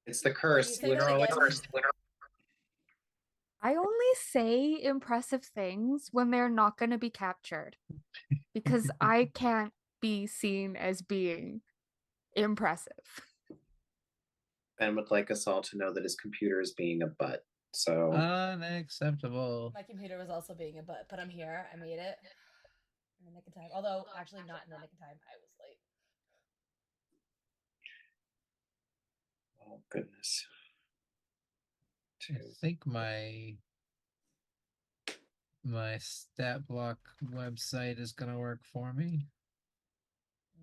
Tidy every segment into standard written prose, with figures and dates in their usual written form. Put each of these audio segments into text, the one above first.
It's the Wait, you curse, say that literally. again? I only say impressive things when they're not going to be captured because I can't be seen as being impressive. Ben would like us all to know that his computer is being a butt. So Unacceptable. My computer was also being a butt, but I'm here. I made it in the nick of time. Although, actually, not in the nick of time. I was late. oh goodness. I think my stat block website is gonna work for me.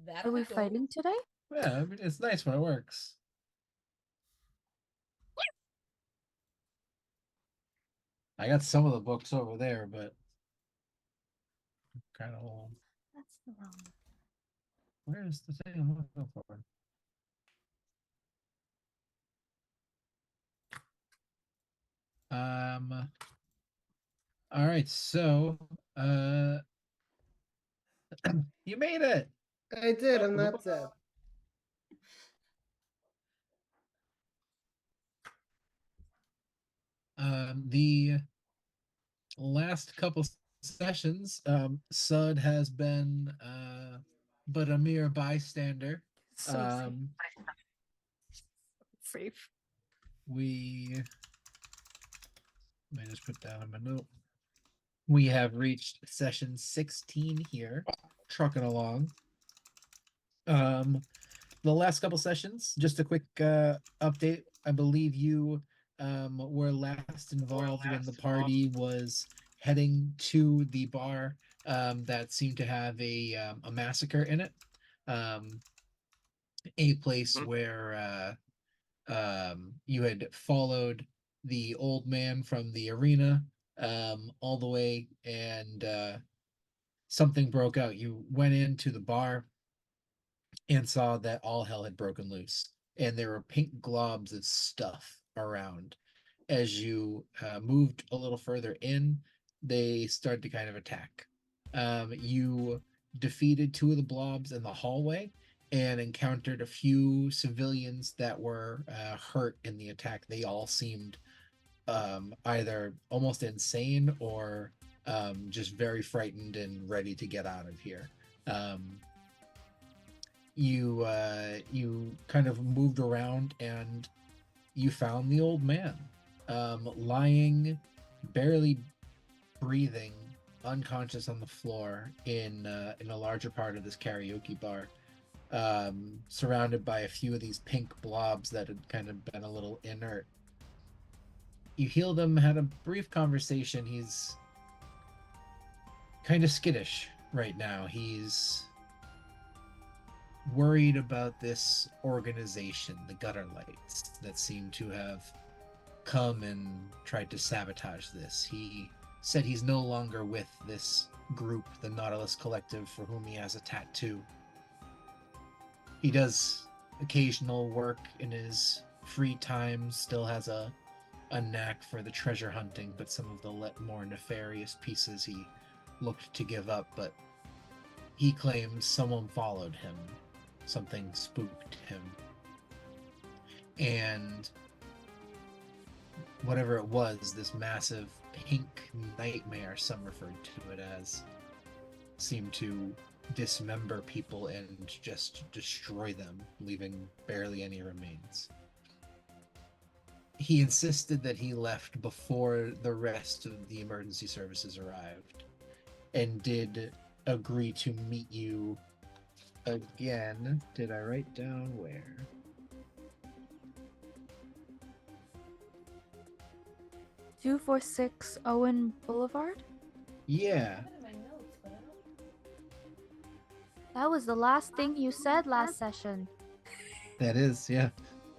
That Are we I don't. fighting today? Yeah, I mean, it's nice when it works. I got some of the books over there, but kind of old. That's the wrong. Where's the thing I'm looking for? All right, so you made it. I did. I'm not dead. The last couple sessions, Sud has been but a mere bystander. So safe. We let me just put down in my note. We have reached session 16 here, trucking along. The last couple sessions, just a quick update. I believe you were last involved when the party was heading to the bar that seemed to have a massacre in it. A place where you had followed the old man from the arena all the way, and something broke out. You went into the bar and saw that all hell had broken loose, and there were pink globs of stuff around. As you moved a little further in, they started to kind of attack. You defeated two of the blobs in the hallway and encountered a few civilians that were hurt in the attack. They all seemed either almost insane or just very frightened and ready to get out of here. You kind of moved around and you found the old man lying, barely breathing, unconscious on the floor in a larger part of this karaoke bar, surrounded by a few of these pink blobs that had kind of been a little inert. You healed him, had a brief conversation. He's kind of skittish right now. He's worried about this organization, the Gutter Lights, that seem to have come and tried to sabotage this. He said he's no longer with this group, the Nautilus Collective, for whom he has a tattoo. He does occasional work in his free time, still has a knack for the treasure hunting, but some of the more nefarious pieces he looked to give up. But he claims someone followed him. Something spooked him. And whatever it was, this massive pink nightmare, some referred to it as, seemed to dismember people and just destroy them, leaving barely any remains. He insisted that he left before the rest of the emergency services arrived, and did agree to meet you again. Did I write down where? 246 Owen Boulevard? Yeah. That was the last thing you said last session. That is, yeah.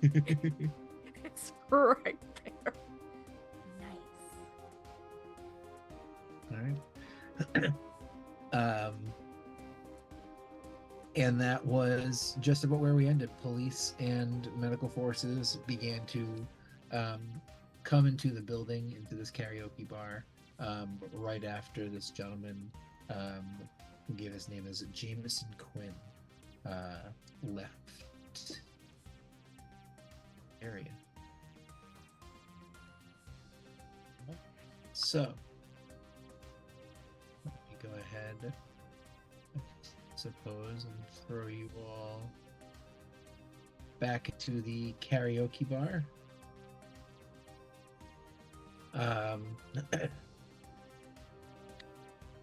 It's right there. Nice. All right. And that was just about where we ended. Police and medical forces began to come into the building, into this karaoke bar, right after this gentleman, who gave his name as Jameson Quinn, left. area. So, let me go ahead, I suppose, and throw you all back into the karaoke bar.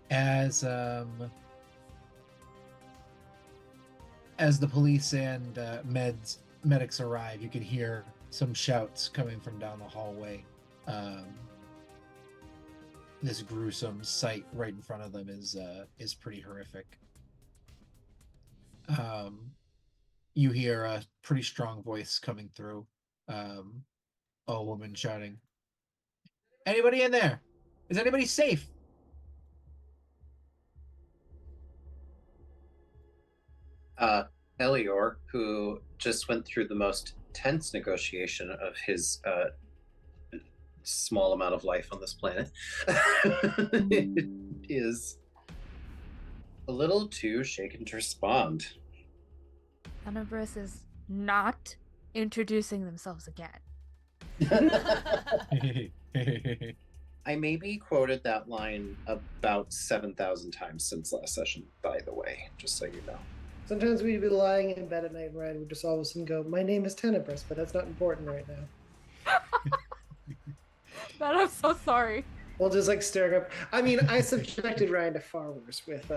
As the police and medics arrive, you can hear some shouts coming from down the hallway. This gruesome sight right in front of them is pretty horrific. You hear a pretty strong voice coming through. A woman shouting, "Anybody in there? Is anybody safe?" Elior, who just went through the most tense negotiation of his small amount of life on this planet, is a little too shaken to respond. Tenebris is not introducing themselves again. I maybe quoted that line about 7,000 times since last session, by the way, just so you know. Sometimes we'd be lying in bed at night, and Ryan would just all of a sudden go, "My name is Tenebris, but that's not important right now." But I'm so sorry. We'll just like staring up. I mean, I subjected Ryan to far worse with,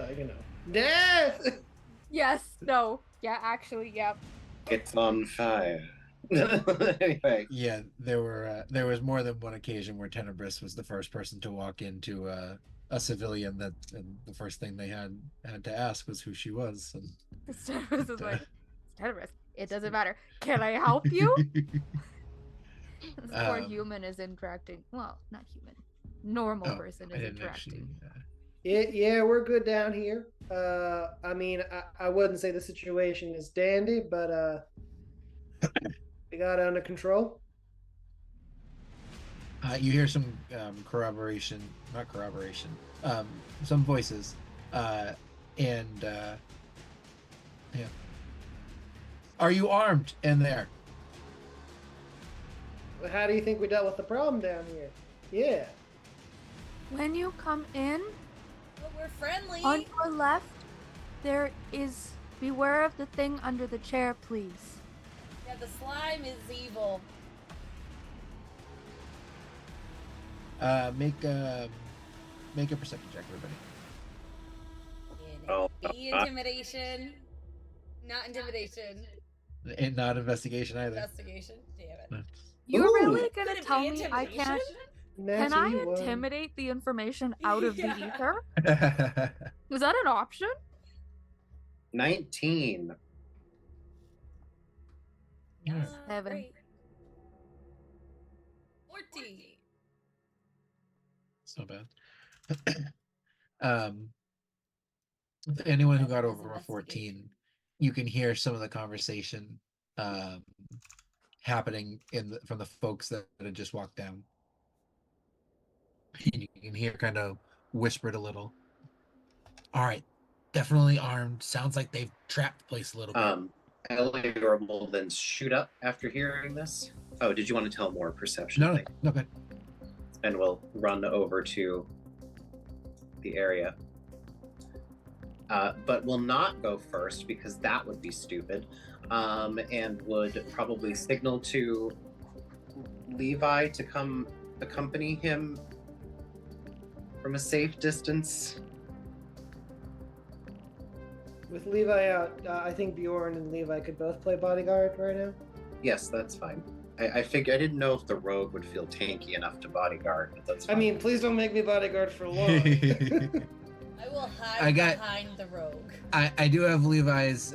death! Yes, no. Yeah, actually, yep. It's on fire. Anyway. Yeah, there was more than one occasion where Tenebris was the first person to walk into a civilian and the first thing they had to ask was who she was. And Tenebris is like, Tenebris, it doesn't matter. Can I help you? This poor human is interacting. Well, not human. Normal person I is didn't interacting. Yeah, we're good down here. I mean, I wouldn't say the situation is dandy, but we got it under control. You hear some some voices, and yeah. Are you armed in there? How do you think we dealt with the problem down here? Yeah. When you come in, But we're friendly. on your left, there is. Beware of the thing under the chair, please. Yeah, the slime is evil. Make a perception check, everybody. Oh, Be intimidation. Not intimidation. And not investigation either. Investigation. Damn it. You're Ooh. really Could gonna it tell be me I can't? Natty Can I one. intimidate the information out of Yeah. the ether? Was that an option? 19. Alright. 7. Great. 14. It's not bad. Anyone who got That was over a investigation. 14, you can hear some of the conversation happening from the folks that had just walked down. You can hear kind of whispered a little. All right, definitely armed. Sounds like they've trapped the place a little bit. Elior will then shoot up after hearing this. Oh, did you want to tell more perception? No, thing? good. And we'll run over to the area. But will not go first because that would be stupid. And would probably signal to Levi to come accompany him from a safe distance. With Levi out, I think Bjorn and Levi could both play bodyguard right now. Yes, that's fine. I figured I didn't know if the rogue would feel tanky enough to bodyguard, but that's I fine. mean, please don't make me bodyguard for long. I will hide I got- behind the rogue. I do have Levi's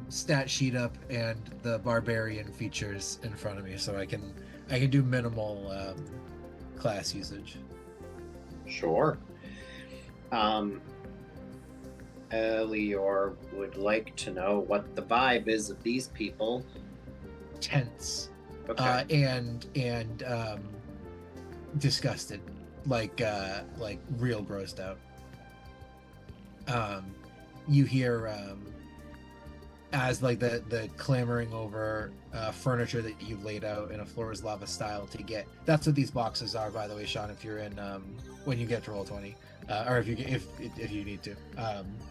stat sheet up and the barbarian features in front of me, so I can do minimal class usage. Sure. Elior would like to know what the vibe is of these people. Tense. Okay. And disgusted, like real grossed out. You hear as like the clamoring over furniture that you've laid out in a floor is lava style to get. That's what these boxes are, by the way, Sean. If you're in when you get to roll 20, or if you need to,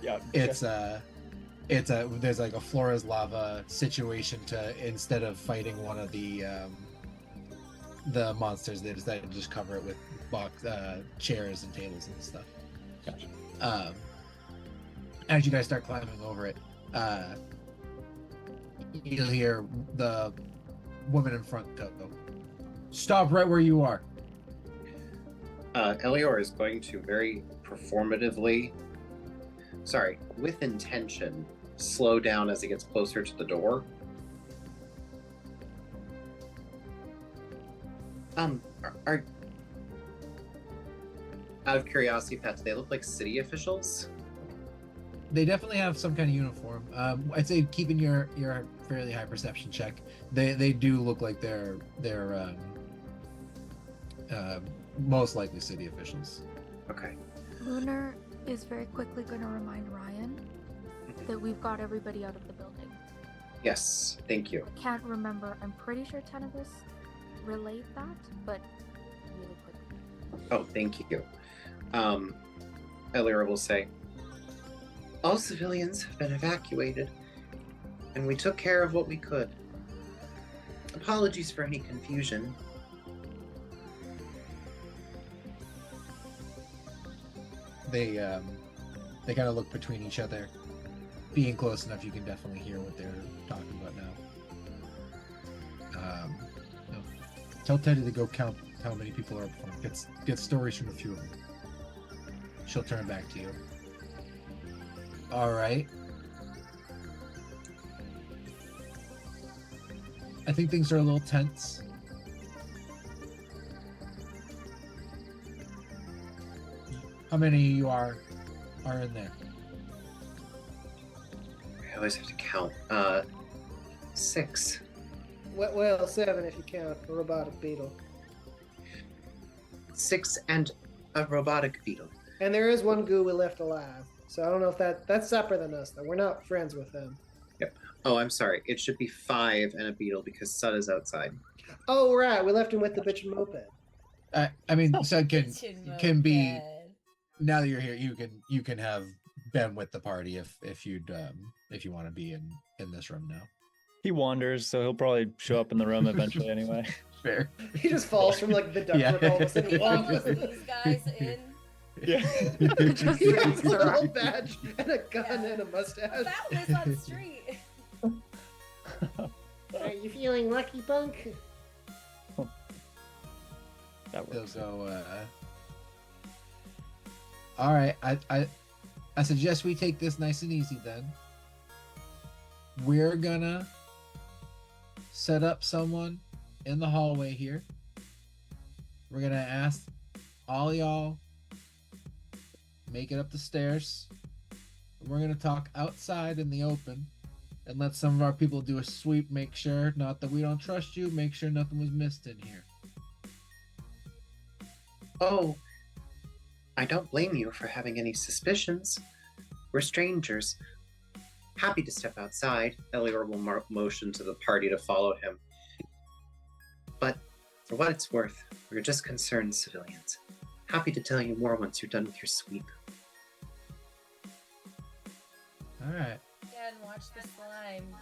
Yeah. it's there's like a floor is lava situation to, instead of fighting one of the monsters, they decided to just cover it with chairs and tables and stuff. Gotcha. As you guys start climbing over it, you'll hear the woman in front go, "Stop right where you are." Elior is going to very with intention, slow down as he gets closer to the door. Are out of curiosity, Pat, do they look like city officials? They definitely have some kind of uniform. I'd say keeping your fairly high perception check, they do look like they're most likely city officials. Okay. Lunar is very quickly going to remind Ryan that we've got everybody out of the building. Yes, thank you. I can't remember. I'm pretty sure Tenebris relayed that, but really quickly. Oh, thank you. Elior will say, all civilians have been evacuated, and we took care of what we could. Apologies for any confusion. They kind of look between each other. Being close enough, you can definitely hear what they're talking about now. No. Tell Teddy to go count how many people are up front. Get stories from a few of them. She'll turn back to you. All right. I think things are a little tense. How many of you are in there? I always have to count. 6. Well, 7 if you count a robotic beetle. 6 and a robotic beetle. And there is one goo we left alive. So I don't know if that's separate than us, though. We're not friends with them. Yep. Oh, I'm sorry. It should be 5 and a beetle because Sud is outside. Oh, right. We left him with the bitchin' moped. I mean, Sud can be. Moped. Now that you're here, you can have Ben with the party if you want to be in this room now. He wanders, so he'll probably show up in the room eventually anyway. Fair. He just falls from like the duct Yeah. work all of a sudden. All Whoa. of these guys in. Yeah. Just He has a Sarah. little badge and a gun Yeah. and a mustache. Found this on the street. Are you feeling lucky, punk? That works. So all right, I suggest we take this nice and easy then. We're gonna set up someone in the hallway here. We're gonna ask all y'all make it up the stairs. We're gonna talk outside in the open and let some of our people do a sweep, make sure, not that we don't trust you, make sure nothing was missed in here. Oh, I don't blame you for having any suspicions. We're strangers. Happy to step outside. Elior will motion to the party to follow him. But for what it's worth, we're just concerned civilians. Happy to tell you more once you're done with your sweep. All right. Yeah, and watch the slime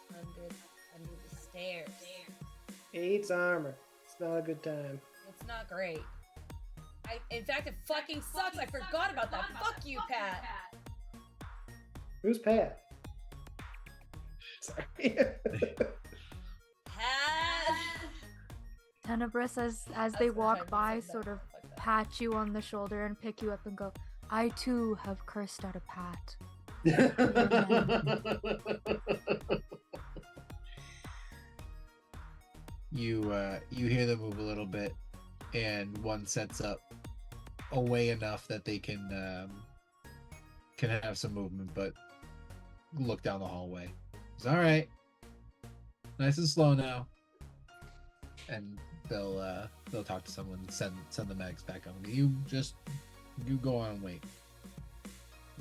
under the stairs. He eats armor. It's not a good time. It's not great. In fact, it fucking sucks. I forgot about that. Fuck you, Pat. Who's Pat? Sorry. Pat. Tenebris, as That's they the time walk to by, say that. sort of Fuck that. pat you on the shoulder and pick you up and go, I too have cursed out a pat. You hear them move a little bit, and one sets up away enough that they can have some movement, but look down the hallway. It's all right, nice and slow now, and they'll talk to someone, send the mags back on. You go on and wait,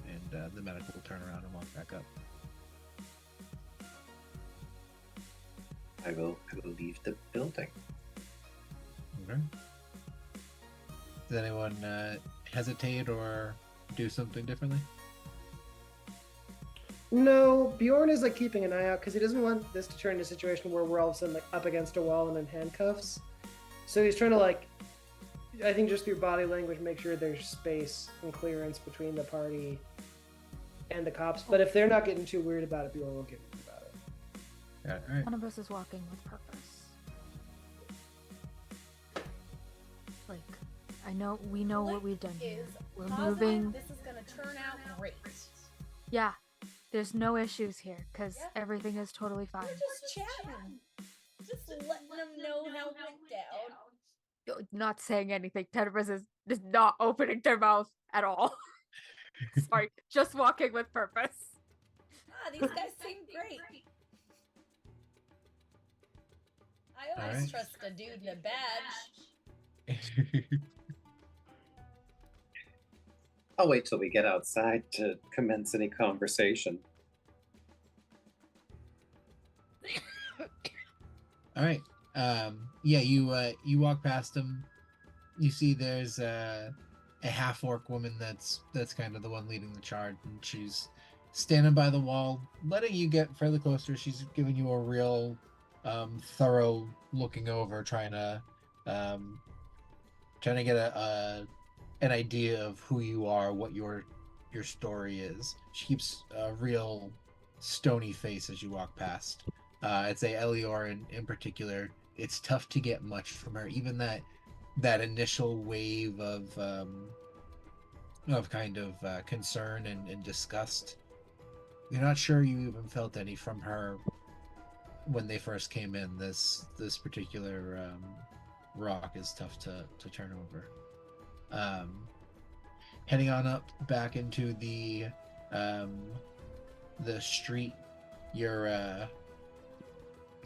and the medic will turn around and walk back up. I will leave the building. Okay. Does anyone hesitate or do something differently? No, Bjorn is like keeping an eye out because he doesn't want this to turn into a situation where we're all of a sudden like up against a wall and in handcuffs. So he's trying to like, I think just through body language, make sure there's space and clearance between the party and the cops. But if they're not getting too weird about it, Bjorn won't get weird about it. Yeah, all right. One of us is walking with purpose. Like, we know what we've done here. Is We're positive moving. This is gonna turn out great. Yeah, there's no issues here because Yeah. everything is totally fine. We're just chatting, just letting them know how it went down. Not saying anything. Tenebris is not opening their mouth at all. Sorry, just walking with purpose. Ah, these guys seem great. I always Alright. trust a dude in a badge. I'll wait till we get outside to commence any conversation. All right. Yeah, you walk past him. You see there's a half orc woman that's kind of the one leading the charge, and she's standing by the wall, letting you get fairly close to her. She's giving you a real thorough looking over, trying to get an idea of who you are, what your story is. She keeps a real stony face as you walk past. I'd say Elior in particular, it's tough to get much from her. Even that initial wave of kind of concern and disgust, you're not sure you even felt any from her when they first came in. This particular rock is tough to turn over. Heading on up back into the street,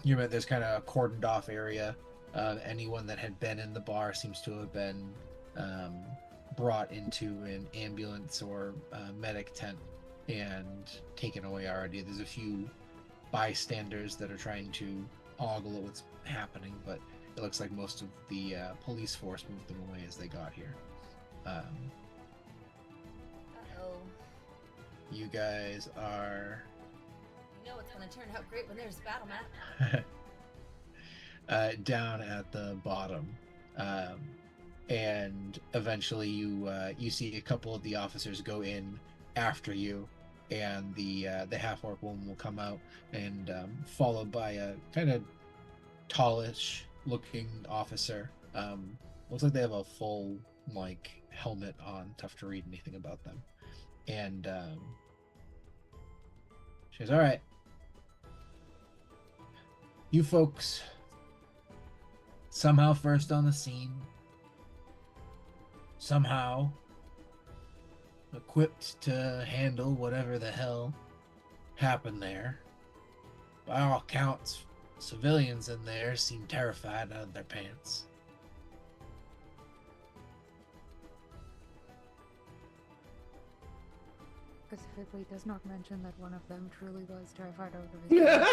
there's kind of a cordoned off area. Anyone that had been in the bar seems to have been brought into an ambulance or medic tent and taken away already. There's a few bystanders that are trying to ogle at what's happening, but it looks like most of the police force moved them away as they got here. Uh-oh. You guys are You know it's gonna turn out great when there's a battle map. down at the bottom, and eventually you see a couple of the officers go in after you, and the half orc woman will come out, and followed by a kind of tallish looking officer. Looks like they have a full like helmet on. Tough to read anything about them. And she goes, "All right, you folks somehow first on the scene, somehow equipped to handle whatever the hell happened there. By all accounts, civilians in there seem terrified out of their pants. Specifically does not mention that one of them truly was terrified out of his I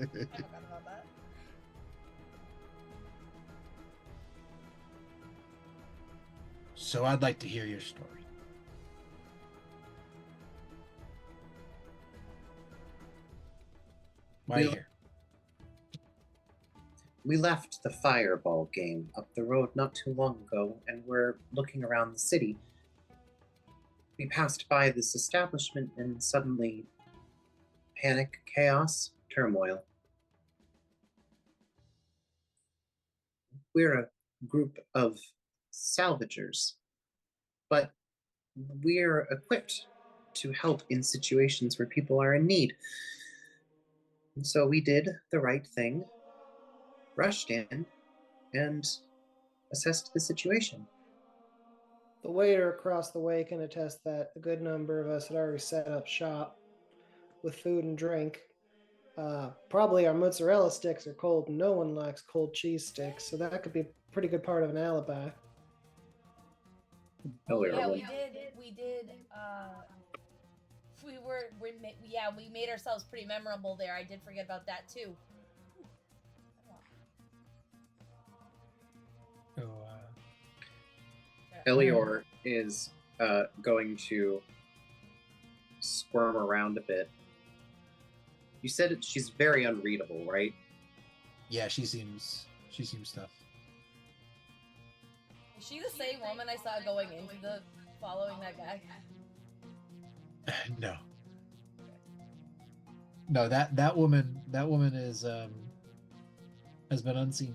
forgot about that. So I'd like to hear your story." Why are you Well- here? We left the Fireball game up the road not too long ago, and we're looking around the city. We passed by this establishment, and suddenly, panic, chaos, turmoil. We're a group of salvagers, but we're equipped to help in situations where people are in need. And so we did the right thing, rushed in, and assessed the situation. The waiter across the way can attest that a good number of us had already set up shop with food and drink. Probably our mozzarella sticks are cold, and no one likes cold cheese sticks, so that could be a pretty good part of an alibi. No, Yeah, were- we did. we made ourselves pretty memorable there. I did forget about that too. So, Elior is going to squirm around a bit. You said she's very unreadable, right? yeah, she seems tough. Is she the same woman I saw going into the following that guy? No. No, that woman is has been unseen.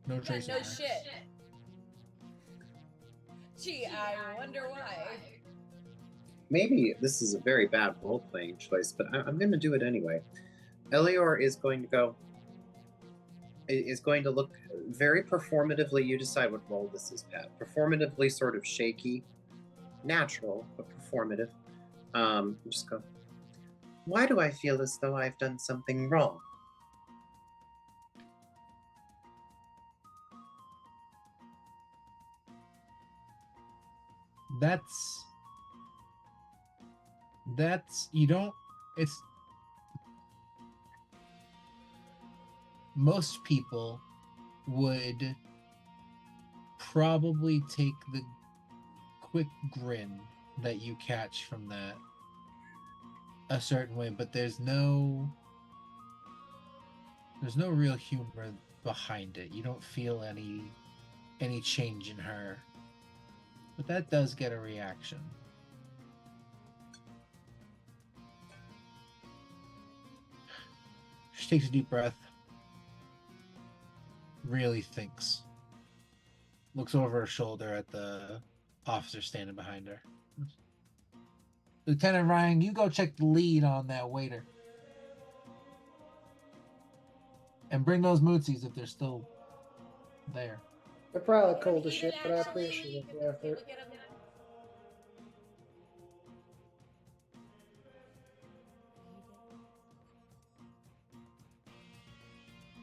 No Yeah, trace no of her. shit. Gee, I wonder why. Maybe this is a very bad role-playing choice, but I'm going to do it anyway. Elior is going to go. Is going to look very performatively. You decide what role this is, Pat. Performatively, sort of shaky, natural, but performative. Just go. Why do I feel as though I've done something wrong? That's you don't. It's most people would probably take the quick grin that you catch from that a certain way, but there's no real humor behind it. You don't feel any change in her, but that does get a reaction. She takes a deep breath, really thinks, looks over her shoulder at the officer standing behind her. Lieutenant Ryan, you go check the lead on that waiter. And bring those mootsies if they're still there. They're probably cold as shit, but I appreciate the effort.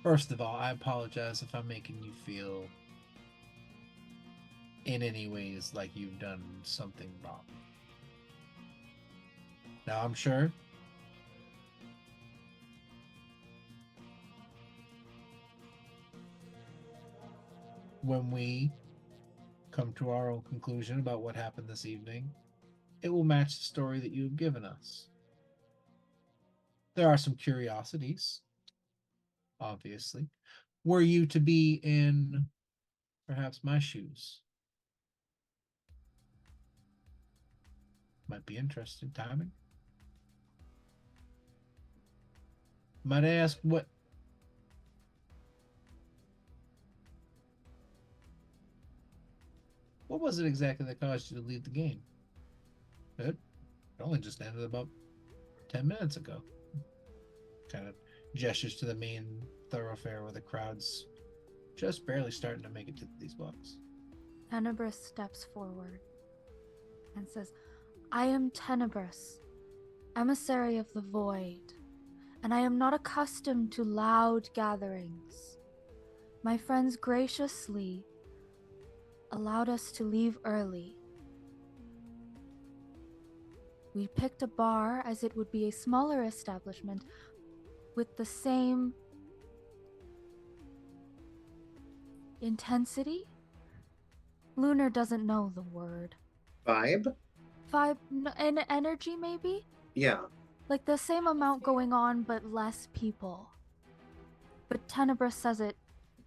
First of all, I apologize if I'm making you feel in any ways like you've done something wrong. Now, I'm sure when we come to our own conclusion about what happened this evening, it will match the story that you've given us. There are some curiosities, obviously. Were you to be in perhaps my shoes? Might be interesting timing. Might I ask what was it exactly that caused you to leave the game? It only just ended about 10 minutes ago. Kind of gestures to the main thoroughfare where the crowd's just barely starting to make it to these blocks. Tenebris steps forward and says, I am Tenebris, emissary of the void, and I am not accustomed to loud gatherings. My friends graciously allowed us to leave early. We picked a bar as it would be a smaller establishment with the same intensity? Lunar doesn't know the word. Vibe? And energy, maybe? Yeah. Like the same amount going on, but less people. But Tenebris says it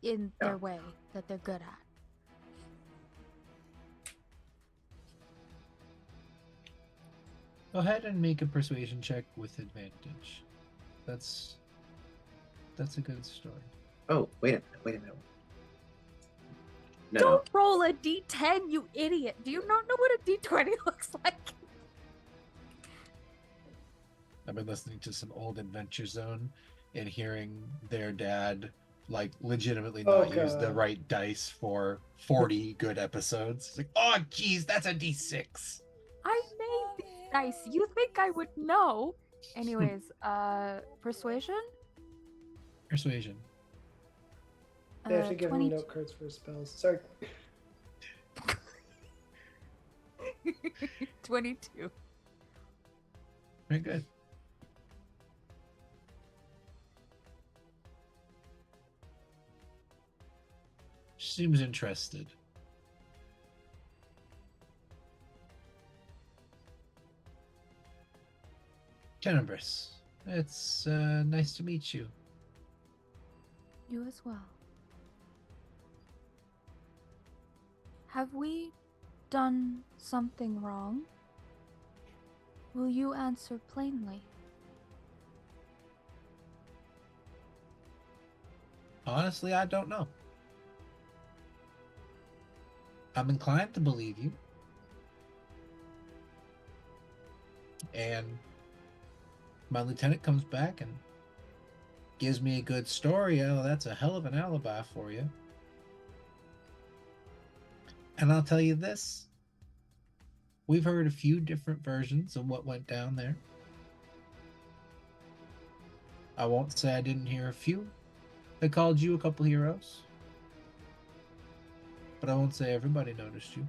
in their way that they're good at. Go ahead and make a persuasion check with advantage. That's a good story. Oh, wait a minute. No. Don't roll a d10, you idiot. Do you not know what a d20 looks like? I've been listening to some old Adventure Zone and hearing their dad like legitimately not use the right dice for 40 good episodes. It's like, oh geez, that's a d6. I made these dice. You think I would know? Anyways, persuasion? Persuasion. They have to give him 22. note cards for his spells. Sorry. 22. Very good. She seems interested. Tenebris, it's nice to meet you. You as well. Have we done something wrong? Will you answer plainly? Honestly, I don't know. I'm inclined to believe you. And my lieutenant comes back and gives me a good story. Oh, that's a hell of an alibi for you. And I'll tell you this. We've heard a few different versions of what went down there. I won't say I didn't hear a few. They called you a couple heroes. But I won't say everybody noticed you.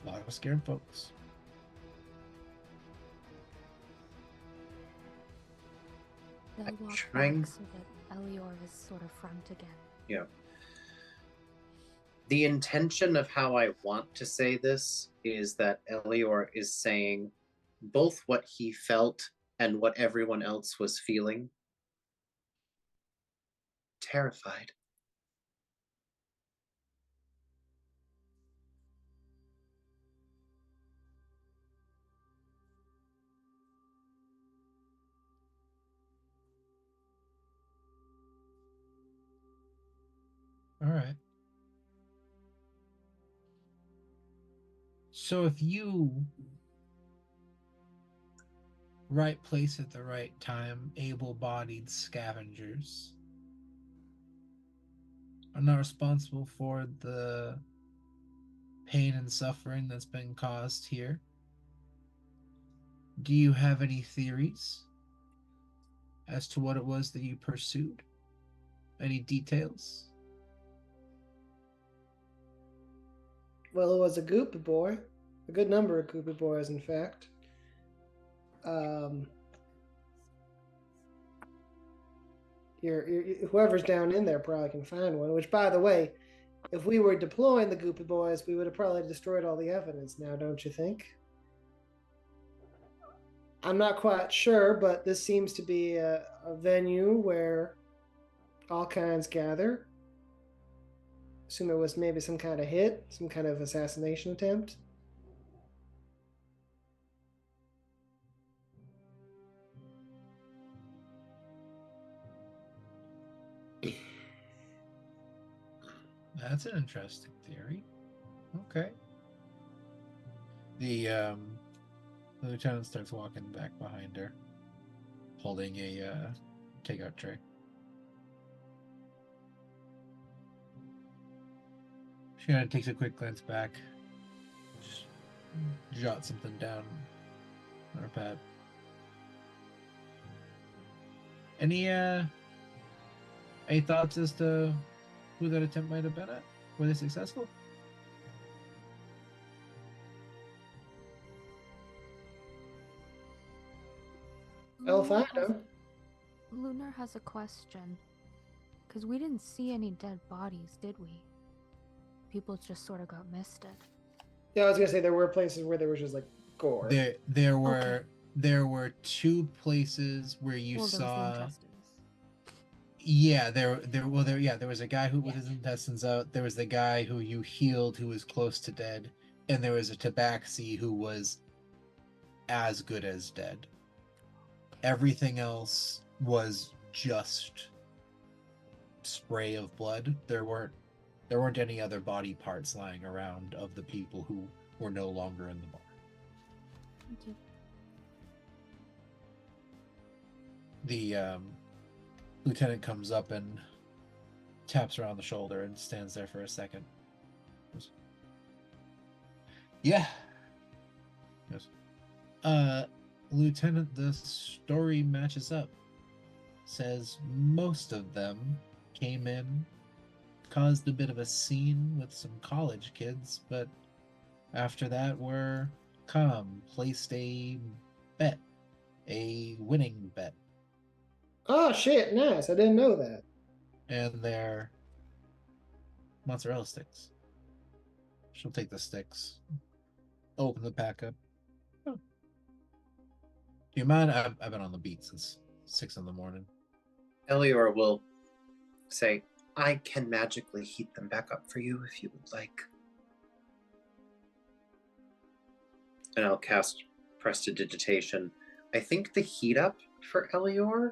A lot of scared folks. They'll I'm walk trying- back so that Elior is sort of front again. Yeah. The intention of how I want to say this is that Elior is saying both what he felt and what everyone else was feeling. Terrified. All right. So if you right place at the right time, able-bodied scavengers are not responsible for the pain and suffering that's been caused here, do you have any theories as to what it was that you pursued? Any details? Well, it was a goopy boy. A good number of goopy boys, in fact. Whoever's down in there probably can find one. Which, by the way, if we were deploying the goopy boys, we would have probably destroyed all the evidence now, don't you think? I'm not quite sure, but this seems to be a venue where all kinds gather. Assume there was maybe some kind of hit, some kind of assassination attempt. That's an interesting theory. Okay. The lieutenant starts walking back behind her, holding a takeout tray. She kind of takes a quick glance back, just jot something down on her pad. Any thoughts as to who that attempt might have been at? Were they successful? I'll Lunar find them. Lunar has a question. Because we didn't see any dead bodies, did we? People just sort of got misted. Yeah, I was gonna say there were places where there was just like gore. There were two places where you Well, there was the saw. intestines. Yeah, there was a guy who with his intestines out. There was the guy who you healed who was close to dead, and there was a tabaxi who was as good as dead. Everything else was just spray of blood. There weren't any other body parts lying around of the people who were no longer in the bar. Thank you. The lieutenant comes up and taps her on the shoulder and stands there for a second. Goes, yeah. Yes. Lieutenant, the story matches up. Says most of them came in, caused a bit of a scene with some college kids, but after that were Capcom placed a bet, a winning bet, Oh shit! Nice. I didn't know that. and they're mozzarella sticks. She'll take the sticks. Open the pack up. Oh. Do you mind? I've been on the beat since 6 in the morning. Elior will say, I can magically heat them back up for you if you would like. And I'll cast Prestidigitation. I think the heat up for Elior.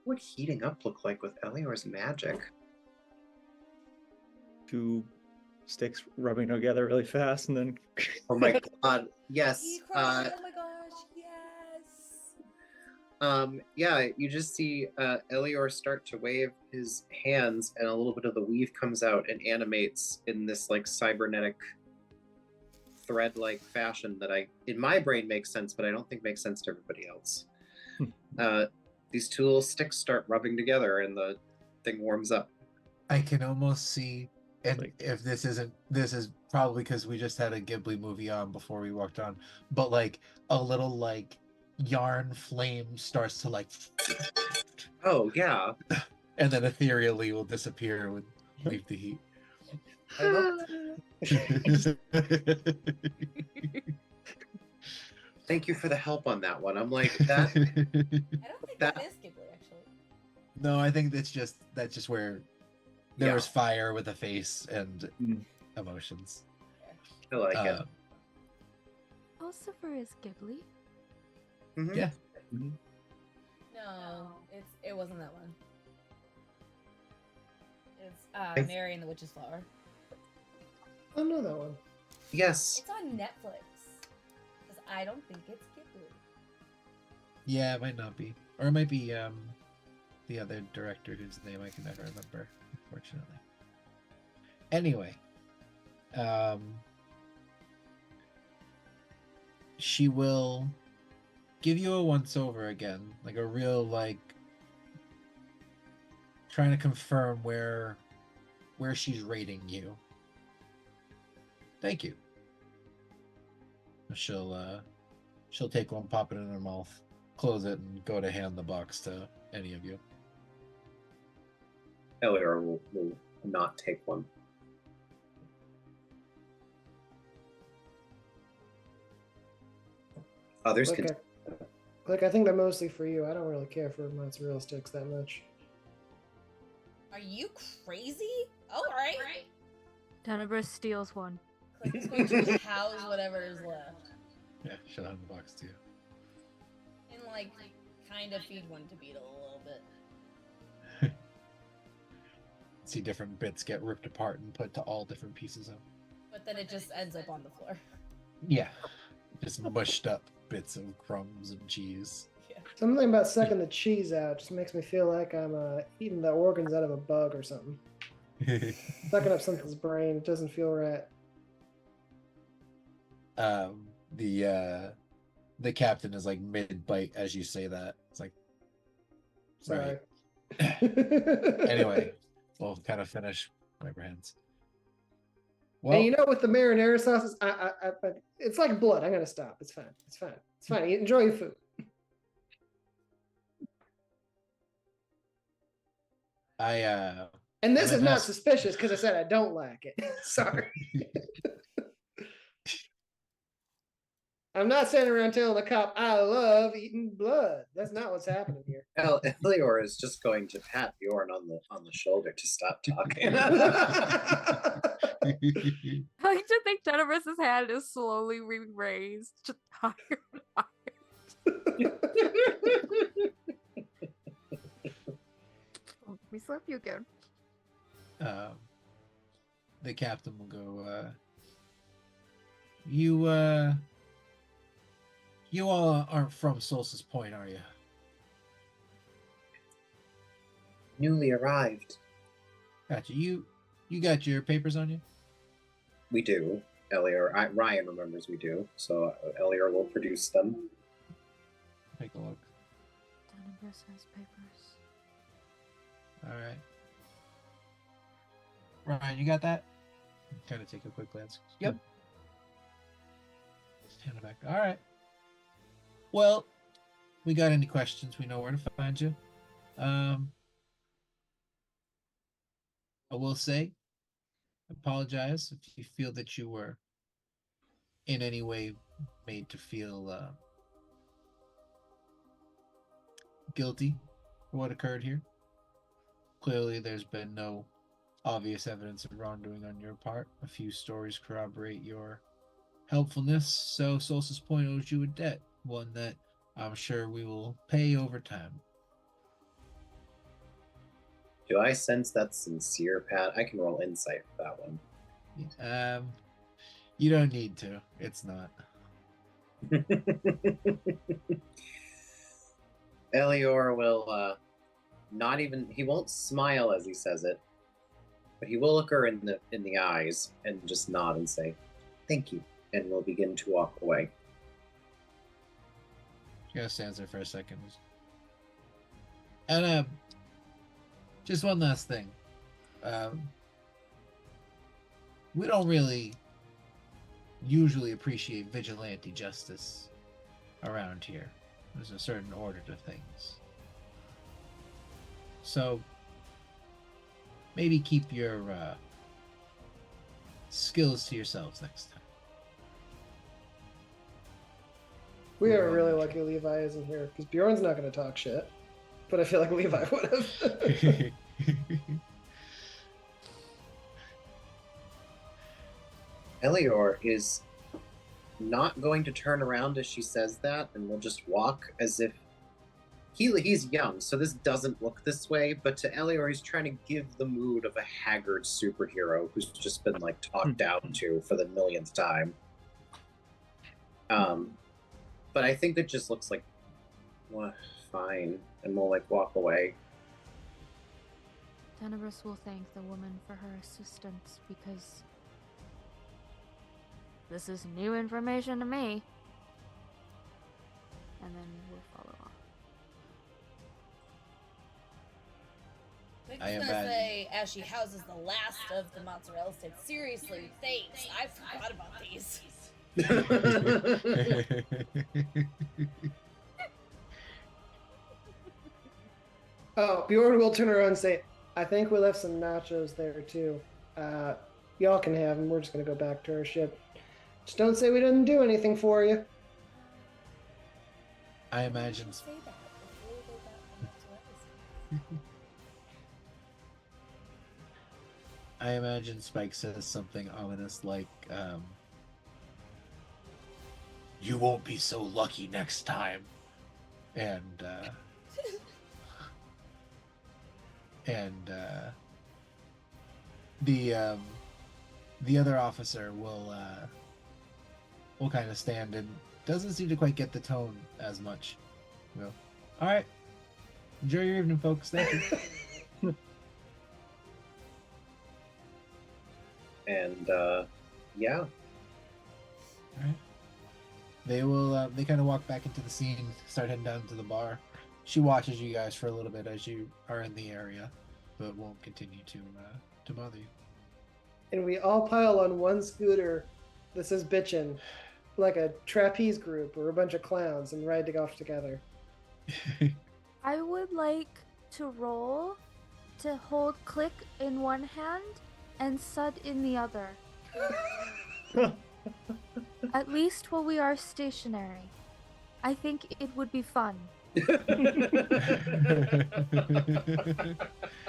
What would heating up look like with Elior's magic? 2 sticks rubbing together really fast, and then Oh my god, yes. He cried, oh my gosh, yes. Yeah, you just see Elior start to wave his hands, and a little bit of the weave comes out and animates in this like cybernetic thread-like fashion that in my brain makes sense, but I don't think makes sense to everybody else. These 2 little sticks start rubbing together, and the thing warms up. I can almost see, and Like- if this is probably because we just had a Ghibli movie on before we walked on, but like a little like yarn flame starts to like, Oh yeah, and then ethereally will disappear with leave the heat. I love. Thank you for the help on that one. I'm like that. I don't think that That- is Ghibli, actually. No, I think that's just where there Yeah. was fire with a face and Mm. emotions. I like it. Lucifer is Ghibli. Mhm. Yeah. No, it wasn't that one. It's Thanks. Mary and the Witch's Flower. I know that one. Yes. It's on Netflix. Because I don't think it's Ghibli. Yeah, it might not be, or it might be the other director whose name I can never remember, unfortunately. Anyway, she will give you a once over again, like a real like trying to confirm where she's rating you. Thank you. She'll take one, pop it in her mouth, close it, and go to hand the box to any of you. Elior will not take one. Others can. Look, I think they're mostly for you. I don't really care for mozzarella sticks that much. Are you crazy? All right. Tenebris steals one. Clint's going to house whatever is left. Yeah, she'll hand the box to you. And, like, kind of feed one to Beetle a little bit. See different bits get ripped apart and put to all different pieces of. But then it just ends up on the floor. Yeah, just mushed up bits of crumbs and cheese. Yeah. Something about sucking the cheese out just makes me feel like I'm eating the organs out of a bug or something. Sucking up something's brain. It doesn't feel right. The captain is like mid bite as you say that. It's like, Sorry. anyway, we'll kind of finish wipe your hands. Well, And you know, with the marinara sauces, it's like blood. I'm gonna stop. It's fine. It's fine. It's fine. Enjoy your food. And this I'm is not impressed. suspicious because I said I don't like it. Sorry. I'm not standing around telling the cop I love eating blood. That's not what's happening here. Elior is just going to pat Bjorn on the shoulder to stop talking. I like to think Tenebris's hand is slowly being raised just higher and higher. Oh, let me slap you again. The captain will go, you all aren't from Solstice Point, are you? Newly arrived. Gotcha. You got your papers on you? We do. Ryan remembers we do. So Elior will produce them. Take a look. Tenebris has papers. All right. Ryan, you got that? Kind of take a quick glance. Yep. Kennebec. All right. Well, we got any questions? We know where to find you. I will say, apologize if you feel that you were in any way made to feel guilty for what occurred here. Clearly, there's been no obvious evidence of wrongdoing on your part. A few stories corroborate your helpfulness, so Solstice Point owes you a debt, one that I'm sure we will pay over time. Do I sense that's sincere, Pat? I can roll insight for that one. You don't need to. It's not. Elior will not even, he won't smile as he says it, but he will look her in the eyes and just nod and say, "Thank you," and will begin to walk away. She just stands there for a second. And just one last thing. We don't really usually appreciate vigilante justice around here. There's a certain order to things. So maybe keep your skills to yourselves next time. We are really lucky Levi isn't here because Bjorn's not going to talk shit. But I feel like Levi would have. Elior is not going to turn around as she says that, and will just walk as if he's young, so this doesn't look this way, but to Elior, he's trying to give the mood of a haggard superhero who's just been like talked down to for the millionth time. But I think it just looks like, well, fine, and we'll like walk away. Tenebris will thank the woman for her assistance because this is new information to me. And then we'll follow on. Quick, I gonna imagine. say, as she houses the last of the mozzarella sticks, seriously, thanks. I forgot about these. Oh, Bjorn will turn around and say, "I think we left some nachos there too. Y'all can have them. We're just gonna go back to our ship. Just don't say we didn't do anything for you." I imagine. Say that before they got the mozzarella sticks. I imagine Spike says something ominous like, "You won't be so lucky next time," and the other officer will kind of stand and doesn't seem to quite get the tone as much. Well, all right, enjoy your evening, folks. Thank you. And yeah, All right. They will. They kind of walk back into the scene, start heading down to the bar. She watches you guys for a little bit as you are in the area, but won't continue to bother you. And we all pile on one scooter that says bitchin', like a trapeze group or a bunch of clowns, and ride off together. I would like to roll to hold Click in one hand and Sud in the other. At least while we are stationary. I think it would be fun.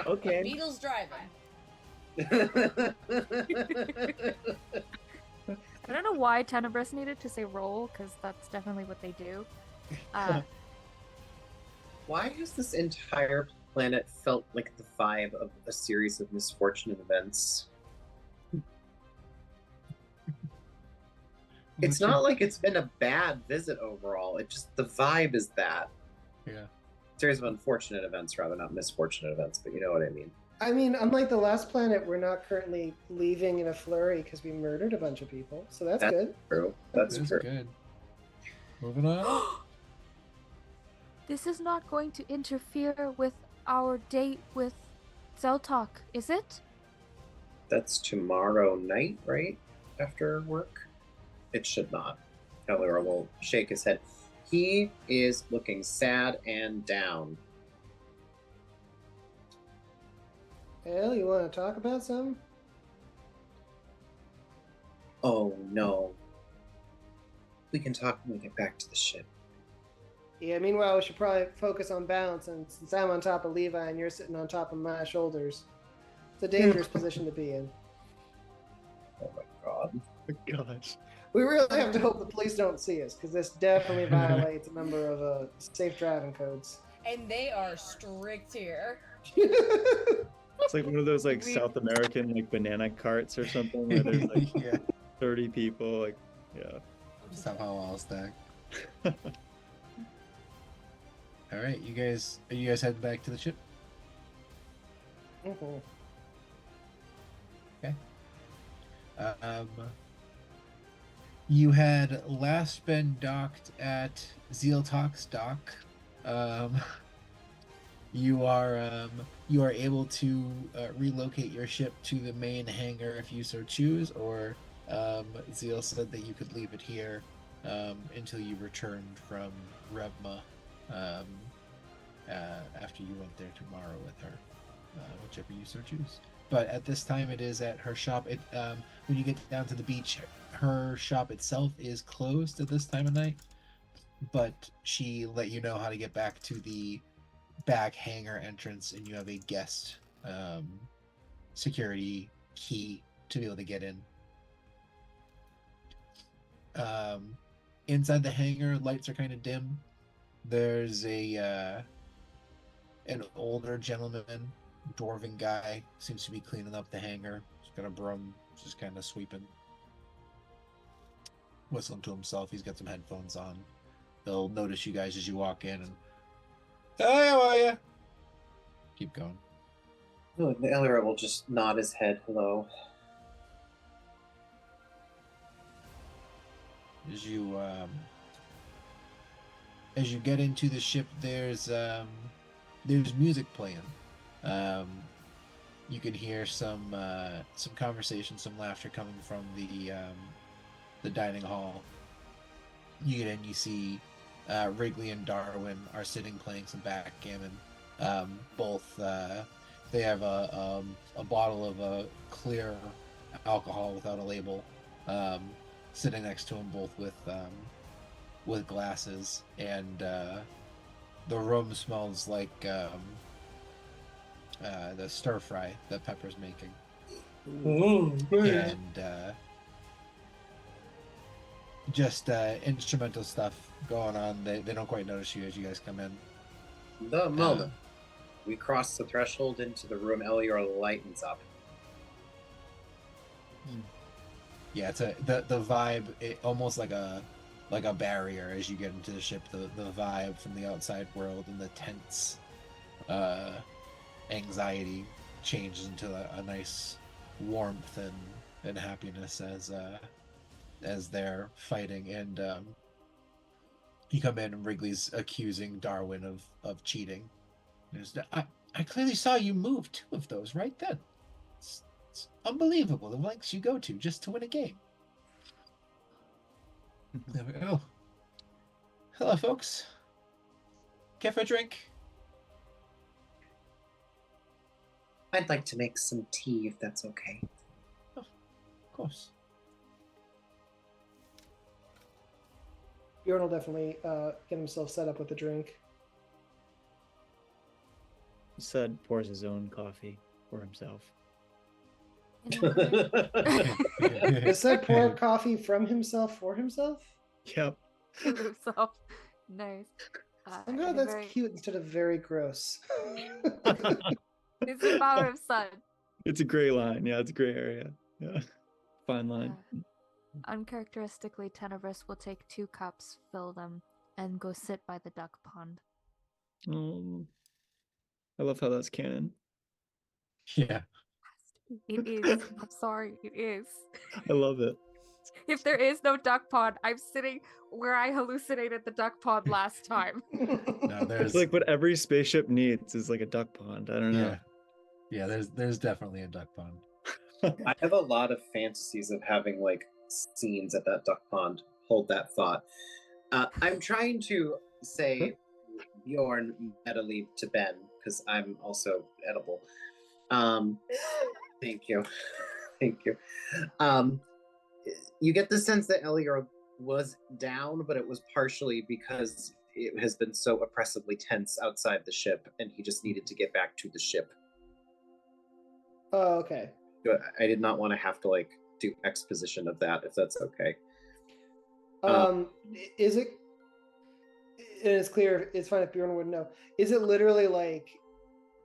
Okay. Beetle's driving. I don't know why Tenebris needed to say roll, because that's definitely what they do. Why has this entire planet felt like the vibe of a series of misfortunate events? It's not like it's been a bad visit overall. It just, the vibe is that. Yeah. Series of unfortunate events, rather, not misfortunate events, but you know what I mean. I mean, unlike the last planet, we're not currently leaving in a flurry because we murdered a bunch of people, so that's good. True. That's That's true. good. Moving on. This is not going to interfere with our date with Zeltok, is it? That's tomorrow night, right? After work? It should not. Elora will shake his head. He is looking sad and down. Hell, you want to talk about something? Oh no. We can talk when we get back to the ship. Yeah, meanwhile, we should probably focus on balance, and since I'm on top of Levi and you're sitting on top of my shoulders, it's a dangerous position to be in. Oh my god. Gosh. We really have to hope the police don't see us, because this definitely violates a number of safe driving codes. And they are strict here. It's like one of those like We- South American like banana carts or something where there's like Yeah. 30 people. Like, yeah. Somehow all stacked. All right, you guys. Are you guys heading back to the ship? Mhm. You had last been docked at Zealtox dock. You are able to relocate your ship to the main hangar if you so choose, or Zeal said that you could leave it here until you returned from Revma after you went there tomorrow with her, whichever you so choose. But at this time, it is at her shop. When you get down to the beach, her shop itself is closed at this time of night, but she let you know how to get back to the back hangar entrance, and you have a guest security key to be able to get in. Inside the hangar, lights are kind of dim. There's an older gentleman, dwarven guy, seems to be cleaning up the hangar. He's got a broom, just kind of sweeping, whistling to himself. He's got some headphones on. They'll notice you guys as you walk in and, "Hey, how are you?" Keep going. Oh, the Elora will just nod his head hello. As you get into the ship, there's music playing. You can hear some conversation, some laughter coming from the dining hall. You get in, you see Wrigley and Darwin are sitting playing some backgammon. Both they have a bottle of a clear alcohol without a label sitting next to them, both with glasses, and the room smells like the stir fry that Pepper's making. And just instrumental stuff going on. They don't quite notice you as you guys come in. The moment we cross the threshold into the room, Elora lightens up. Yeah, it's the vibe, almost like a barrier as you get into the ship. The vibe from the outside world and the tense anxiety changes into a nice warmth and happiness as they're fighting. And you come in and Wrigley's accusing Darwin of cheating. I clearly saw you move 2 of those right then. It's unbelievable the lengths you go to just to win a game. There we go. Hello, folks. Care for a drink? I'd like to make some tea if that's okay. Of course. Bjorn will definitely get himself set up with a drink. Said pours his own coffee for himself. It said pour coffee from himself for himself? Yep. himself. Nice. Somehow that's cute instead of very gross. It's the power of sun. It's a gray line. Yeah, it's a gray area. Yeah. Fine line. Uncharacteristically, Tenebris will take 2 cups, fill them, and go sit by the duck pond. I love how that's canon. Yeah. It is. I'm sorry, it is. I love it. If there is no duck pond, I'm sitting where I hallucinated the duck pond last time. No, there's It's like what every spaceship needs is like a duck pond. I don't know. Yeah, there's definitely a duck pond. I have a lot of fantasies of having like scenes at that duck pond. hold that thought. I'm trying to say Bjorn Medley to Ben because I'm also edible. Thank you. Thank you. You get the sense that Elior was down, but it was partially because it has been so oppressively tense outside the ship, and he just needed to get back to the ship. Oh, okay. I did not want to have to do exposition of that, if that's okay. Is it? And it's clear. It's fine if Bjorn wouldn't know. Is it literally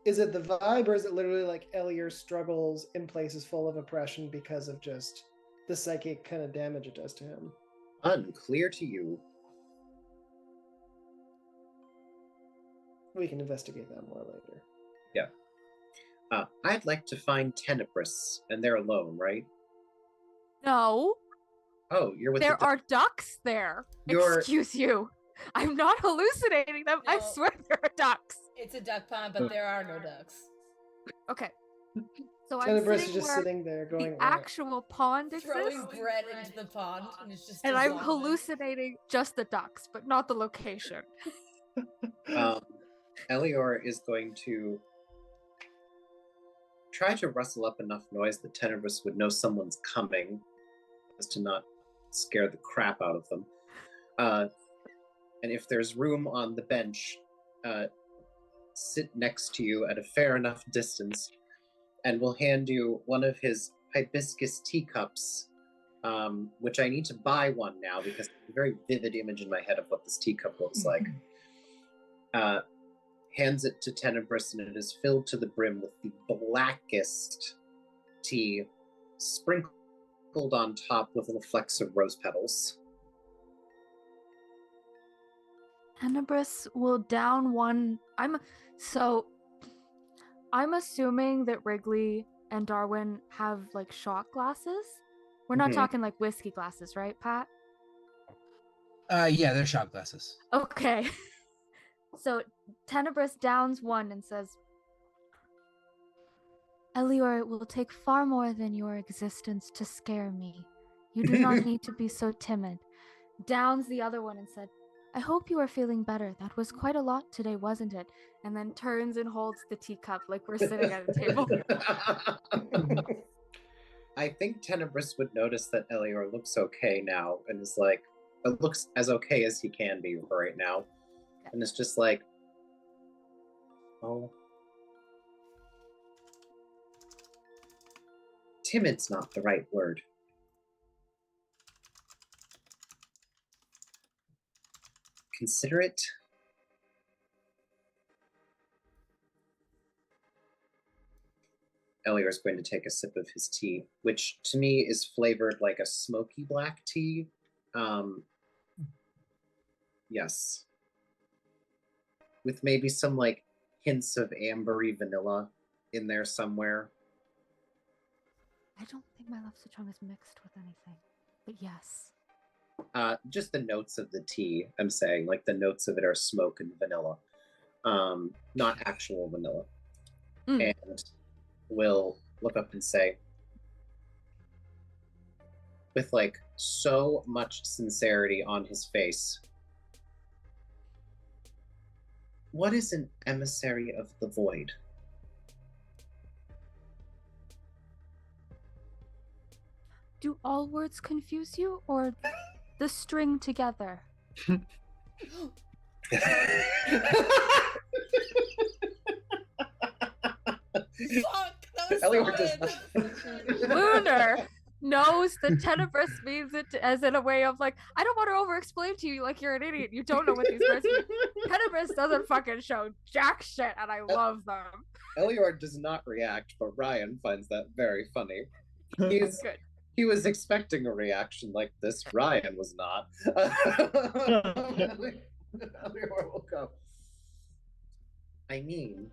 is it the vibe, or is it literally Elior struggles in places full of oppression because of just the psychic kind of damage it does to him? Unclear to you. We can investigate that more later. Yeah. I'd like to find Tenebris, and they're alone, right? No, Oh, you're with there the are ducks there. You're- Excuse you. I'm not hallucinating them. I No. swear there are ducks. It's a duck pond, but there are no ducks. Okay. So I'm Tenebris is sitting just where sitting there going, the actual pond Throwing exists, bread into the pond, and it's just. and I'm dissolving. hallucinating just the ducks, but not the location. Elior is going to try to rustle up enough noise that Tenebris would know someone's coming, as to not scare the crap out of them. And if there's room on the bench, sit next to you at a fair enough distance, and will hand you one of his hibiscus teacups, which I need to buy one now because it's a very vivid image in my head of what this teacup looks like. Hands it to Tenebris, and it is filled to the brim with the blackest tea, sprinkled on top with little flecks of rose petals. Tenebris will down one. I'm assuming that Wrigley and Darwin have shot glasses. We're not Mhm. talking whiskey glasses, right, Pat? Yeah, they're shot glasses. Okay. So Tenebris downs one and says, Elior, it will take far more than your existence to scare me. You do not need to be so timid. Downs the other one and said, I hope you are feeling better. That was quite a lot today, wasn't it? And then turns and holds the teacup like we're sitting at a table. I think Tenebris would notice that Elior looks okay now, and is it looks as okay as he can be right now. And it's just oh. Timid's not the right word. Considerate? Elior is going to take a sip of his tea, which to me is flavored like a smoky black tea. Yes. With maybe some hints of ambery vanilla in there somewhere. I don't think my love citron is mixed with anything, but yes. Just the notes of the tea, I'm saying. The notes of it are smoke and vanilla. Not actual vanilla. Mm. And will look up and say, with so much sincerity on his face, what is an emissary of the void? Do all words confuse you, or the string together? Fuck! That was Elior does solid! Lunar knows that Tenebris means it as in a way of I don't want to over-explain to you like you're an idiot. You don't know what these words mean. Tenebris doesn't fucking show jack shit, and I love them. Elior does not react, but Ryan finds that very funny. He's Good. He was expecting a reaction like this. Ryan was not. Elior will go. I mean,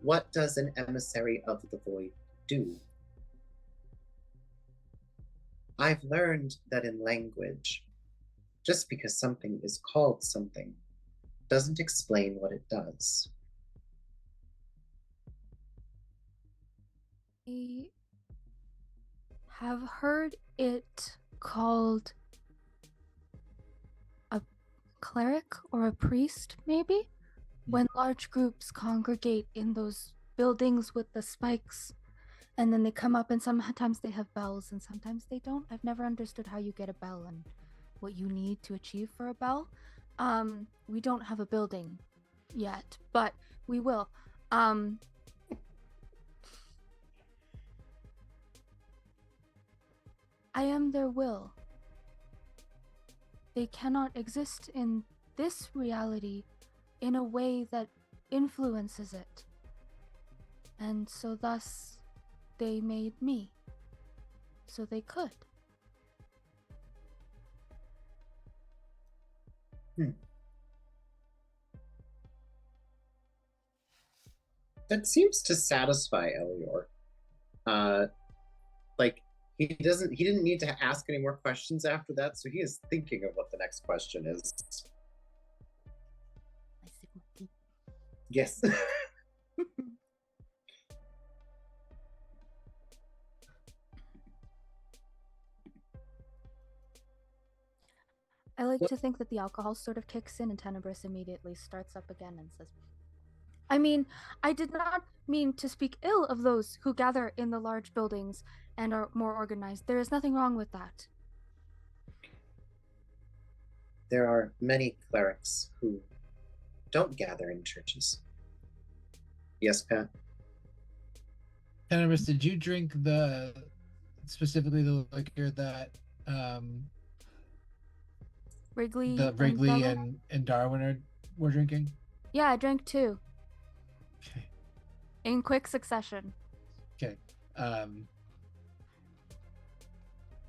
what does an emissary of the void do? I've learned that in language, just because something is called something doesn't explain what it does. I have heard it called cleric or a priest, maybe? When large groups congregate in those buildings with the spikes, and then they come up, and sometimes they have bells and sometimes they don't. I've never understood how you get a bell and what you need to achieve for a bell. We don't have a building yet, but we will. I am their will. They cannot exist in this reality in a way that influences it. And so thus they made me. So they could. That seems to satisfy Elior. Like he didn't need to ask any more questions after that, so he is thinking of what the next question is. I sip my tea. Yes. I like What- to think that the alcohol sort of kicks in and Tenebris immediately starts up again and says, I mean, I did not mean to speak ill of those who gather in the large buildings and are more organized. There is nothing wrong with that. There are many clerics who don't gather in churches. Yes, Pat? Tenebris, did you drink specifically the liquor that Wrigley, the Wrigley Bella? and Darwin were drinking? Yeah, I drank two Okay. in quick succession. Okay.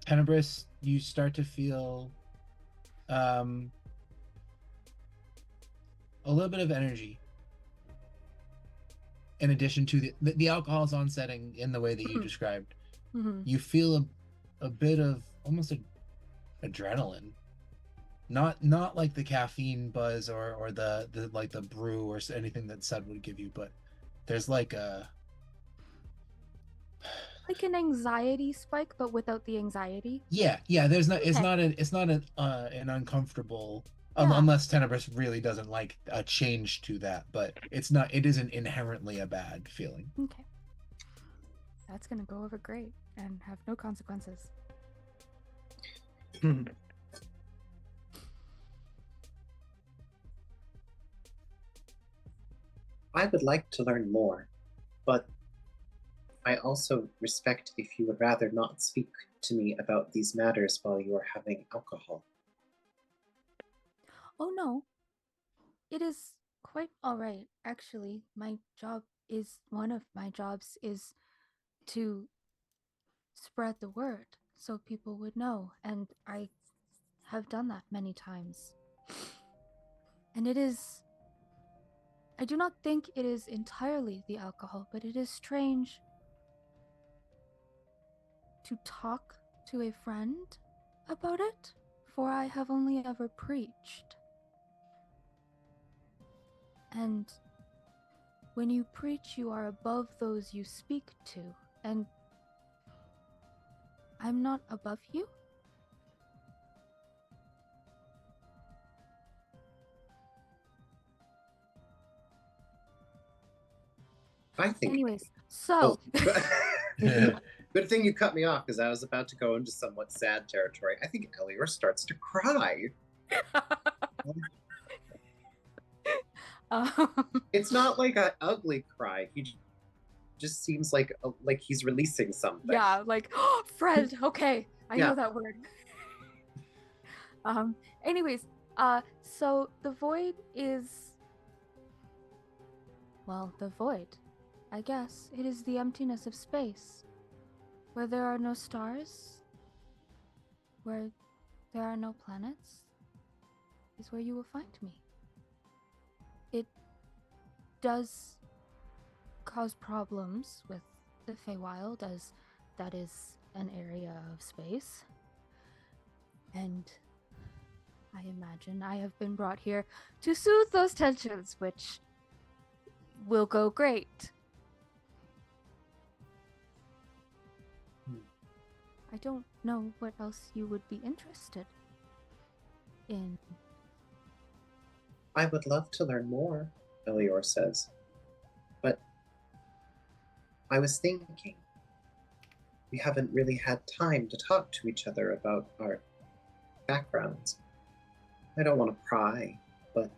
Tenebris, you start to feel a little bit of energy. In addition to the alcohol's onsetting in the way that you described, Mm-hmm. you feel a bit of almost adrenaline. Not like the caffeine buzz or the like the brew or anything that Sud would give you, but there's like a Like an anxiety spike, but without the anxiety. yeah. There's not it's Okay. not an uncomfortable Yeah. unless Tenebris really doesn't like a change to that, but it isn't inherently a bad feeling. Okay. That's gonna go over great and have no consequences. I would like to learn more, but I also respect if you would rather not speak to me about these matters while you are having alcohol. Oh no. It is quite all right, actually. One of my jobs is to spread the word so people would know, and I have done that many times. And I do not think it is entirely the alcohol, but it is strange to talk to a friend about it, for I have only ever preached. And when you preach, you are above those you speak to, and I'm not above you? I think. Anyways, so. Good thing you cut me off because I was about to go into somewhat sad territory. I think Elior starts to cry. It's not like an ugly cry. He just seems like he's releasing something. Yeah, like, oh, Fred. Okay, I Yeah. know that word. Anyways, so the void is, well, the void. I guess it is the emptiness of space, where there are no stars, where there are no planets, is where you will find me. It does cause problems with the Feywild, as that is an area of space. And I imagine I have been brought here to soothe those tensions, which will go great. I don't know what else you would be interested in I would love to learn more, Elior says. But I was thinking, we haven't really had time to talk to each other about our backgrounds. I don't want to pry, but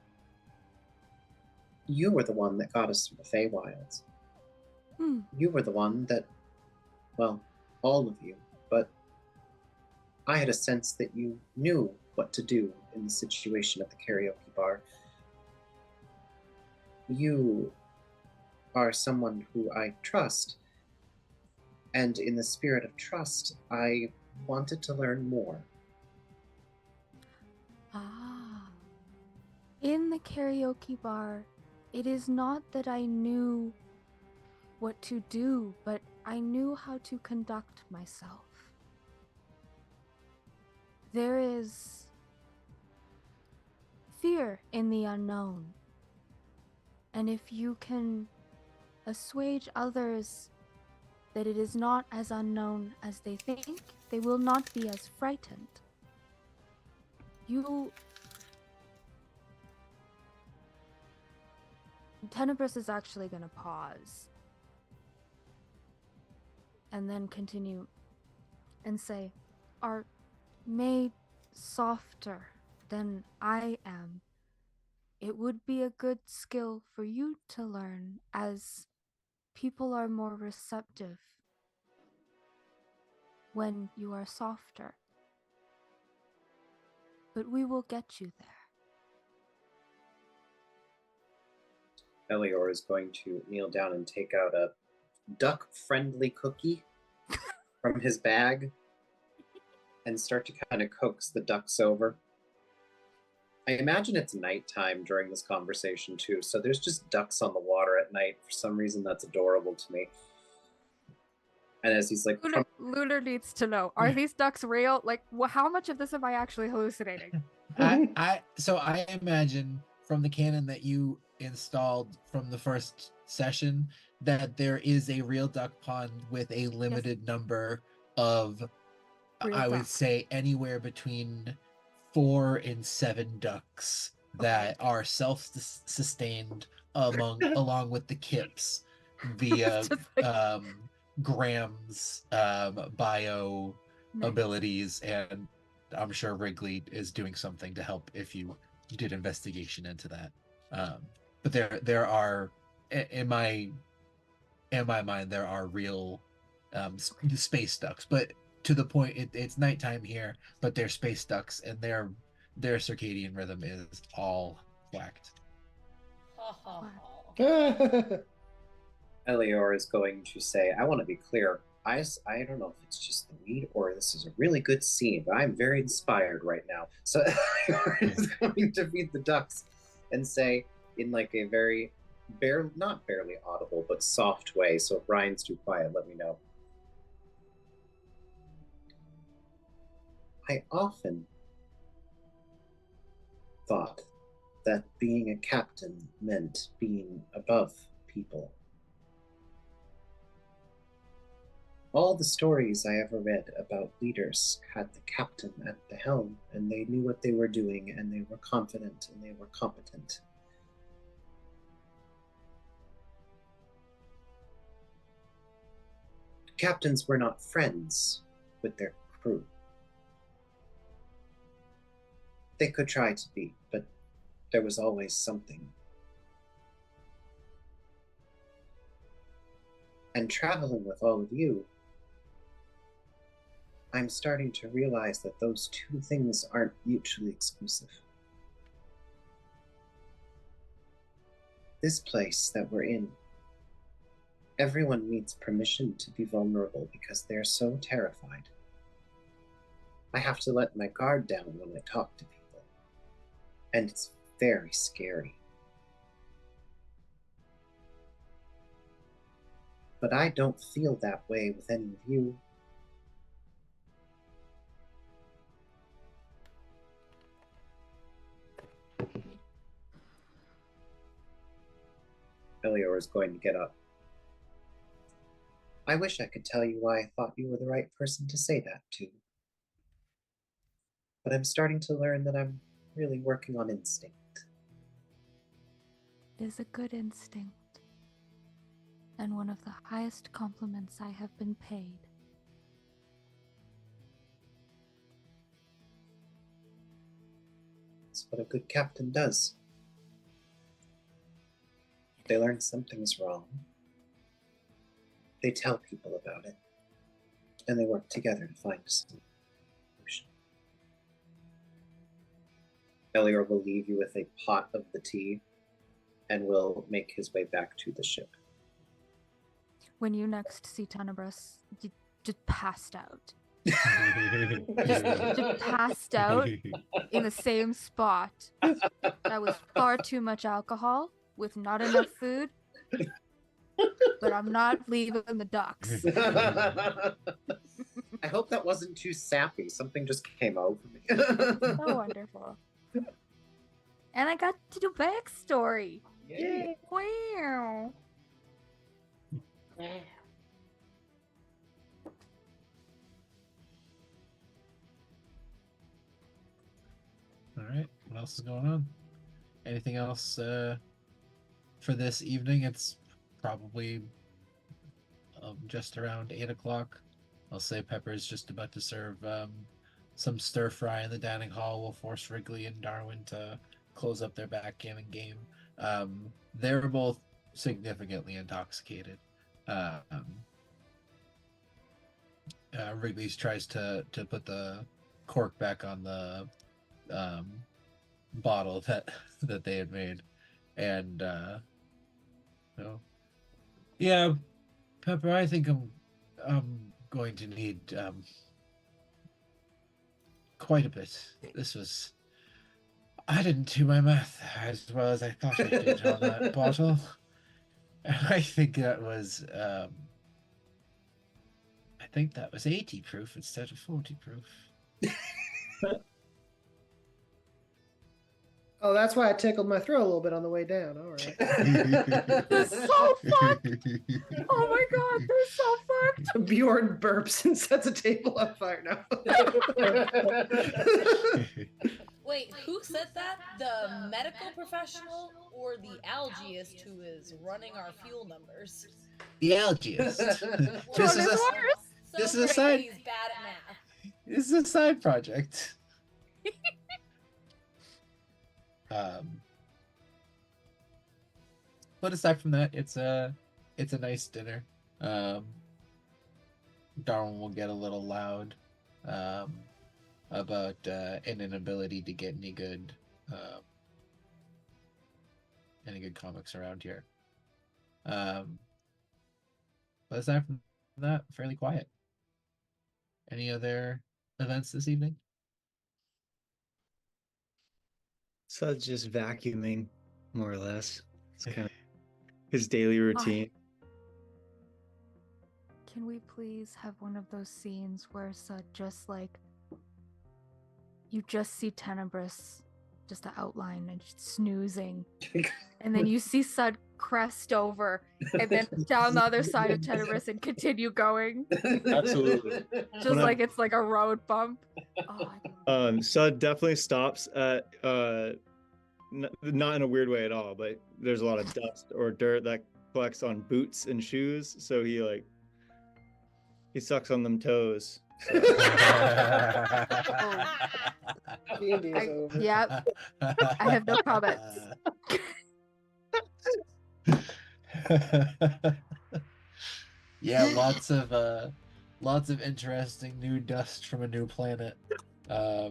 you were the one that got us through the Feywilds. Hmm. You were the one that, well, all of you, but I had a sense that you knew what to do in the situation at the karaoke bar. You are someone who I trust, and in the spirit of trust, I wanted to learn more. Ah. In the karaoke bar, it is not that I knew what to do, but I knew how to conduct myself. There is fear in the unknown. And if you can assuage others that it is not as unknown as they think, they will not be as frightened. Tenebris is actually going to pause and then continue and say, are made softer than I am. It would be a good skill for you to learn, as people are more receptive when you are softer. But we will get you there. Elior is going to kneel down and take out a duck-friendly cookie from his bag and start to kind of coax the ducks over. I imagine it's nighttime during this conversation too, so there's just ducks on the water at night. For some reason, that's adorable to me. And as he's like, Lunar needs to know: are these ducks real? Like, how much of this am I actually hallucinating? So I imagine from the canon that you installed from the first session that there is a real duck pond with a limited number of, Real I would ducks. say, anywhere between 4 and 7 ducks that are self-sustained along with the kips via Just like- Graham's bio abilities, and I'm sure Wrigley is doing something to help if you did investigation into that. But there are, in my mind, there are real space ducks, but to the point, it's nighttime here, but they're space ducks, and their circadian rhythm is all whacked. Elior is going to say, I want to be clear. I don't know if it's just the weed or this is a really good scene, but I'm very inspired right now. So Elior is going to feed the ducks and say, in like a very not barely audible, but soft way. So if Ryan's too quiet, let me know. I often thought that being a captain meant being above people. All the stories I ever read about leaders had the captain at the helm, and they knew what they were doing, and they were confident, and they were competent. Captains were not friends with their crew. They could try to be, but there was always something. And traveling with all of you, I'm starting to realize that those two things aren't mutually exclusive. This place that we're in, everyone needs permission to be vulnerable because they're so terrified. I have to let my guard down when I talk to people. And it's very scary. But I don't feel that way with any of you. Elior is going to get up. I wish I could tell you why I thought you were the right person to say that to. But I'm starting to learn that I'm really working on instinct. is a good instinct, and one of the highest compliments I have been paid. That's what a good captain does. If they learn something's wrong, they tell people about it, and they work together to find a solution. Elior will leave you with a pot of the tea and will make his way back to the ship. When you next see Tenebris, you just passed out. Just passed out in the same spot. That was far too much alcohol with not enough food. But I'm not leaving the ducks. I hope that wasn't too sappy. Something just came over me. So wonderful. And I got to do backstory. Yay. Wow. All right. What else is going on? Anything else for this evening? It's probably just around 8 o'clock. I'll say Pepper's just about to serve some stir fry in the dining hall. We'll force Wrigley and Darwin to close up their backgammon game. They're both significantly intoxicated. Wrigley's tries to put the cork back on the bottle that they had made, and yeah, Pepper, I think I'm going to need quite a bit. I didn't do my math as well as I thought I did on that bottle. I think that was 80 proof instead of 40 proof. Oh, that's why I tickled my throat a little bit on the way down. All right. They're so fucked. Oh my god, they're so fucked. Bjorn burps and sets a table on fire now. Wait, who said that? The medical professional or the algaeist who is running our fuel numbers? The algaeist. Well, This is so a this is a side- Brady's bad at math. This is a side project. But aside from that, it's a nice dinner. Darwin will get a little loud about an inability to get any good comics around here. But aside from that, fairly quiet. Any other events this evening? So it's just vacuuming, more or less. It's kind of his daily routine. Can we please have one of those scenes where just like you just see Tenebris, just the outline and just snoozing, and then you see Sud crest over, and then down the other side of Tenebris and continue going, Absolutely. just When like it's like a road bump. Oh, Sud definitely stops at not in a weird way at all, but there's a lot of dust or dirt that collects on boots and shoes, so he sucks on them toes. So. D&D is over. Yep. I have no comments. Yeah, lots of interesting new dust from a new planet. Are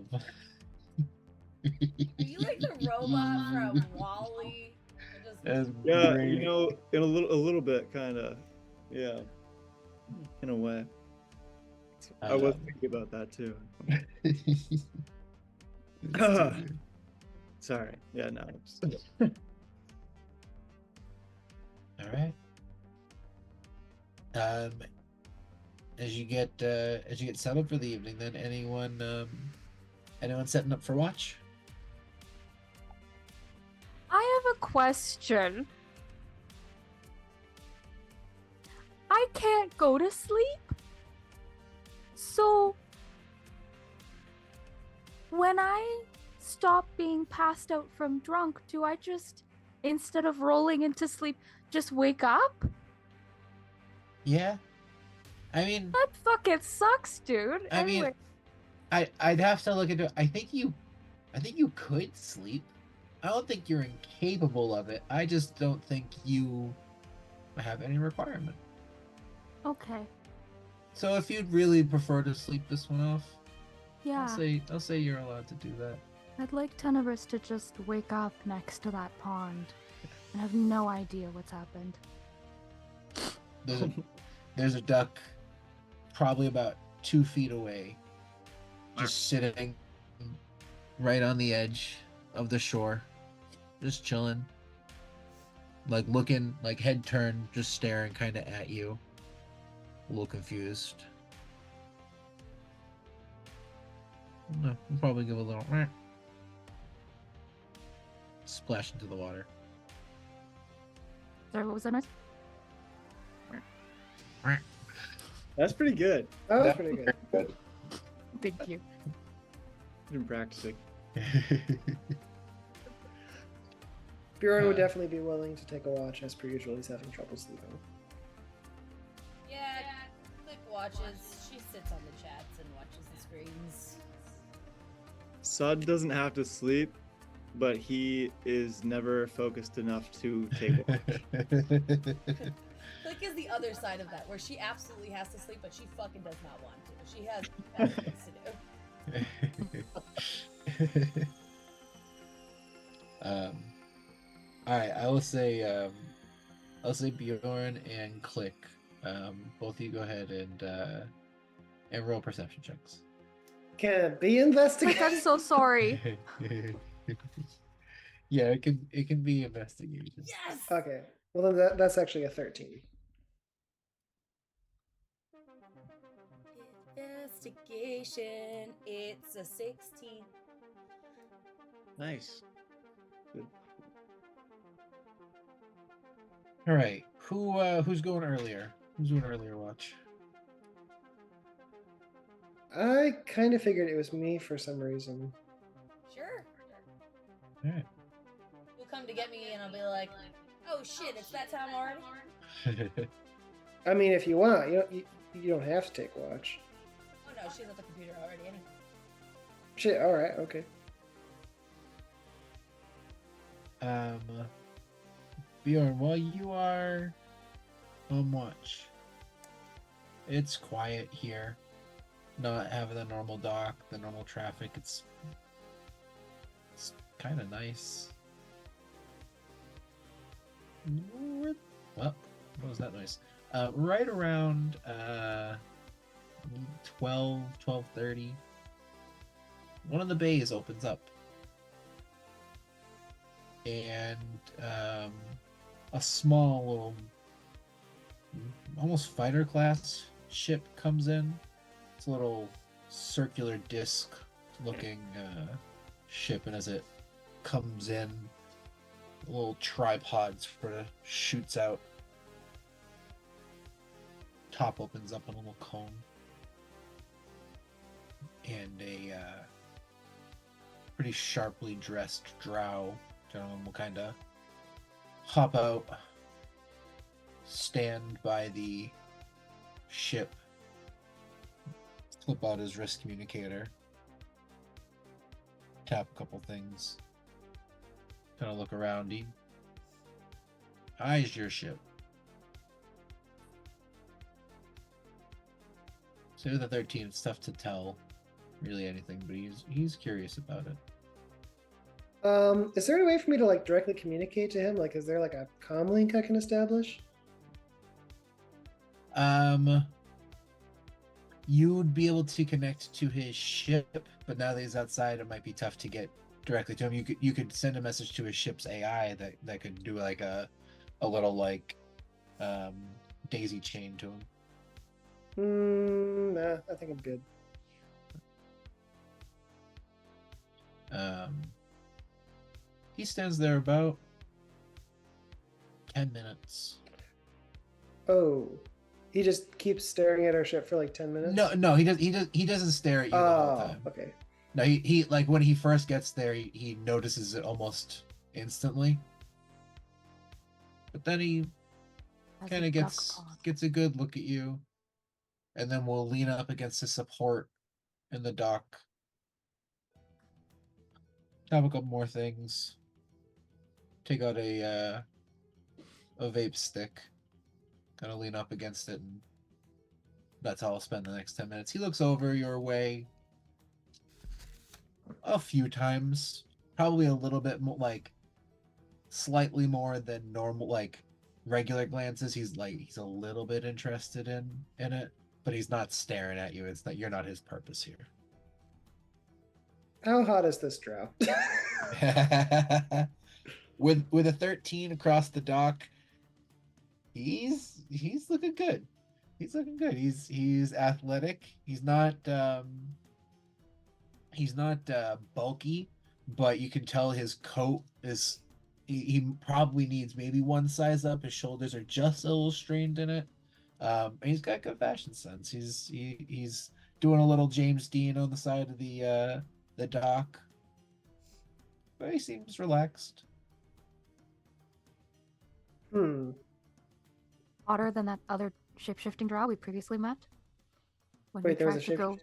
you like the robot from Wall-E? Yeah, great. in a little bit, kind of. Yeah, in a way. I was thinking about that too. Sorry. Yeah, no. All right. As you get settled for the evening, then anyone setting up for watch? I have a question. I can't go to sleep. So when I stop being passed out from drunk, do I just instead of rolling into sleep, just wake up? Yeah. I mean, That fucking sucks, dude. I mean, Anyway, I'd have to look into it. I think you could sleep. I don't think you're incapable of it. I just don't think you have any requirement. Okay. So if you'd really prefer to sleep this one off, Yeah. I'll say you're allowed to do that. I'd like Tenebris to just wake up next to that pond and have no idea what's happened. There's a duck probably about 2 feet away, just sitting right on the edge of the shore, just chilling, like looking, like head turned, just staring kind of at you, a little confused. No, we'll probably give a little splash into the water. Sorry, what was that noise? That's pretty good. That was pretty good. thank you. Been practicing. Bjorn would Uh, definitely be willing to take a watch, as per usual. He's having trouble sleeping. Yeah, Click watches. She sits on the chats and watches the screens. Sud doesn't have to sleep, but he is never focused enough to take watch. Click is the other side of that, where she absolutely has to sleep, but she fucking does not want to. She has other things to do. All right, I'll say Bjorn and Click. Both of you go ahead and roll perception checks. Can it be Like, investigated? I'm so sorry. Yeah, it can be investigation. Yes! Okay. Well, then that's actually a 13. Investigation. It's a 16. Nice. Good. All right, who's going earlier? Who's doing earlier watch? I kind of figured it was me for some reason. Sure. All right. You'll come to get me, and I'll be like, "Oh shit, it's that time already." I mean, if you want, you don't have to take watch. Oh no, she's at the computer already. Anyway. Shit. All right. Okay. Bjorn, while you are on watch, it's quiet here. Not having the normal dock, the normal traffic. It's kind of nice. Well, what was that noise? Right around 12:30, one of the bays opens up, and a small little, almost fighter class ship comes in. It's a little circular disc looking ship, and as it comes in, a little tripod sort of shoots out. Top opens up in a little cone, and a pretty sharply dressed drow gentleman will kind of hop out, stand by the ship, flip out his wrist communicator, tap a couple things, kind of look around. He eyes your ship. So the 13th, it's tough to tell really anything, but he's curious about it. Is there any way for me to like directly communicate to him? Like, is there like a comm link I can establish? You'd be able to connect to his ship, but now that he's outside, it might be tough to get directly to him. You could send a message to his ship's AI that could do like a little like daisy chain to him. Nah, I think I'm good. He stands there about 10 minutes. Oh, he just keeps staring at our ship for like 10 minutes. No, he doesn't stare at you the whole time. Okay. No, he like when he first gets there, he notices it almost instantly, but then he As kind a of duck gets pond. a good look at you, and then we'll lean up against the support in the dock. Have a couple more things. Take out a vape stick. Kind of lean up against it, and that's how I'll spend the next 10 minutes. He looks over your way a few times, probably a little bit more, like slightly more than normal, like regular glances. He's a little bit interested in it, but he's not staring at you. It's not, you're not his purpose here. How hot is this drow? with a 13 across the dock, he's looking good. He's looking good. He's athletic. He's not bulky, but you can tell his coat is he probably needs maybe one size up. His shoulders are just a little strained in it. And he's got good fashion sense. He's doing a little James Dean on the side of the dock, but he seems relaxed. Hotter than that other shape-shifting drow we previously met? When Wait, there was a tried to go...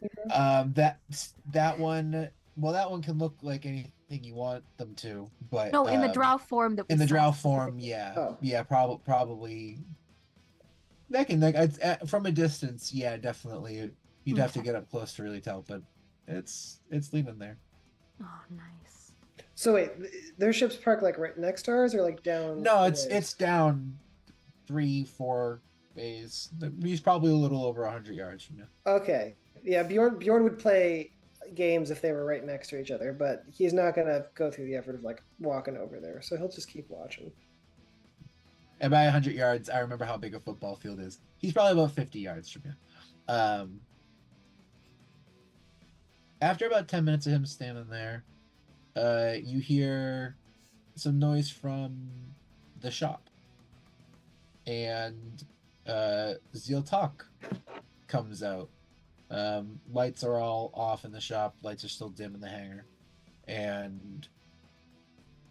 That one. Well, that one can look like anything you want them to, but No, in the drow form that we in the saw. drow form, yeah, Oh. yeah, probably. That can from a distance, yeah, definitely. You'd have to Okay. get up close to really tell, but it's leaning there. Oh, nice. So wait, their ship's parked like right next to ours, or like down? No, a it's ways? down 3-4 bays. He's probably a little over 100 yards from you. Okay. Yeah, Bjorn would play games if they were right next to each other, but he's not gonna go through the effort of like walking over there, so he'll just keep watching. And by 100 yards, I remember how big a football field is. He's probably about 50 yards from you. After about 10 minutes of him standing there, you hear some noise from the shop. And Ziltok comes out. Lights are all off in the shop. Lights are still dim in the hangar. And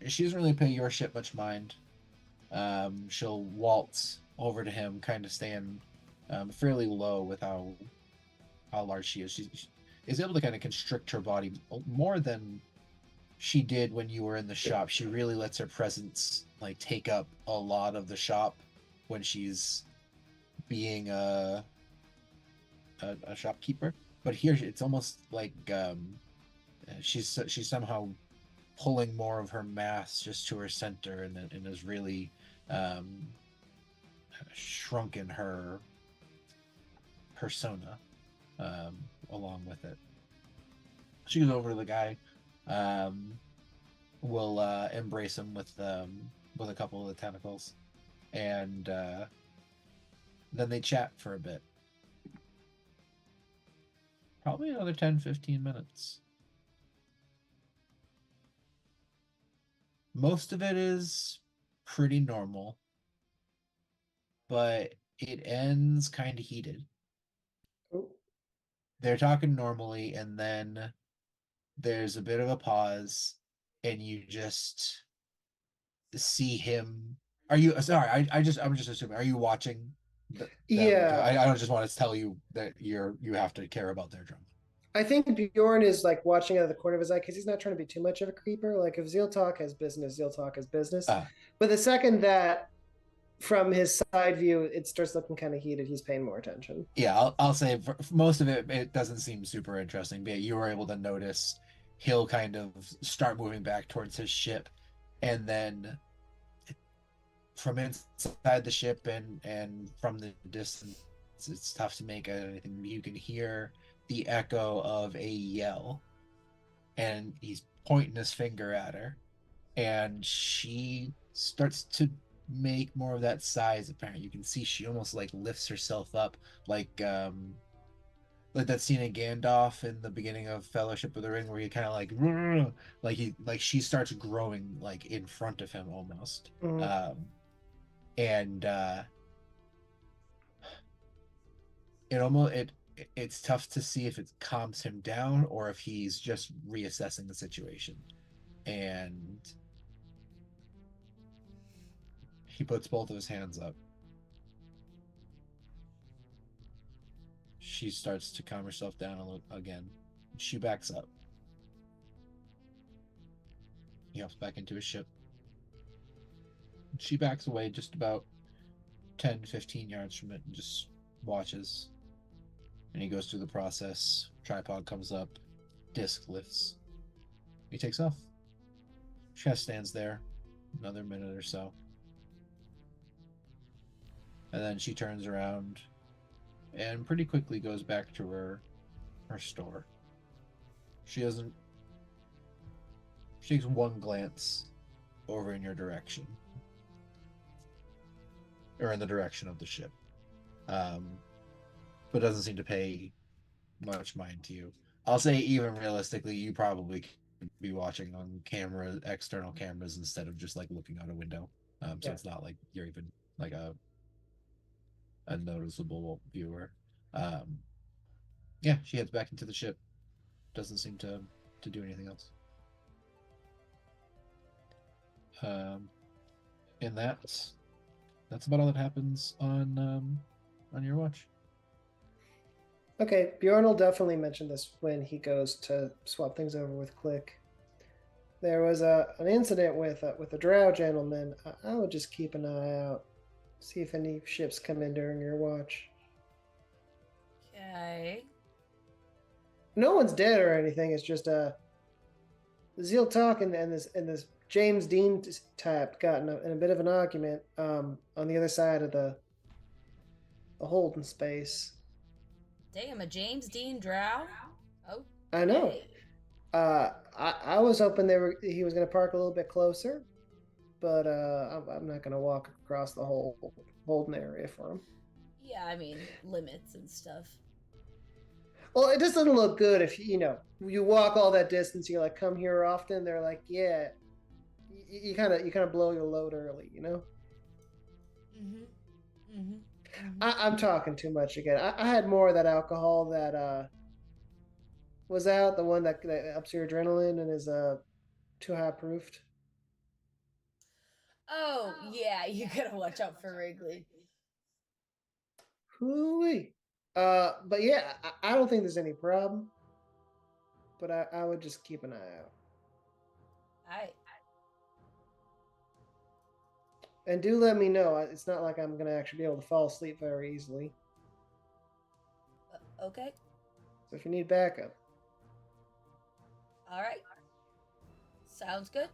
she doesn't really pay your ship much mind. She'll waltz over to him, kind of staying fairly low with how large she is. She is able to kind of constrict her body more than she did when you were in the shop. She really lets her presence like take up a lot of the shop when she's being a shopkeeper. But here it's almost like she's somehow pulling more of her mass just to her center, and is really shrunken her persona along with it. She goes over to the guy, will embrace him with a couple of the tentacles, and then they chat for a bit. Probably another 10-15 minutes. Most of it is pretty normal, but it ends kind of heated. Oh. They're talking normally, and then there's a bit of a pause, and you just see him. Are you sorry? I'm just assuming. Are you watching? Yeah. I don't just want to tell you that you have to care about their drama. I think Bjorn is like watching out of the corner of his eye because he's not trying to be too much of a creeper. Like if Ziltok has business, Ziltok has business. But the second that from his side view, it starts looking kind of heated, he's paying more attention. Yeah, I'll say for most of it, it doesn't seem super interesting, but you were able to notice he'll kind of start moving back towards his ship, and then from inside the ship and from the distance, it's tough to make out anything. You can hear the echo of a yell, and he's pointing his finger at her, and she starts to make more of that size apparent. You can see she almost like lifts herself up, like that scene in Gandalf in the beginning of Fellowship of the Ring, where he kind of like she starts growing like in front of him almost. Mhm. And it's tough to see if it calms him down or if he's just reassessing the situation. And He puts both of his hands up. She starts to calm herself down a little again. She backs up. He hops back into his ship. She backs away just about 10, 15 yards from it and just watches. And he goes through the process. Tripod comes up. Disc lifts. He takes off. She kind of stands there another minute or so. And then she turns around and pretty quickly goes back to her store. She takes one glance over in your direction. Or in the direction of the ship. But doesn't seem to pay much mind to you. I'll say even realistically, you probably could be watching on external cameras instead of just like looking out a window. So Yeah. it's not like you're even like a noticeable viewer. Yeah, she heads back into the ship. Doesn't seem to do anything else. And that's about all that happens on your watch. Okay, Bjorn will definitely mention this when he goes to swap things over with Click. There was an incident with a drow gentleman. I would just keep an eye out, see if any ships come in during your watch. Okay. No one's dead or anything. It's just Zeal Talk and this James Dean type got in a bit of an argument on the other side of the holding space. Damn, a James Dean Drow? Oh. I know. I was hoping he was going to park a little bit closer, but I'm not going to walk across the whole holding area for him. Yeah, I mean, limits and stuff. Well, it just doesn't look good if you walk all that distance. You're like, come here often. They're like, yeah. You kind of blow your load early, you know. I'm talking too much again. I had more of that alcohol that was out, the one that ups your adrenaline and is too high proofed. Oh, yeah, you gotta watch out for Wrigley. Hooey. But yeah, I don't think there's any problem. But I would just keep an eye out. Alright. And do let me know. It's not like I'm gonna actually be able to fall asleep very easily. Okay. So if you need backup. Alright. Sounds good.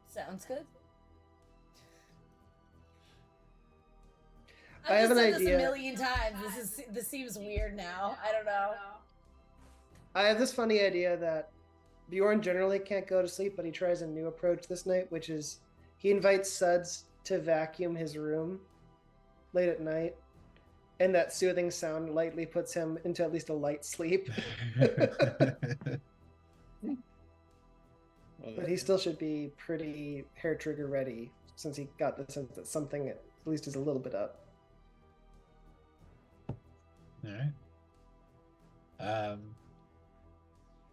Sounds good. I have an said idea. This a million times. This seems weird now. I don't know. I have this funny idea that Bjorn generally can't go to sleep, but he tries a new approach this night, which is he invites Suds to vacuum his room late at night, and that soothing sound lightly puts him into at least a light sleep. But he still should be pretty hair trigger ready, since he got the sense that something at least is a little bit up. All right.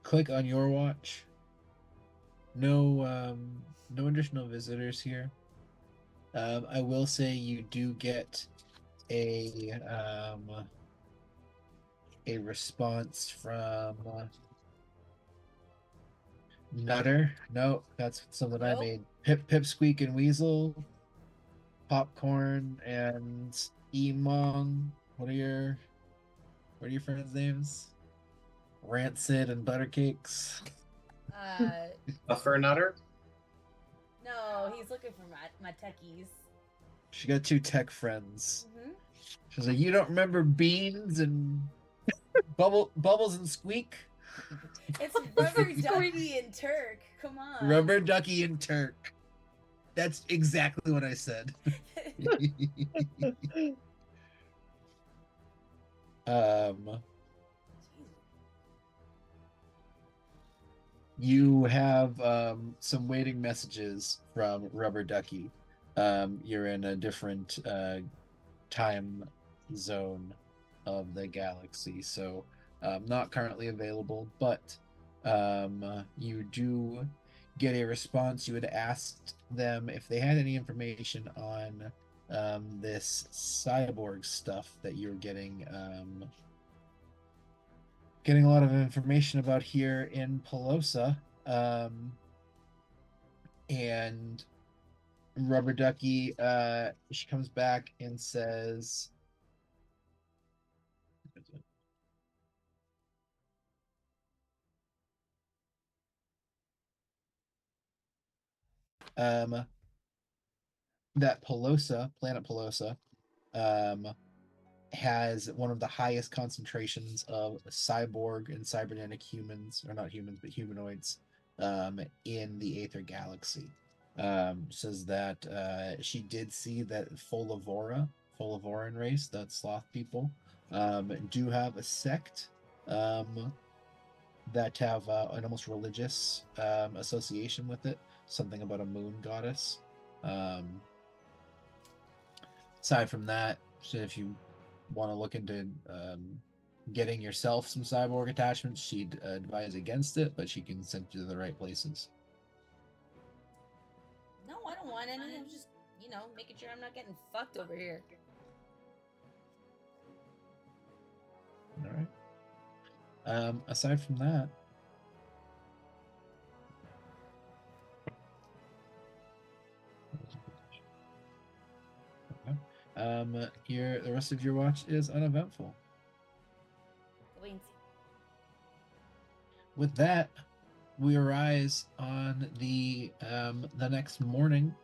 Click on your watch. No additional visitors here. I will say you do get a response from Nutter. No, that's something I made. Pipsqueak and Weasel, Popcorn and Emong. What are your friends' names? Rancid and Buttercakes. Buffer Nutter? No, he's looking for my techies. She got 2 tech friends. She's like, you don't remember Beans and Bubbles and Squeak? It's Rubber Ducky and Turk. Come on. Rubber Ducky and Turk. That's exactly what I said. You have some waiting messages from Rubber Ducky. You're in a different time zone of the galaxy, so not currently available, but you get a response. You had asked them if they had any information on this cyborg stuff that you're getting a lot of information about here in Pelosa. And Rubber Ducky, she comes back and says, that planet Pelosa, has one of the highest concentrations of cyborg and cybernetic humans, or not humans, but humanoids, in the Aether Galaxy. Says that she did see that Folavoran race, that sloth people, do have a sect that have an almost religious association with it, something about a moon goddess. Aside from that, so if you want to look into getting yourself some cyborg attachments, she'd advise against it, but she can send you to the right places. No, I don't want any. I'm just, making sure I'm not getting fucked over here. All right. Aside from that, here the rest of your watch is uneventful. With that, we arise on the next morning,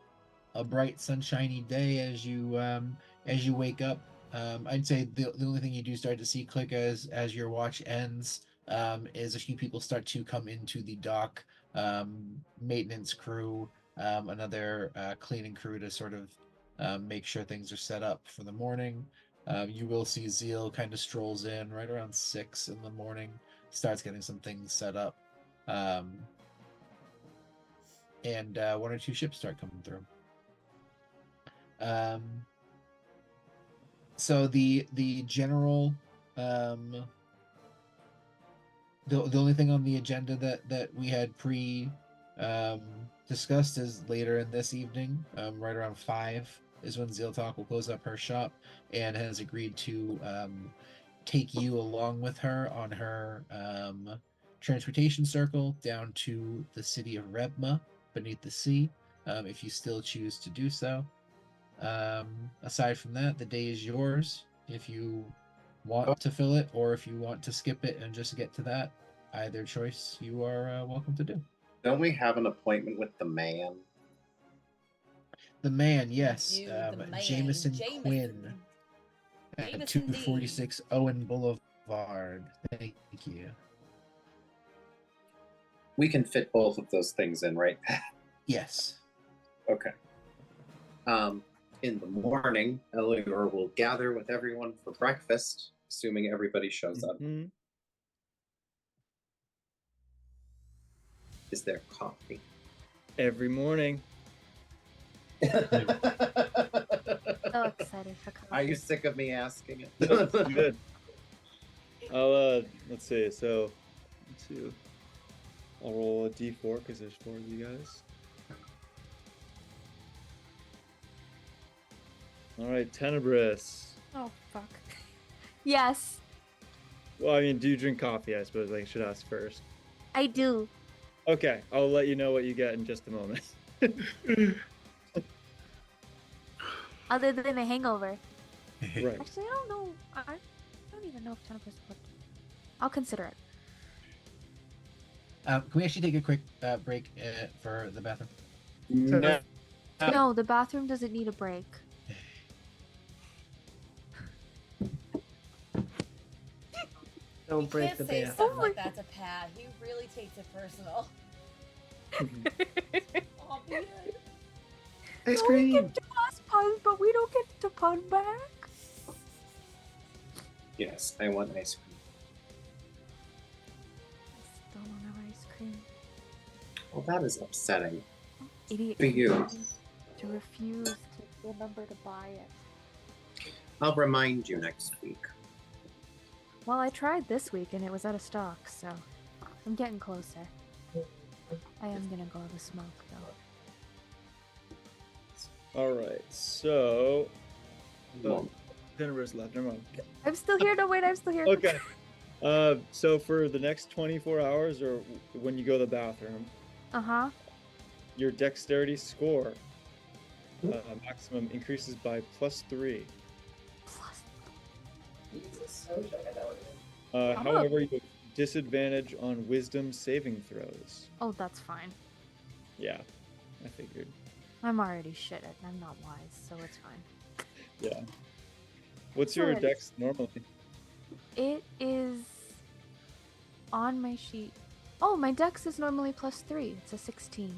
a bright sunshiny day as you wake up. I'd say the only thing you do start to see click as your watch ends is a few people start to come into the dock, maintenance crew, another cleaning crew to sort of make sure things are set up for the morning. You will see Zeal kind of strolls in right around 6 in the morning, starts getting some things set up, and 1 or 2 ships start coming through. So the general, the only thing on the agenda that we had discussed is later in this evening, right around 5 is when Zeal Talk will close up her shop, and has agreed to take you along with her on her transportation circle down to the city of Rebma beneath the sea, if you still choose to do so. Aside from that, the day is yours if you want to fill it, or if you want to skip it and just get to that. Either choice you are welcome to do. Don't we have an appointment with the man? The man, yes. Dude, the man, Jameson Quinn at Jameson D. 246 Owen Boulevard. Thank you. We can fit both of those things in, right? Yes. Okay. In the morning, Elior will gather with everyone for breakfast, assuming everybody shows up. Mm-hmm. Is there coffee? Every morning. So excited for coffee. Are you sick of me asking it? Good. I'll let's see. So, I'll roll a d4 because there's 4 of you guys. All right, Tenebris. Oh fuck. Yes, Well, I mean, do you drink coffee? I suppose I should ask first. I do. Okay, I'll let you know what you get in just a moment. Other than a hangover. Right. Actually, I don't know. I don't even know if 10% would. I'll consider it. Can we actually take a quick break for the bathroom? No. No, the bathroom doesn't need a break. Don't You break can't the say bath. stuff like that to Pat. He really takes it personal. Oh, man. Ice No, we cream. can do us puns, but we don't get to pun back. Yes, I want ice cream. I still don't have ice cream. Well, that is upsetting. Idiot. For you. To refuse to remember to buy it. I'll remind you next week. Well, I tried this week and it was out of stock, so I'm getting closer. I am gonna go to smoke though. All right, so Tenebra's left. Never mind. I'm still here. No, wait, I'm still here. Okay. So for the next 24 hours, or when you go to the bathroom, Uh-huh. your dexterity score maximum increases by +3. However, you have disadvantage on wisdom saving throws. Oh, that's fine. Yeah, I figured. I'm already shit and I'm not wise, so it's fine. Yeah. What's your Excellent. dex normally? It is on my sheet. Oh, my dex is normally +3. It's a 16.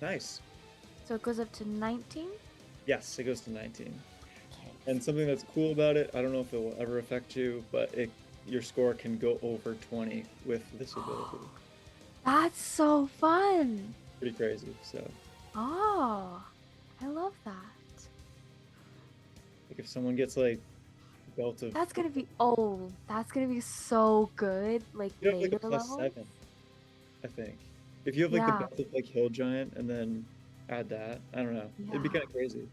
Nice. So it goes up to 19? Yes, it goes to 19. Okay. And something that's cool about it, I don't know if it will ever affect you, but your score can go over 20 with this ability. That's so fun. Pretty crazy. So, Oh, I love that. like, if someone gets like belt of, That's gonna be so good. Like you have like later a +7, levels. I think. If you have like Yeah. the belt of like Hill Giant and then add that, I don't know. It'd be Yeah. kind of crazy.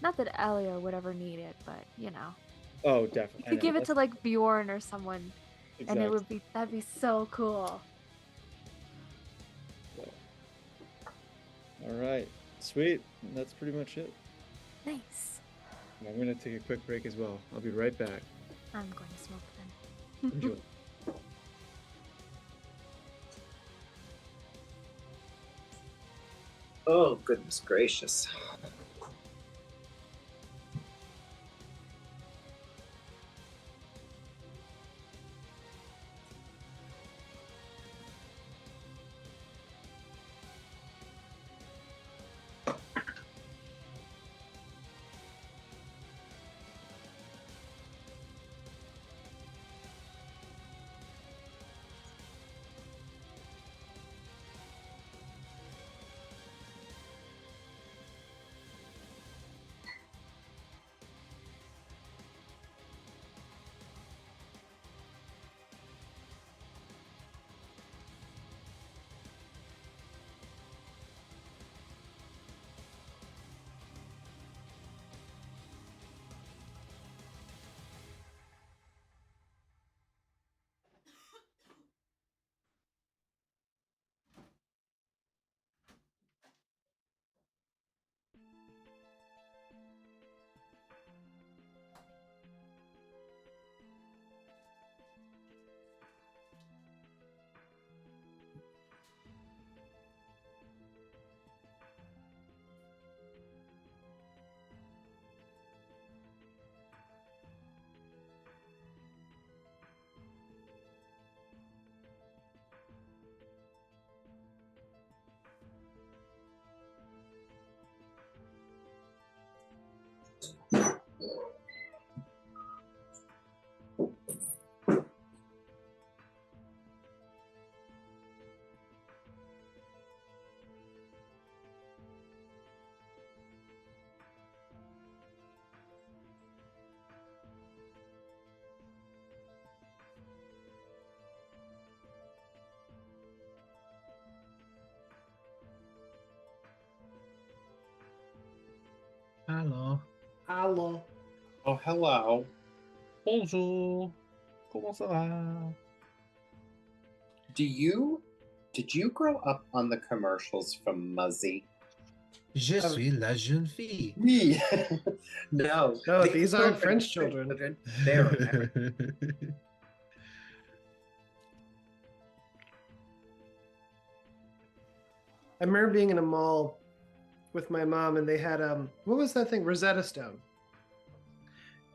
Not that Elio would ever need it, but you know, Oh, you definitely. could give it to like Bjorn or someone, and it would be that'd be so cool. All right, sweet. That's pretty much it. Nice. I'm gonna take a quick break as well. I'll be right back. I'm going to smoke then. Enjoy. Oh, goodness gracious. Hello. Hello. Oh, hello. Bonjour. Comment ça va? Did you grow up on the commercials from Muzzy? Je suis la jeune fille. Me. No. No, these aren't French children. They're American. I remember being in a mall with my mom, and they had what was that thing? Rosetta Stone.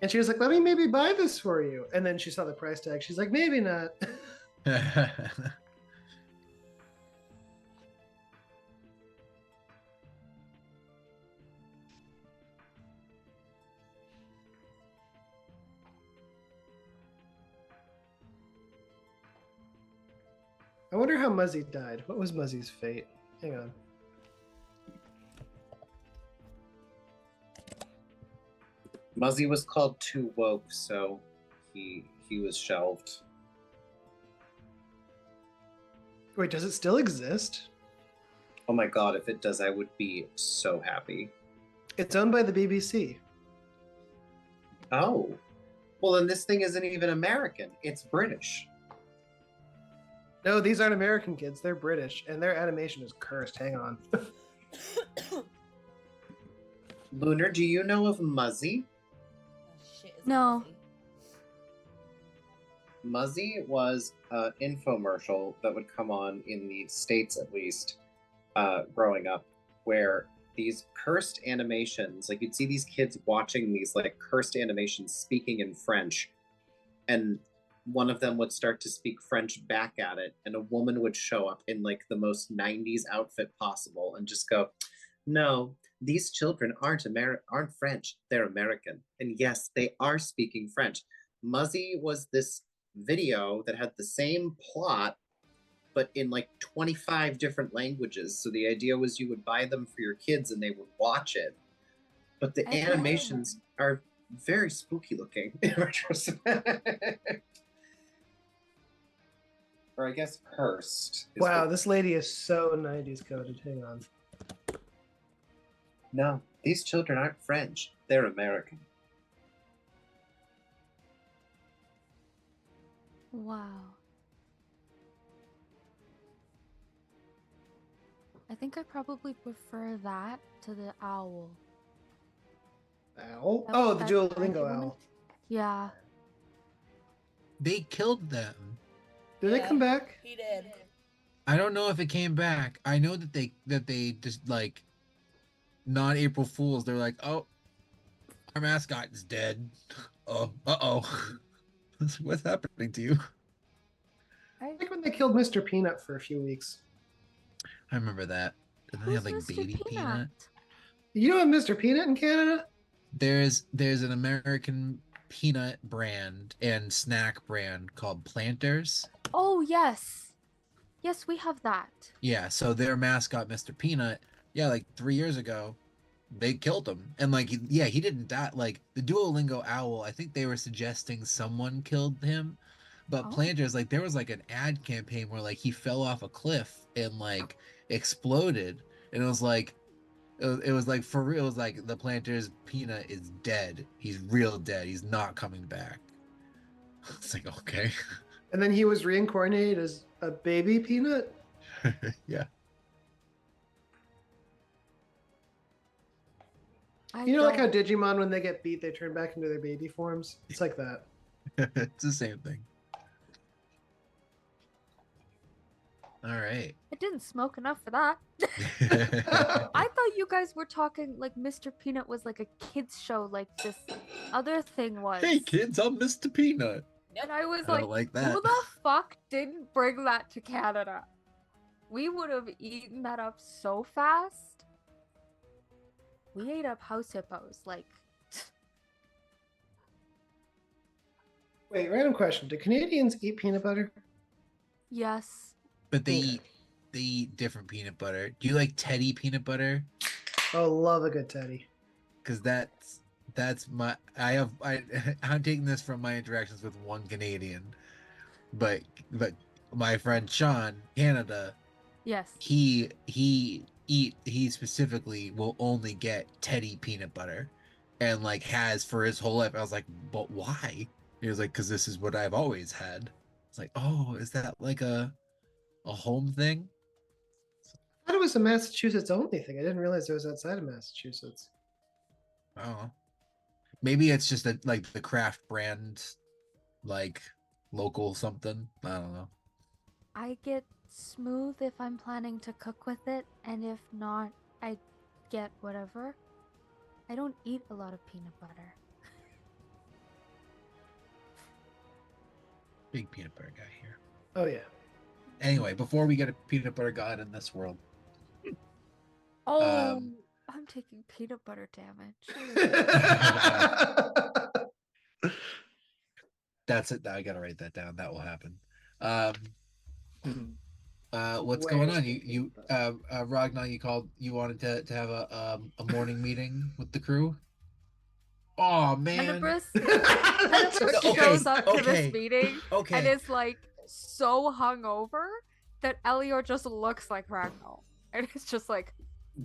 And she was like, "Let me maybe buy this for you." And then she saw the price tag. She's like, "Maybe not." I wonder how Muzzy died. What was Muzzy's fate? Hang on. Muzzy was called too woke, so he was shelved. Wait, does it still exist? Oh my god, if it does, I would be so happy. It's owned by the BBC. Oh. Well, then this thing isn't even American. It's British. No, these aren't American kids. They're British, and their animation is cursed. Hang on. Lunar, do you know of Muzzy? Shit is No. fuzzy. Muzzy was an infomercial that would come on in the States, at least, growing up, where these cursed animations, like you'd see these kids watching these like cursed animations speaking in French, and one of them would start to speak French back at it, and a woman would show up in like the most 90s outfit possible and just go, no, these children aren't French, they're American. And yes, they are speaking French. Muzzy was this video that had the same plot but in like 25 different languages. So the idea was you would buy them for your kids and they would watch it. But the Okay. animations are very spooky looking in retrospect. Or I guess cursed. is Wow, what- this lady is so 90s coded. Hang on. No, these children aren't French. They're American. Wow. I think I probably prefer that to the owl. Owl? That- Oh, the that Duolingo woman? owl. Yeah. They killed them. Did they Yeah. come back? He did. I don't know if it came back. I know that they just like not April Fools. They're like, oh, our mascot is dead. Oh, uh-oh. What's happening to you? I think when they killed Mr. Peanut for a few weeks. I remember that. And then they Who's had like Mr. baby peanut. You know Mr. Peanut in Canada? There's an American peanut brand and snack brand called Planters. Oh, yes. Yes, we have that. Yeah, so their mascot, Mr. Peanut, yeah, like 3 years ago, they killed him. And like, yeah, he didn't die. Like the Duolingo owl, I think they were suggesting someone killed him. But Oh. Planters, like there was like an ad campaign where like he fell off a cliff and like exploded. And it was like, it was like for real. It was like the Planters Peanut is dead. He's real dead. He's not coming back. It's like, okay. And then he was reincarnated as a baby peanut? Yeah. You know, like how Digimon, when they get beat, they turn back into their baby forms? It's like that. It's the same thing. All right. I didn't smoke enough for that. I thought you guys were talking like Mr. Peanut was like a kids show, like this other thing was. Hey kids, I'm Mr. Peanut. And I was I like, don't like that. who the fuck didn't bring that to Canada? We would have eaten that up so fast. We ate up house hippos, like. Wait, random question. Do Canadians eat peanut butter? Yes. But they Okay. eat different peanut butter. Do you like Teddy peanut butter? Oh, love a good teddy. Because that's my I'm taking this from my interactions with one Canadian, but my friend Sean, Canada, Yes. he specifically will only get Teddy peanut butter, and like has for his whole life. I was like, but why? He was like, because this is what I've always had. It's like, oh, is that like a home thing? I thought it was a Massachusetts only thing. I didn't realize it was outside of Massachusetts. I don't know. Maybe it's just like the craft brand, like local something. I don't know. I get smooth if I'm planning to cook with it, and if not, I get whatever. I don't eat a lot of peanut butter. Big peanut butter guy here. Oh, yeah. Anyway, before we get a peanut butter god in this world, Oh, I'm taking peanut butter damage. that's it. I gotta write that down. That will happen. What's Where's going on? the You peanut butter? Ragnar, you wanted to have a morning meeting with the crew. Oh man. Tenebris That's Okay, shows up to okay, this meeting Okay. and is like so hungover that Elior just looks like Ragnar. And it's just like,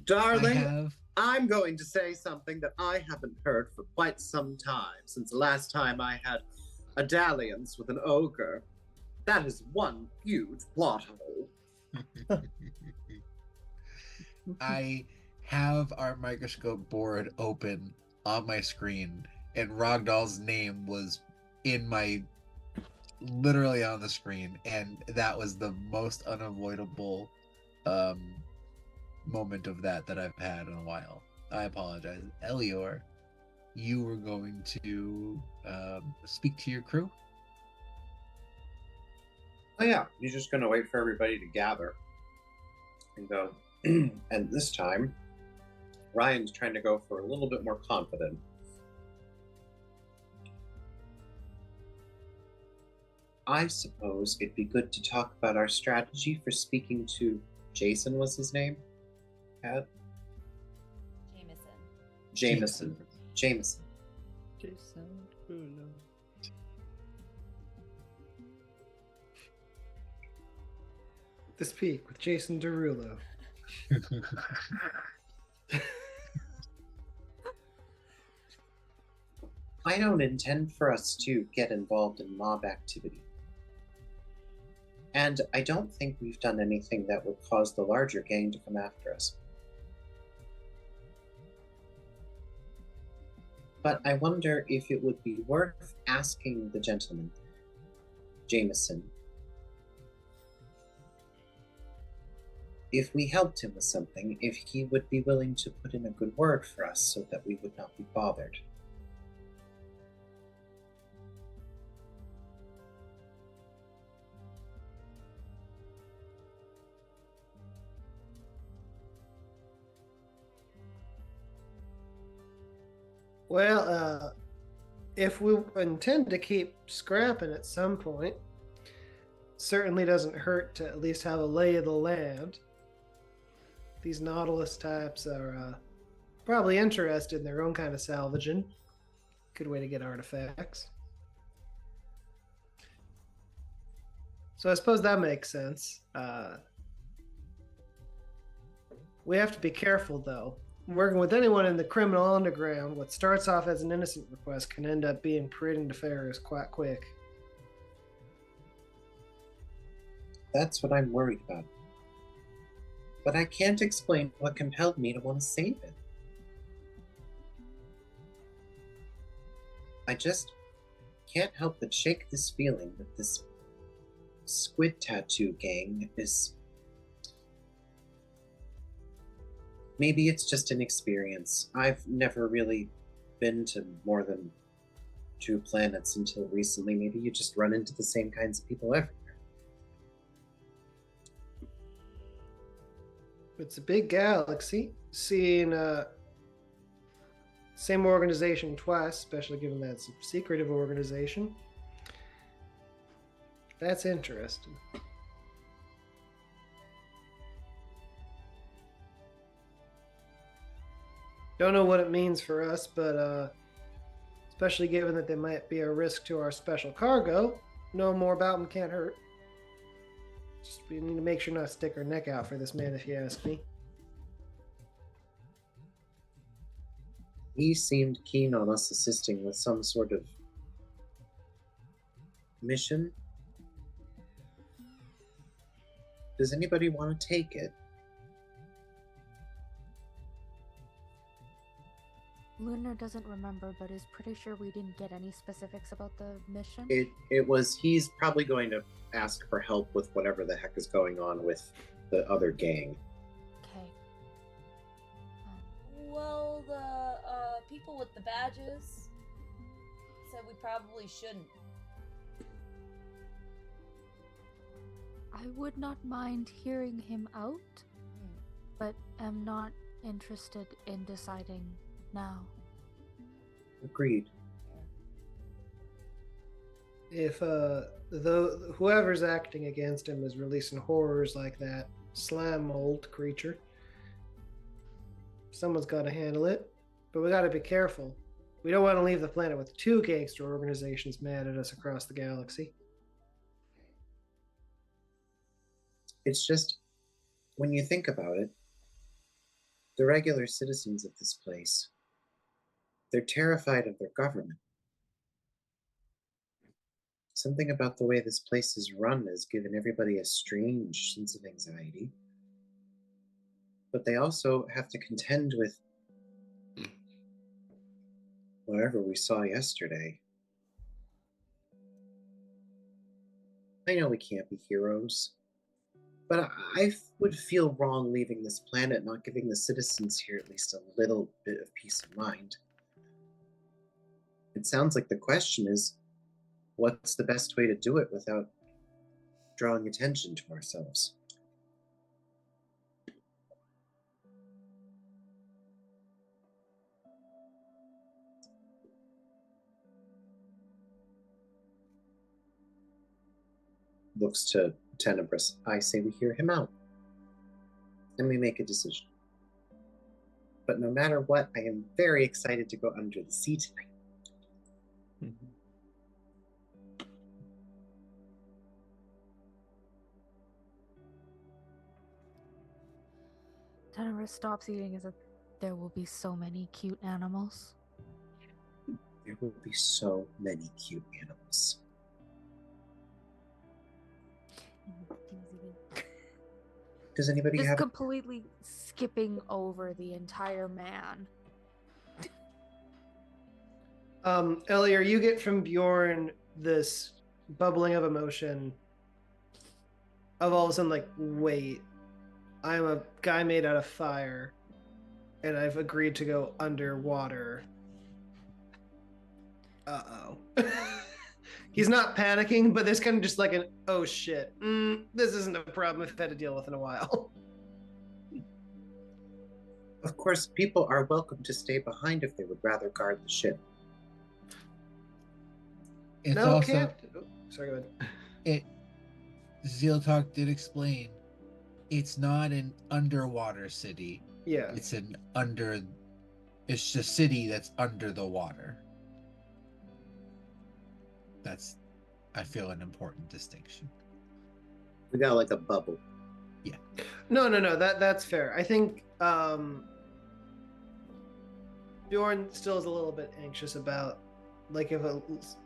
Darling, I have I'm going to say something that I haven't heard for quite some time, since the last time I had a dalliance with an ogre. That is one huge plot hole. I have our microscope board open on my screen, and Rogdal's name was in my literally on the screen, and that was the most unavoidable moment of that I've had in a while. I apologize. Elior, you were going to speak to your crew? Oh yeah, you're just gonna wait for everybody to gather and go. And this time, Ryan's trying to go for a little bit more confident. I suppose it'd be good to talk about our strategy for speaking to Jason. Was his name? Kat? Jameson. Jason. The Speak with Jason Derulo. I don't intend for us to get involved in mob activity. And I don't think we've done anything that would cause the larger gang to come after us. But I wonder if it would be worth asking the gentleman, Jameson, if we helped him with something, if he would be willing to put in a good word for us so that we would not be bothered. Well, if we intend to keep scrapping at some point, certainly doesn't hurt to at least have a lay of the land. These Nautilus types are probably interested in their own kind of salvaging. Good way to get artifacts. So I suppose that makes sense. We have to be careful, though. Working with anyone in the criminal underground, what starts off as an innocent request can end up being pretty nefarious quite quick. That's what I'm worried about. But I can't explain what compelled me to want to save it. I just can't help but shake this feeling that this squid tattoo gang is... Maybe it's just an experience. I've never really been to more than 2 planets until recently. Maybe you just run into the same kinds of people everywhere. It's a big galaxy. Seeing same organization twice, especially given that it's a secretive organization. That's interesting. Don't know what it means for us, but especially given that they might be a risk to our special cargo, knowing more about them can't hurt. Just we need to make sure not to stick our neck out for this man, if you ask me. He seemed keen on us assisting with some sort of mission. Does anybody want to take it? Lunar doesn't remember, but is pretty sure we didn't get any specifics about the mission. He's probably going to ask for help with whatever the heck is going on with the other gang. Okay. Well, the people with the badges said we probably shouldn't. I would not mind hearing him out, but am not interested in deciding now. Agreed. If whoever's acting against him is releasing horrors like that slime mold creature, someone's got to handle it. But we got to be careful. We don't want to leave the planet with 2 gangster organizations mad at us across the galaxy. It's just, when you think about it, the regular citizens of this place, they're terrified of their government. Something about the way this place is run has given everybody a strange sense of anxiety. But they also have to contend with whatever we saw yesterday. I know we can't be heroes, but I would feel wrong leaving this planet, not giving the citizens here at least a little bit of peace of mind. It sounds like the question is, what's the best way to do it without drawing attention to ourselves? Looks to Tenebris. I say we hear him out, and we make a decision. But no matter what, I am very excited to go under the sea tonight. Tenebris stops eating as if there will be so many cute animals. There will be so many cute animals. Does anybody Just have completely skipping over the entire man. Elier, you get from Bjorn this bubbling of emotion of all of a sudden, like, wait, I'm a guy made out of fire, and I've agreed to go underwater. Uh-oh. He's not panicking, but there's kind of just like an, oh shit, this isn't a problem I've had to deal with in a while. Of course, people are welcome to stay behind if they would rather guard the ship. It's No, also Captain. Oh, sorry, go ahead. Zealtalk did explain it's not an underwater city. Yeah. It's a city that's under the water. That's, I feel, an important distinction. We got like a bubble. Yeah. No, that's fair. I think Bjorn still is a little bit anxious about, like, if it's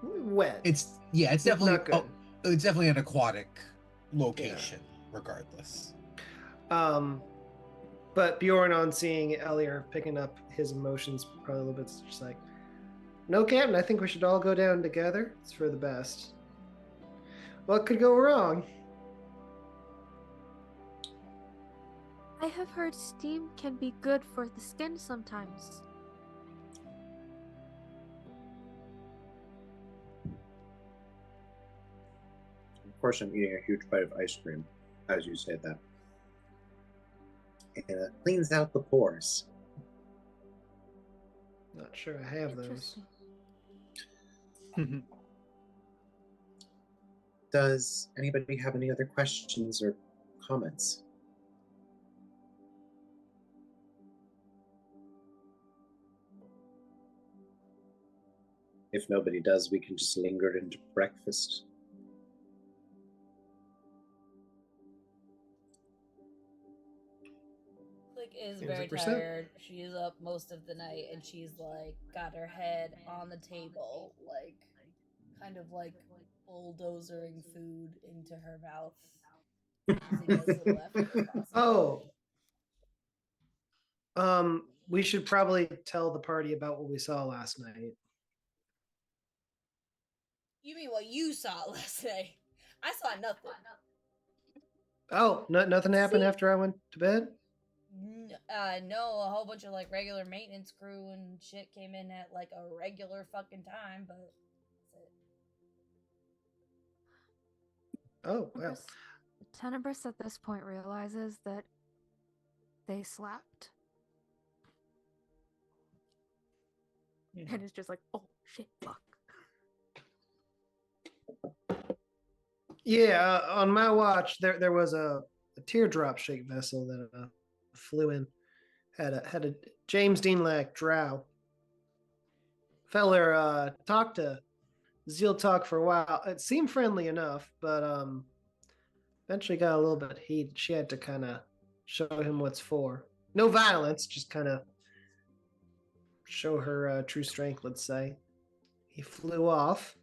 wet. It's not definitely good. it's definitely an aquatic location, regardless. But Bjorn, on seeing Elier picking up his emotions, probably a little bit just like, no, Captain, I think we should all go down together. It's for the best. What could go wrong? I have heard steam can be good for the skin sometimes. Of course, I'm eating a huge bite of ice cream as you say that. And it cleans out the pores. Not sure I have those. Interesting. Does anybody have any other questions or comments? If nobody does, we can just linger into breakfast. Click is Seems very like we're set. tired. She's up most of the night and she's like got her head on the table, like kind of like bulldozering food into her mouth. Using as little effort as possible. We should probably tell the party about what we saw last night. You mean what you saw last night? I saw nothing. Oh, nothing happened See? after I went to bed? No, a whole bunch of like regular maintenance crew and shit came in at like a regular fucking time, but that's it. Oh, well. Tenebris at this point realizes that they slept. And it's just like, oh shit, fuck. Yeah, on my watch, there was a teardrop shaped vessel that flew in. Had a James Dean Lack drow. Feller talked to Zealtalk for a while. It seemed friendly enough, but eventually got a little bit heated. She had to kind of show him what's for. No violence, just kind of show her true strength, let's say. He flew off.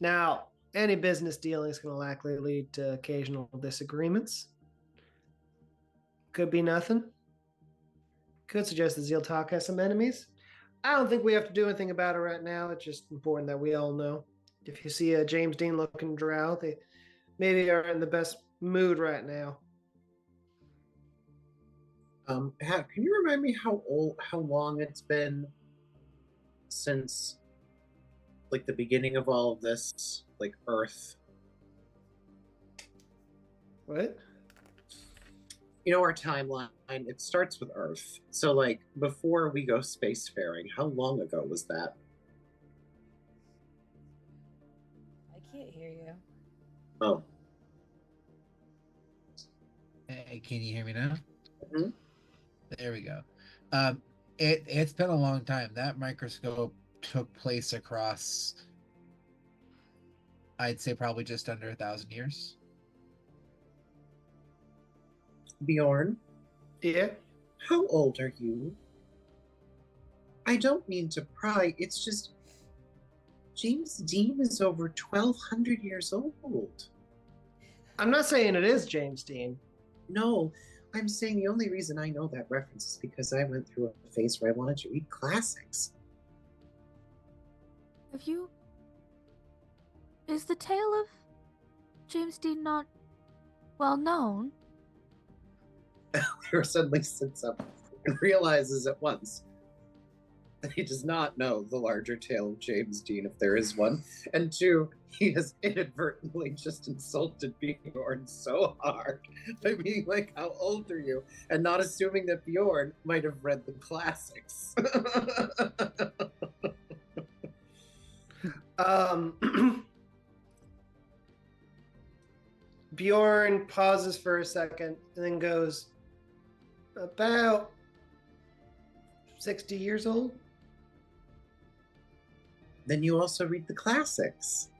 Now, any business dealing is going to likely lead to occasional disagreements. Could be nothing. Could suggest that Zealtalk has some enemies. I don't think we have to do anything about it right now. It's just important that we all know. If you see a James Dean looking drow, they maybe are in the best mood right now. Can you remind me how long it's been since, like, the beginning of all of this, like, Earth? What? You know, our timeline, it starts with Earth. So, like, before we go spacefaring, how long ago was that? I can't hear you. Oh. Hey, can you hear me now? Mhm. There we go. It's been a long time. That microscope took place across, I'd say, probably just under 1,000 years. Bjorn, Yeah. how old are you? I don't mean to pry, it's just James Dean is over 1,200 years old. I'm not saying it is James Dean. No, I'm saying the only reason I know that reference is because I went through a phase where I wanted to read classics. Have you. Is the tale of James Dean not well known? Elliot suddenly sits up and realizes at once that he does not know the larger tale of James Dean, if there is one. And two, he has inadvertently just insulted Bjorn so hard by being like, how old are you? And not assuming that Bjorn might have read the classics. Bjorn pauses for a second and then goes, about 60 years old. Then you also read the classics.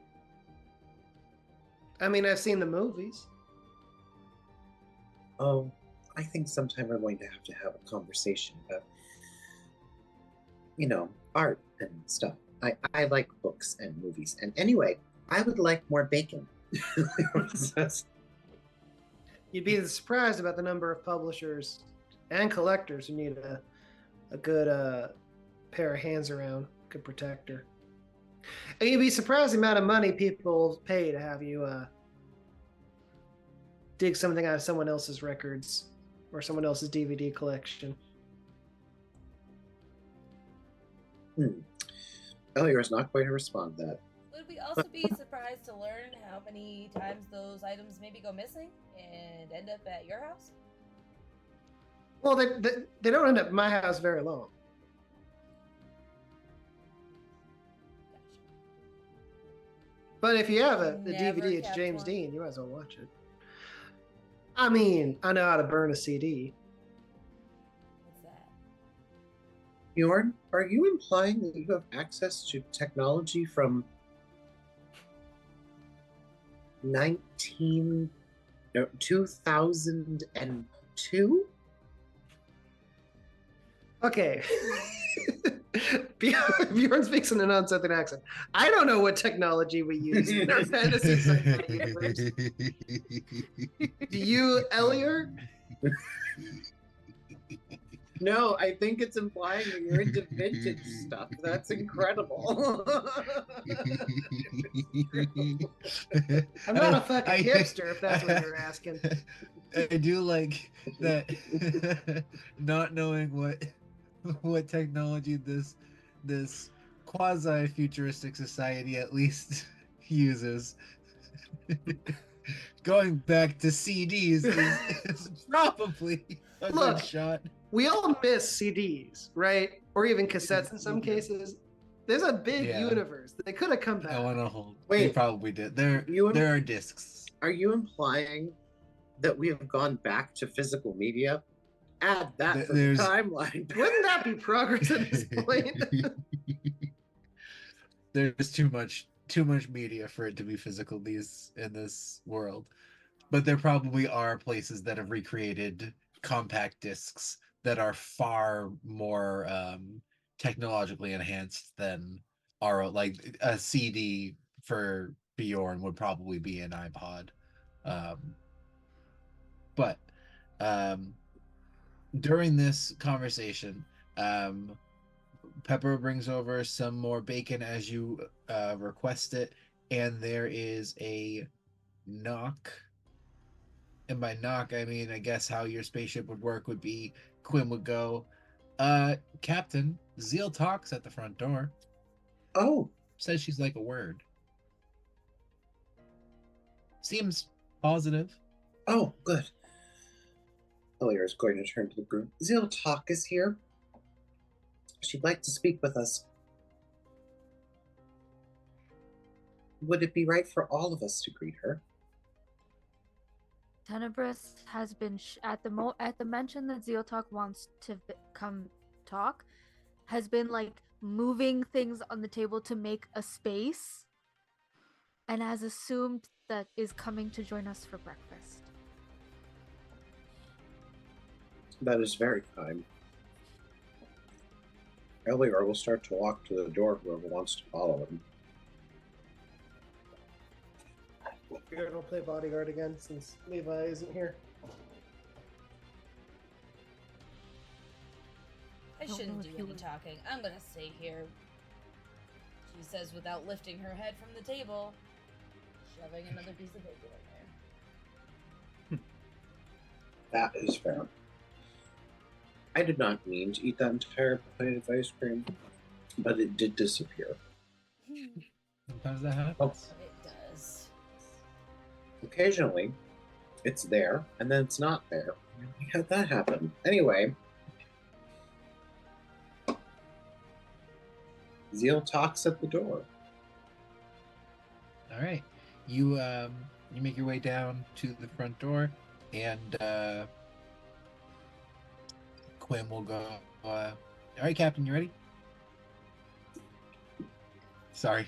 I mean, I've seen the movies. Oh, I think sometime we're going to have a conversation about, you know, art and stuff. I like books and movies. And anyway, I would like more bacon. You'd be surprised about the number of publishers and collectors who need a good pair of hands around, good protector. And you'd be surprised the amount of money people pay to have you dig something out of someone else's records or someone else's DVD collection. Elior's not going to respond to that. Would we also be surprised to learn how many times those items maybe go missing and end up at your house? Well, they don't end up at my house very long. But if you have the Never DVD, it's kept James one. Dean. You might as well watch it. I mean, I know how to burn a CD. What's that? Bjorn, are you implying that you have access to technology from 2002? Okay. Bjorn speaks in an unsouthern accent. I don't know what technology we use in our fantasy sci-fi universe. Do you, Elior? No, I think it's implying that you're into vintage stuff. That's incredible. I'm not a fucking hipster, if that's what you're asking. I do like that not knowing what technology this quasi futuristic society at least uses. Going back to CDs is probably a Look, good shot. We all miss CDs, right? Or even cassettes in some We do. cases. There's a big Yeah. universe. They could have come back. I want to hold. Wait. They probably did. There You- are discs. Are you implying that we have gone back to physical media? Add that to the There's- timeline. Wouldn't that be progress at this point? There's too much media for it to be physical in this world. but there probably are places that have recreated compact discs that are far more technologically enhanced than our, like a CD for Bjorn would probably be an iPod. Um, but um, during this conversation, um, Pepper brings over some more bacon as you request it, and there is a knock. And by knock, I mean, I guess how your spaceship would work would be Quinn would go, Captain, Zeal talks at the front door. Oh, Says she's like a word. Seems positive. oh, good. Elliot is going to turn to the group. Zeal Talk is here. She'd like to speak with us. Would it be right for all of us to greet her? Tenebris has been at the mention that Zealtalk wants to come talk, has been like moving things on the table to make a space, and has assumed that is coming to join us for breakfast. That is very kind. Elior will start to walk to the door, whoever wants to follow him. Beard will play bodyguard again since Levi isn't here. I Don't shouldn't know do if you any would- talking. I'm gonna stay here. She says without lifting her head from the table, shoving another piece of bacon in there. That is fair. I did not mean to eat that entire plate of ice cream, but it did disappear. Sometimes that happens. It does. Occasionally, it's there, and then it's not there. How'd that happen? Anyway, Zeal talks at the door. All right, you make your way down to the front door, and Quinn will go. All right, Captain, you ready? Sorry.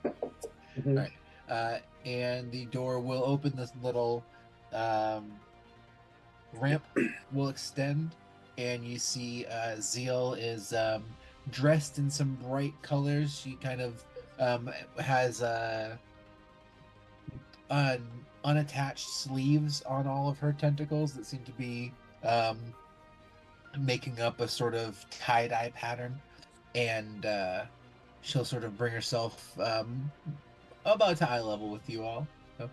Mhm. All right. And the door will open. This little ramp will extend, and you see Zeal is dressed in some bright colors. She kind of has unattached sleeves on all of her tentacles that seem to be making up a sort of tie-dye pattern, and she'll sort of bring herself about to eye level with you all. So,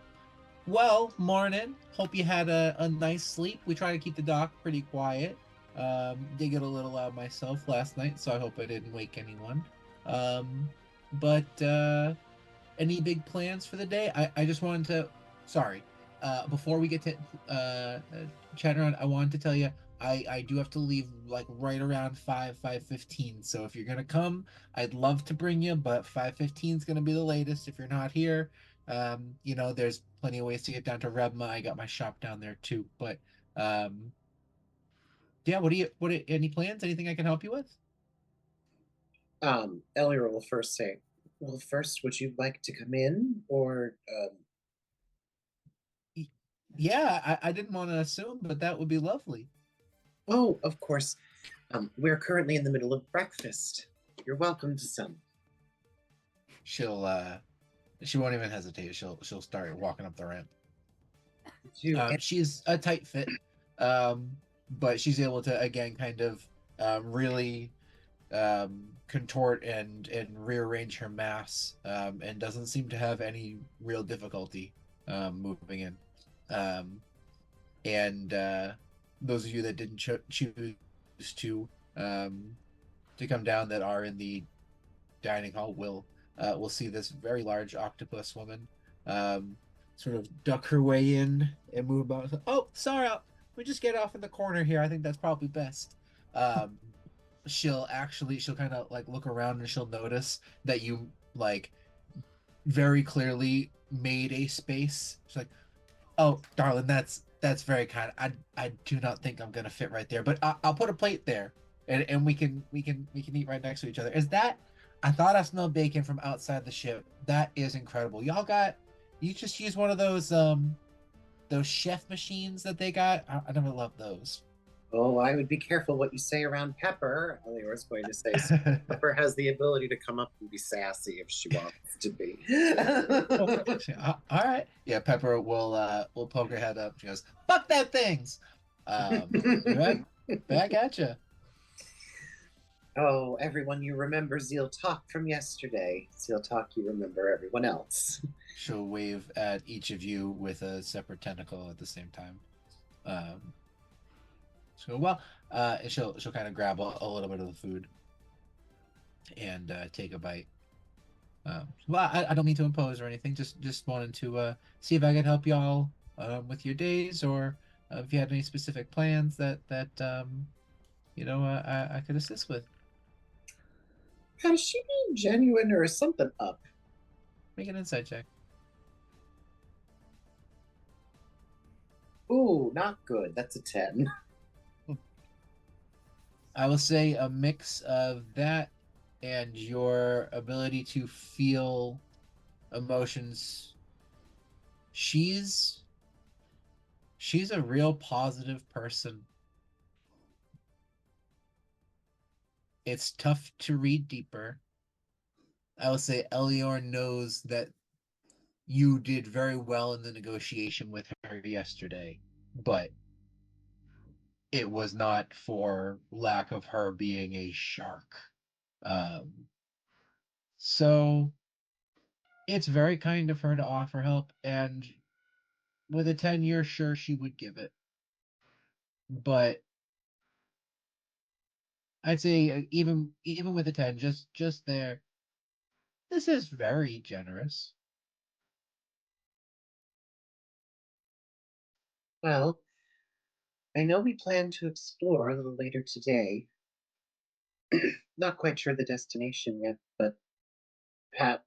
well, morning. Hope you had a nice sleep. We try to keep the dock pretty quiet. Did get a little loud myself last night, so I hope I didn't wake anyone. But any big plans for the day? I just wanted to. Sorry. Before we get to chat around, I wanted to tell you I do have to leave like right around 5:15. So if you're gonna come, I'd love to bring you, but 5:15 is gonna be the latest if you're not here. There's plenty of ways to get down to Rebma. I got my shop down there too. But yeah, any plans? Anything I can help you with? Elior will first say, well, first, would you like to come in, or Yeah, I didn't want to assume, but that would be lovely. Oh, of course. We're currently in the middle of breakfast. You're welcome to some. She won't even hesitate. She'll start walking up the ramp. She's a tight fit, but she's able to again kind of really contort and rearrange her mass, and doesn't seem to have any real difficulty moving in. And those of you that didn't choose to come down that are in the dining hall will see this very large octopus woman sort of duck her way in and move about. Oh, sorry, we just get off in the corner here. I think that's probably best. She'll kind of like look around and she'll notice that you like very clearly made a space. She's like, oh, darling, that's very kind. I do not think I'm gonna fit right there, but I'll put a plate there, and we can eat right next to each other. Is that? I thought I smelled bacon from outside the ship. That is incredible. You just use one of those those chef machines that they got. I never loved those. Oh, I would be careful what you say around Pepper. Elior was going to say. So Pepper has the ability to come up and be sassy if she wants to be. All right. Yeah, Pepper will poke her head up. She goes, "Fuck that things." Right back at you. Oh, everyone, you remember Zeal Talk from yesterday. Zeal Talk, you remember everyone else. She'll wave at each of you with a separate tentacle at the same time. So well, and she'll kind of grab a little bit of the food and take a bite. Well, I don't mean to impose or anything. Just wanted to see if I could help y'all with your days, or if you had any specific plans that I could assist with. Is she being genuine or is something up? Make an insight check. Ooh, not good. That's a 10. I will say a mix of that and your ability to feel emotions. She's a real positive person. It's tough to read deeper. I will say Elior knows that you did very well in the negotiation with her yesterday, but it was not for lack of her being a shark. So it's very kind of her to offer help, and with a 10, you're sure she would give it. But I'd say even with a 10, just there, this is very generous. Well, I know we plan to explore a little later today. Not quite sure the destination yet, but Pat,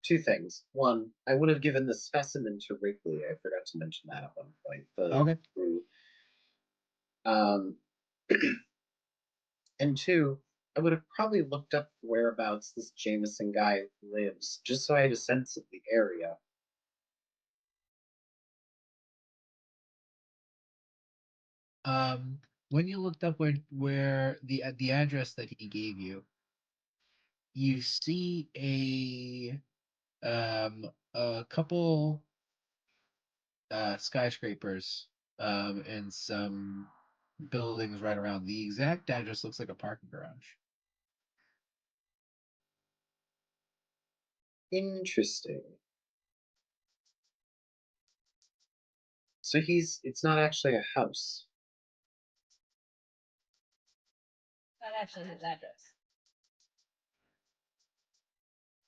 two things. One, I would have given the specimen to Wrigley. I forgot to mention that at one point. Okay. Um, and two, I would have probably looked up whereabouts this Jameson guy lives, just so I had a sense of the area. When you looked up where the address that he gave you, you see a couple skyscrapers and some buildings right around. The exact address looks like a parking garage. Interesting. So it's not actually a house. Not actually his address.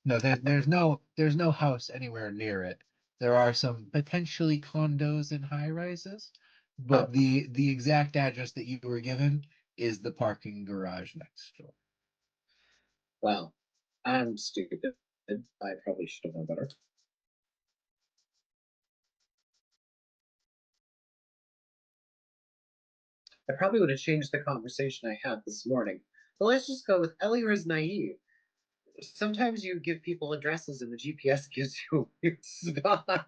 No, there's no house anywhere near it. There are some potentially condos and high rises, but the exact address that you were given is the parking garage next door. Well, I'm stupid. I probably should have known better. I probably would have changed the conversation I had this morning. But let's just go with Elior is naive. Sometimes you give people addresses and the GPS gives you a weird spot.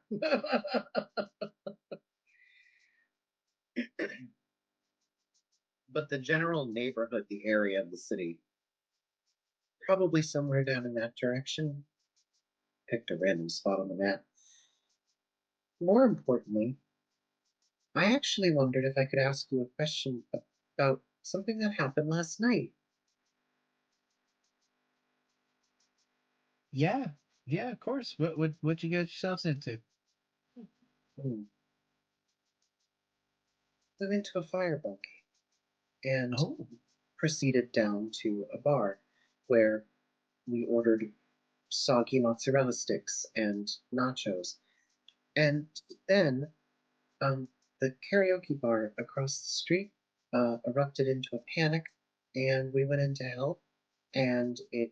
But the general neighborhood, the area of the city, probably somewhere down in that direction. Picked a random spot on the map. More importantly, I actually wondered if I could ask you a question about something that happened last night. Yeah, of course. What you get yourselves into? Hmm. We went to a fire bunkie and Oh, proceeded down to a bar where we ordered soggy mozzarella sticks and nachos. And then the karaoke bar across the street erupted into a panic, and we went in to help, and it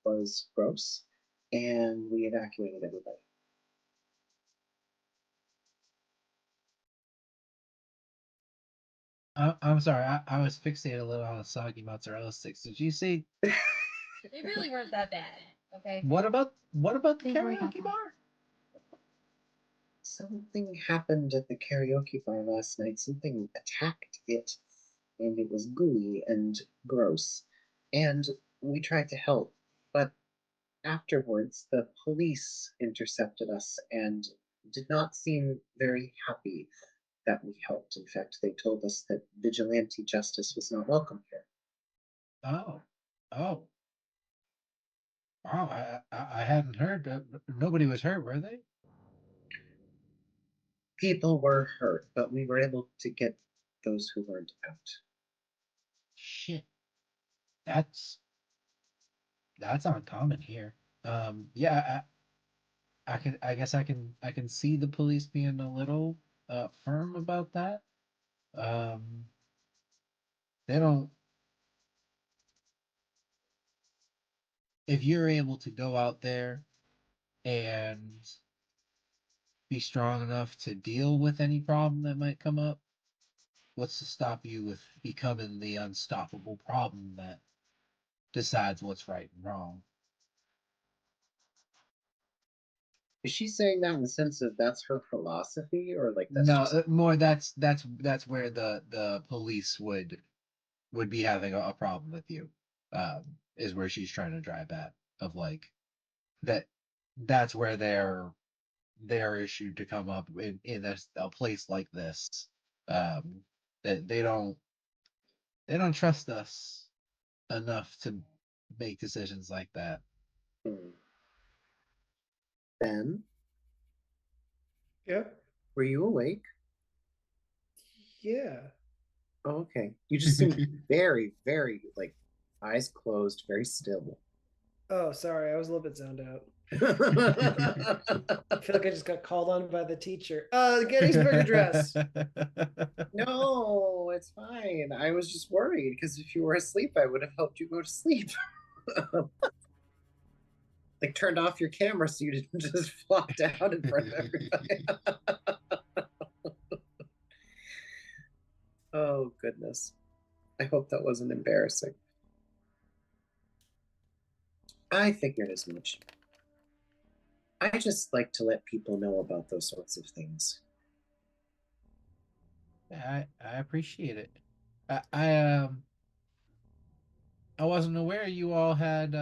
was gross, and we evacuated everybody. I'm sorry. I was fixated a little on the soggy mozzarella sticks. Did you see? They really weren't that bad. Okay. What about the They were karaoke that bar? Something happened at the karaoke bar last night. Something attacked it, and it was gooey and gross. And we tried to help, but afterwards, the police intercepted us and did not seem very happy that we helped. In fact, they told us that vigilante justice was not welcome here. Oh, oh, wow! I hadn't heard. Nobody was hurt, were they? People were hurt, but we were able to get those who weren't out. Shit, that's that's uncommon here. Yeah, I guess I can see the police being a little firm about that. Um, they don't. If you're able to go out there and be strong enough to deal with any problem that might come up, what's to stop you with becoming the unstoppable problem that decides what's right and wrong? Is she saying that in the sense of that's her philosophy, or like that's No, just more that's where the police would be having a problem with you. Is where she's trying to drive at, of like that that's where their issue to come up in a place like this. Um, that they don't trust us enough to make decisions like that. Hmm. Ben, Yeah. were you awake? Yeah. Oh, okay. You just seemed very, very like eyes closed, very still. Oh, sorry. I was a little bit zoned out. No, I feel like I just got called on by the teacher. Gettysburg Address. it's fine. I was just worried because if you were asleep, I would have helped you go to sleep. Like turned off your camera so you didn't just flop down in front of everybody. Oh goodness. I hope that wasn't embarrassing. I figured as much. I just like to let people know about those sorts of things. I appreciate it. I wasn't aware you all had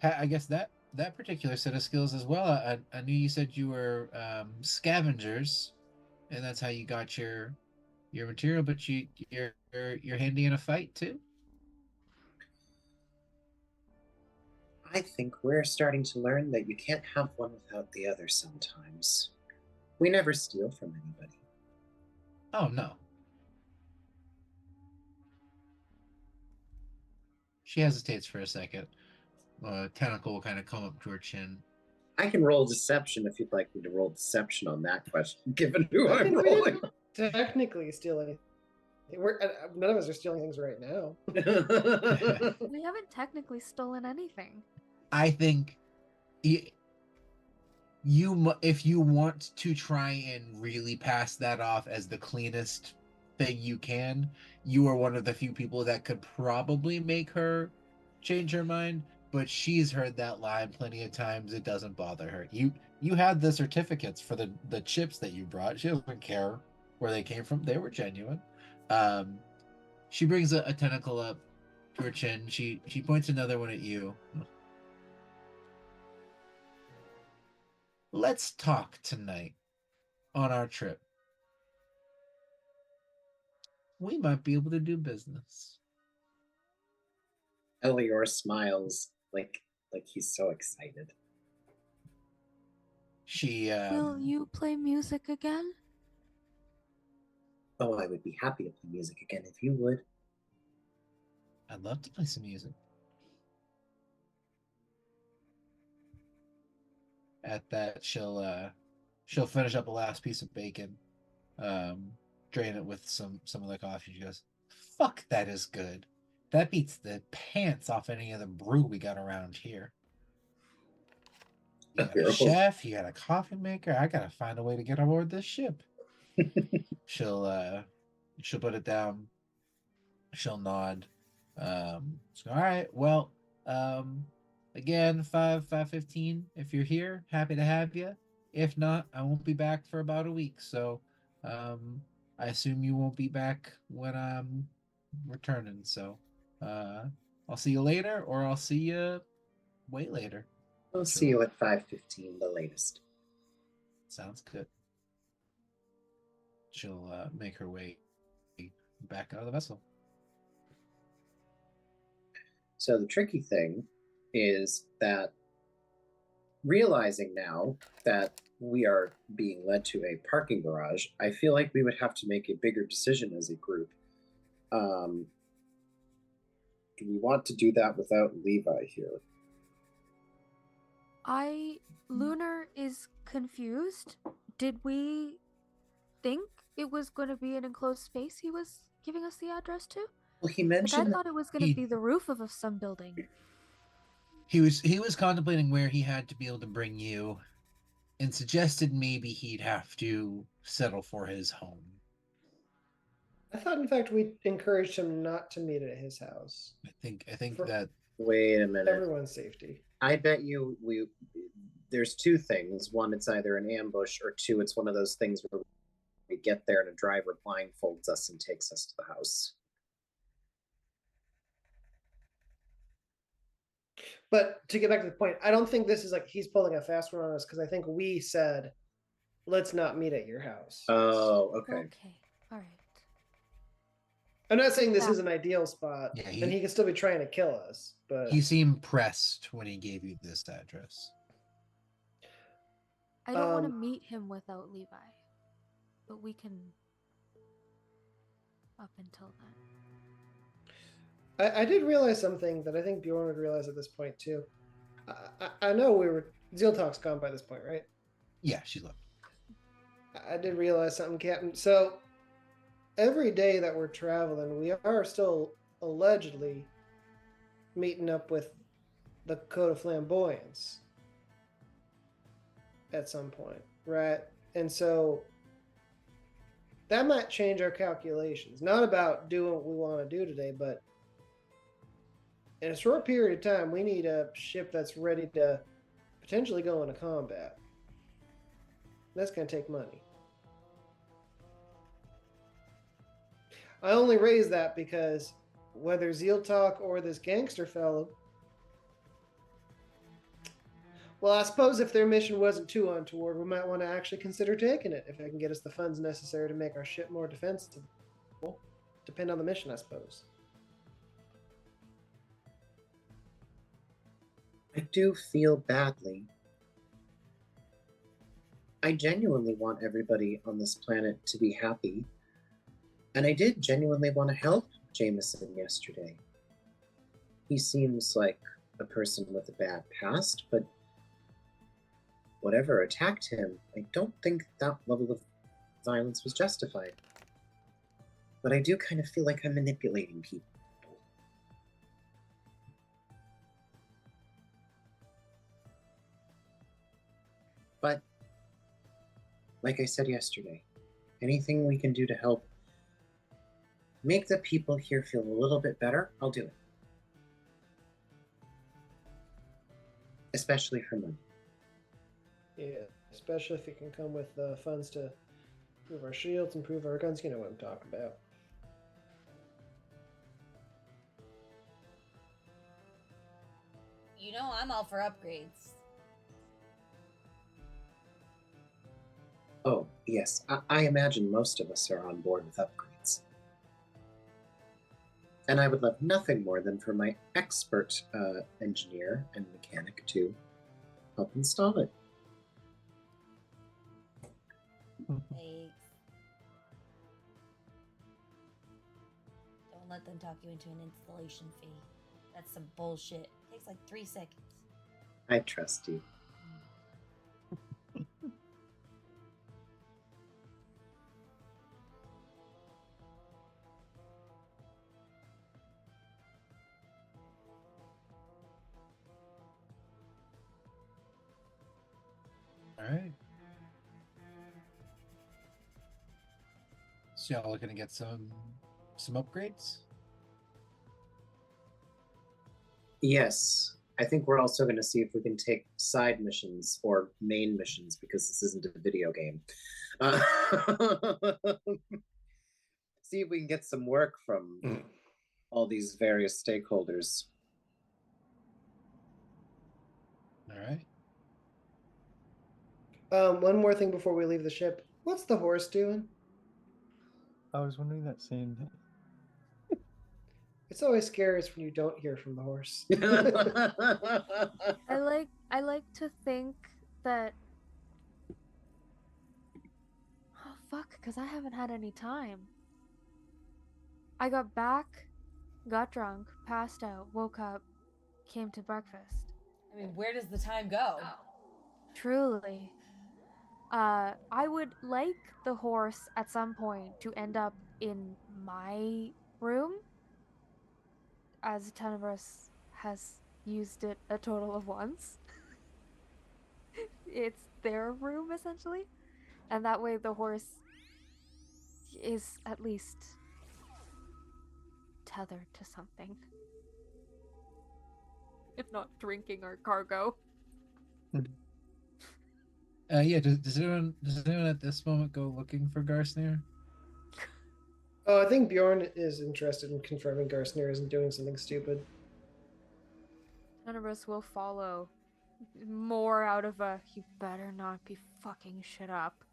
I guess that particular set of skills as well. I knew you said you were scavengers, and that's how you got your material, but you're handy in a fight too. I think we're starting to learn that you can't have one without the other sometimes. We never steal from anybody. Oh no. She hesitates for a second. Tentacle will kind of come up to her chin. I can roll deception if you'd like me to roll deception on that question, given who I'm We rolling. didn't technically steal anything. None of us are stealing things right now. We haven't technically stolen anything. I think if you want to try and really pass that off as the cleanest thing you can, you are one of the few people that could probably make her change her mind. But she's heard that line plenty of times. It doesn't bother her. You had the certificates for the chips that you brought. She doesn't care where they came from. They were genuine. She brings a tentacle up to her chin. She points another one at you. Let's talk tonight on our trip. We might be able to do business. Elior smiles like he's so excited. She Will you play music again? Oh, I would be happy to play music again if you would. I'd love to play some music. At that, she'll finish up a last piece of bacon, drain it with some of the coffee. She goes, "Fuck, that is good. That beats the pants off any of the brew we got around here. You got a chef, you got a coffee maker. I gotta find a way to get aboard this ship." She'll put it down. She'll nod. So, all right, well, again, 5:15. If you're here, happy to have you. If not, I won't be back for about a week. So, I assume you won't be back when I'm returning. So, I'll see you later, or I'll see you way later. I'll see you at 5:15, the latest. Sounds good. She'll make her way back out of the vessel. So the tricky thing is that realizing now that we are being led to a parking garage, I feel like we would have to make a bigger decision as a group. Do we want to do that without Levi here? Lunar is confused. Did we think it was going to be an enclosed space he was giving us the address to? Well, he Like, I mentioned that thought it was going to be the roof of some building. He was contemplating where he had to be able to bring you, and suggested maybe he'd have to settle for his home. I thought, in fact, we encouraged him not to meet at his house. I think For- that wait a minute. Everyone's safety. I bet you there's two things. One, it's either an ambush, or two, it's one of those things where we get there and a driver blindfolds us and takes us to the house. But to get back to the point, I don't think this is like he's pulling a fast one on us, because I think we said, let's not meet at your house. Oh, okay. Okay, all right. I'm not saying this Yeah. is an ideal spot, Yeah, and he can still be trying to kill us, but he seemed pressed when he gave you this address. I don't want to Um, meet him without Levi, but we can up until then. I did realize something that I think Bjorn would realize at this point too. I know Zeal Talk's gone by this point, right? Yeah, she left. I did realize something, Captain. So every day that we're traveling, we are still allegedly meeting up with the Code of Flamboyance at some point, right? And so that might change our calculations. Not about doing what we want to do today, but in a short period of time, we need a ship that's ready to potentially go into combat. That's going to take money. I only raise that because whether Zeal Talk or this gangster fellow, well, I suppose if their mission wasn't too untoward, we might want to actually consider taking it if they can get us the funds necessary to make our ship more defensible. Depend on the mission, I suppose. I do feel badly. I genuinely want everybody on this planet to be happy. And I did genuinely want to help Jameson yesterday. He seems like a person with a bad past, but whatever attacked him, I don't think that level of violence was justified. But I do kind of feel like I'm manipulating people. But, like I said yesterday, anything we can do to help make the people here feel a little bit better, I'll do it. Especially for money. Yeah, especially if it can come with funds to improve our shields, improve our guns. You know what I'm talking about. You know I'm all for upgrades. Oh, yes, I imagine most of us are on board with upgrades. And I would love nothing more than for my expert engineer and mechanic to help install it. Thanks. Don't let them talk you into an installation fee. That's some bullshit. Takes like 3 seconds. I trust you. All right. So y'all looking to get some upgrades? Yes, I think we're also going to see if we can take side missions or main missions because this isn't a video game. Uh, see if we can get some work from all these various stakeholders. All right. One more thing before we leave the ship. What's the horse doing? I was wondering that same thing. It's always scariest when you don't hear from the horse. I like to think that. Oh fuck, because I haven't had any time. I got back, got drunk, passed out, woke up, came to breakfast. I mean, where does the time go? Truly. I would like the horse at some point to end up in my room, as Tenebris has used it a total of once. It's their room, essentially. And that way the horse is at least tethered to something. If not drinking our cargo. Yeah. Does anyone at this moment go looking for Garsnir? Oh, I think Bjorn is interested in confirming Garsnir isn't doing something stupid. Tenebris will follow. More out of a, you better not be fucking shit up.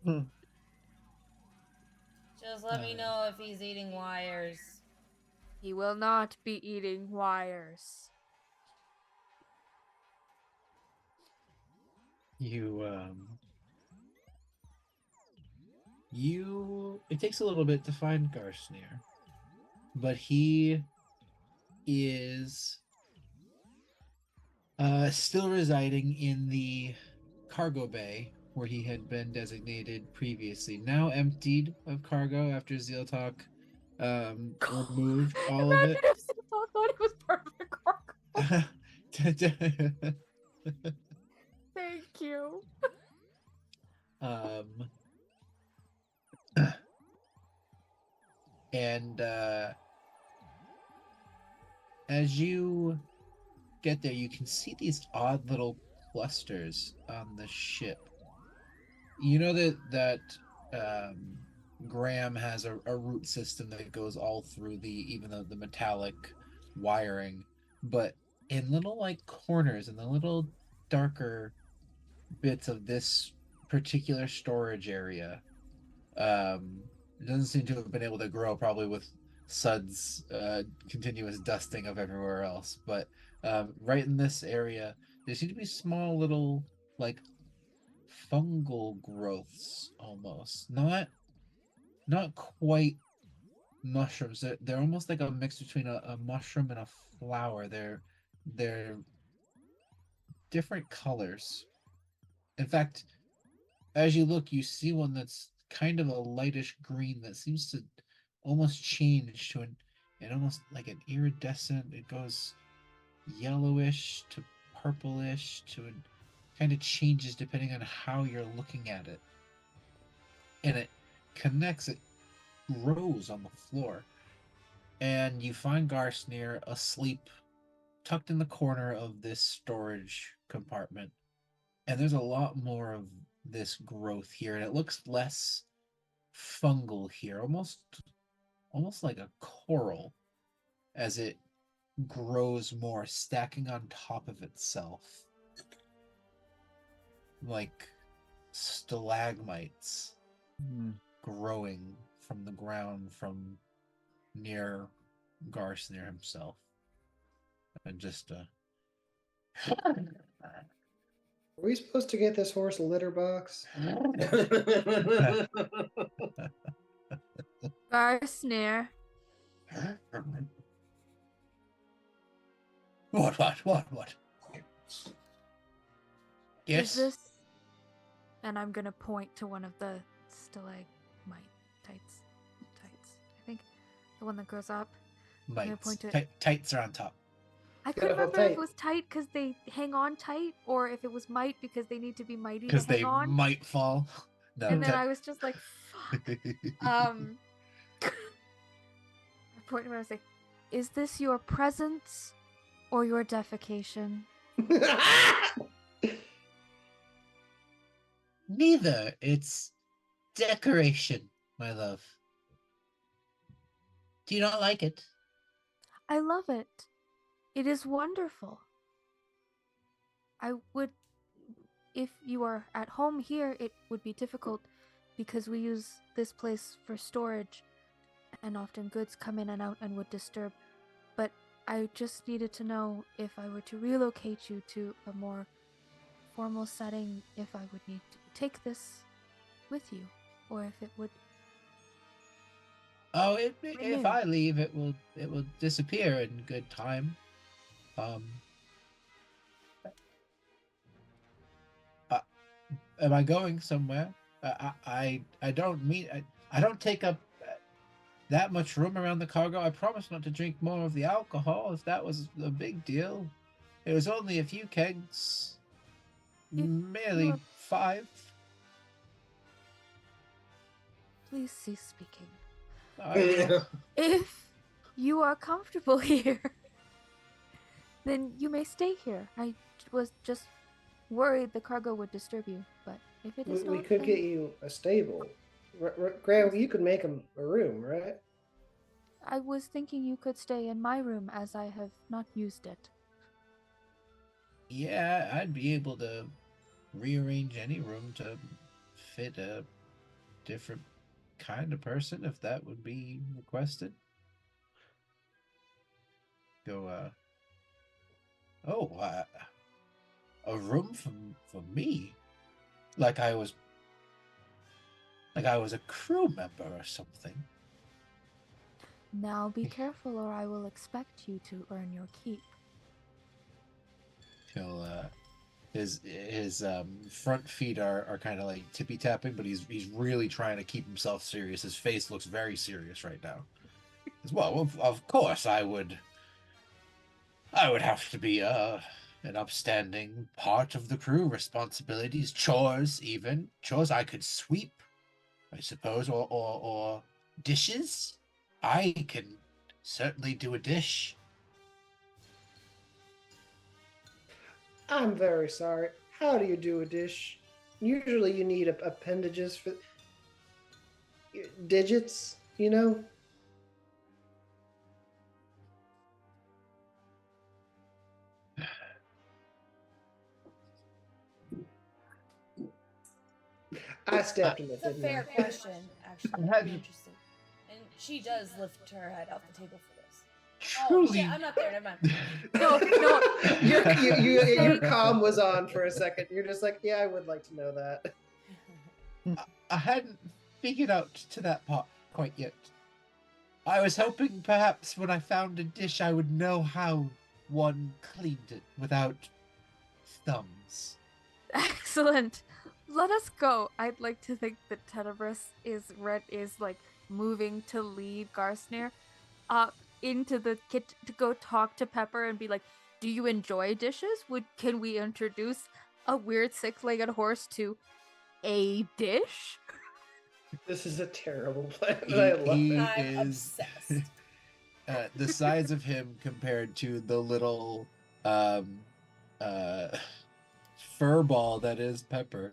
Just let me know if he's eating wires. He will not be eating wires. It takes a little bit to find Garsnir, but he is still residing in the cargo bay where he had been designated previously, now emptied of cargo after Zealtalk removed all of it. Imagine if Zealtalk thought it was part of the cargo. Thank you. And as you get there, you can see these odd little clusters on the ship. You know that Graham has a root system that goes all through even the metallic wiring, but in little like corners and the little darker bits of this particular storage area, it doesn't seem to have been able to grow, probably with Sud's continuous dusting of everywhere else. But right in this area, there seem to be small little like fungal growths, almost not quite mushrooms. They're almost like a mix between a mushroom and a flower. They're different colors. In fact, as you look, you see one that's kind of a lightish green that seems to almost change to an almost like an iridescent. It goes yellowish to purplish to an kind of changes depending on how you're looking at it. And it connects, it grows on the floor. And you find Garsnir asleep, tucked in the corner of this storage compartment. And there's a lot more of this growth here, and it looks less fungal here, almost like a coral, as it grows more, stacking on top of itself, like stalagmites growing from the ground from near Garsnir himself. And just Are we supposed to get this horse a litter box? Garsnir. What? Yes? Is this... And I'm gonna point to one of the stalagmite tights, I think. The one that grows up. I'm gonna Mites. point to... Tights are on top. I Gotta couldn't hold remember if tight. it was tight because they hang on tight, or if it was might because they need to be mighty to Because hang they on. might fall. No, And then I was just like, fuck. I point to him and I say, is this your presence Or your defecation. Neither. It's decoration, my love. Do you not like it? I love it. It is wonderful. I would, if you are at home here, it would be difficult because we use this place for storage and often goods come in and out and would disturb. But I just needed to know if I were to relocate you to a more formal setting, if I would need to take this with you, or if it would. Oh, if Renew. I leave, it will disappear in good time. Am I going somewhere? I don't mean I don't take up that much room around the cargo. I promise not to drink more of the alcohol if that was a big deal. It was only a few kegs, merely you're- 5. Please cease speaking. I will. If you are comfortable here, then you may stay here. I was just worried the cargo would disturb you, but if it is We not, could then get you a stable. Graham, you could make him a room, right? I was thinking you could stay in my room as I have not used it. Yeah, I'd be able to rearrange any room to fit a different kind of person if that would be requested. Go, a room for me, like I was a crew member or something. Now be careful, or I will expect you to earn your keep. He'll his front feet are kind of like tippy tapping, but he's really trying to keep himself serious. His face looks very serious right now. As well, of course, I would have to be an upstanding part of the crew. Responsibilities, chores, even chores. I could sweep, I suppose, or dishes. I can certainly do a dish. I'm very sorry. How do you do a dish? Usually you need appendages for digits, you know? I stepped in it, It's a didn't fair I? question, actually. I'm I'm happy- interested. And she does lift her head off the table for this. Truly, Oh shit, I'm not there. Never mind. No, Your comm was on for a second. You're just like, yeah, I would like to know that. I hadn't figured out to that part quite yet. I was hoping perhaps when I found a dish I would know how one cleaned it without thumbs. Excellent. Let us go. I'd like to think that Tenebris is like moving to lead Garsnir up into the kitchen to go talk to Pepper and be like, "Do you enjoy dishes? Can we introduce a weird six-legged horse to a dish?" This is a terrible plan, but I love He it. I'm is obsessed. the size of him compared to the little fur ball that is Pepper.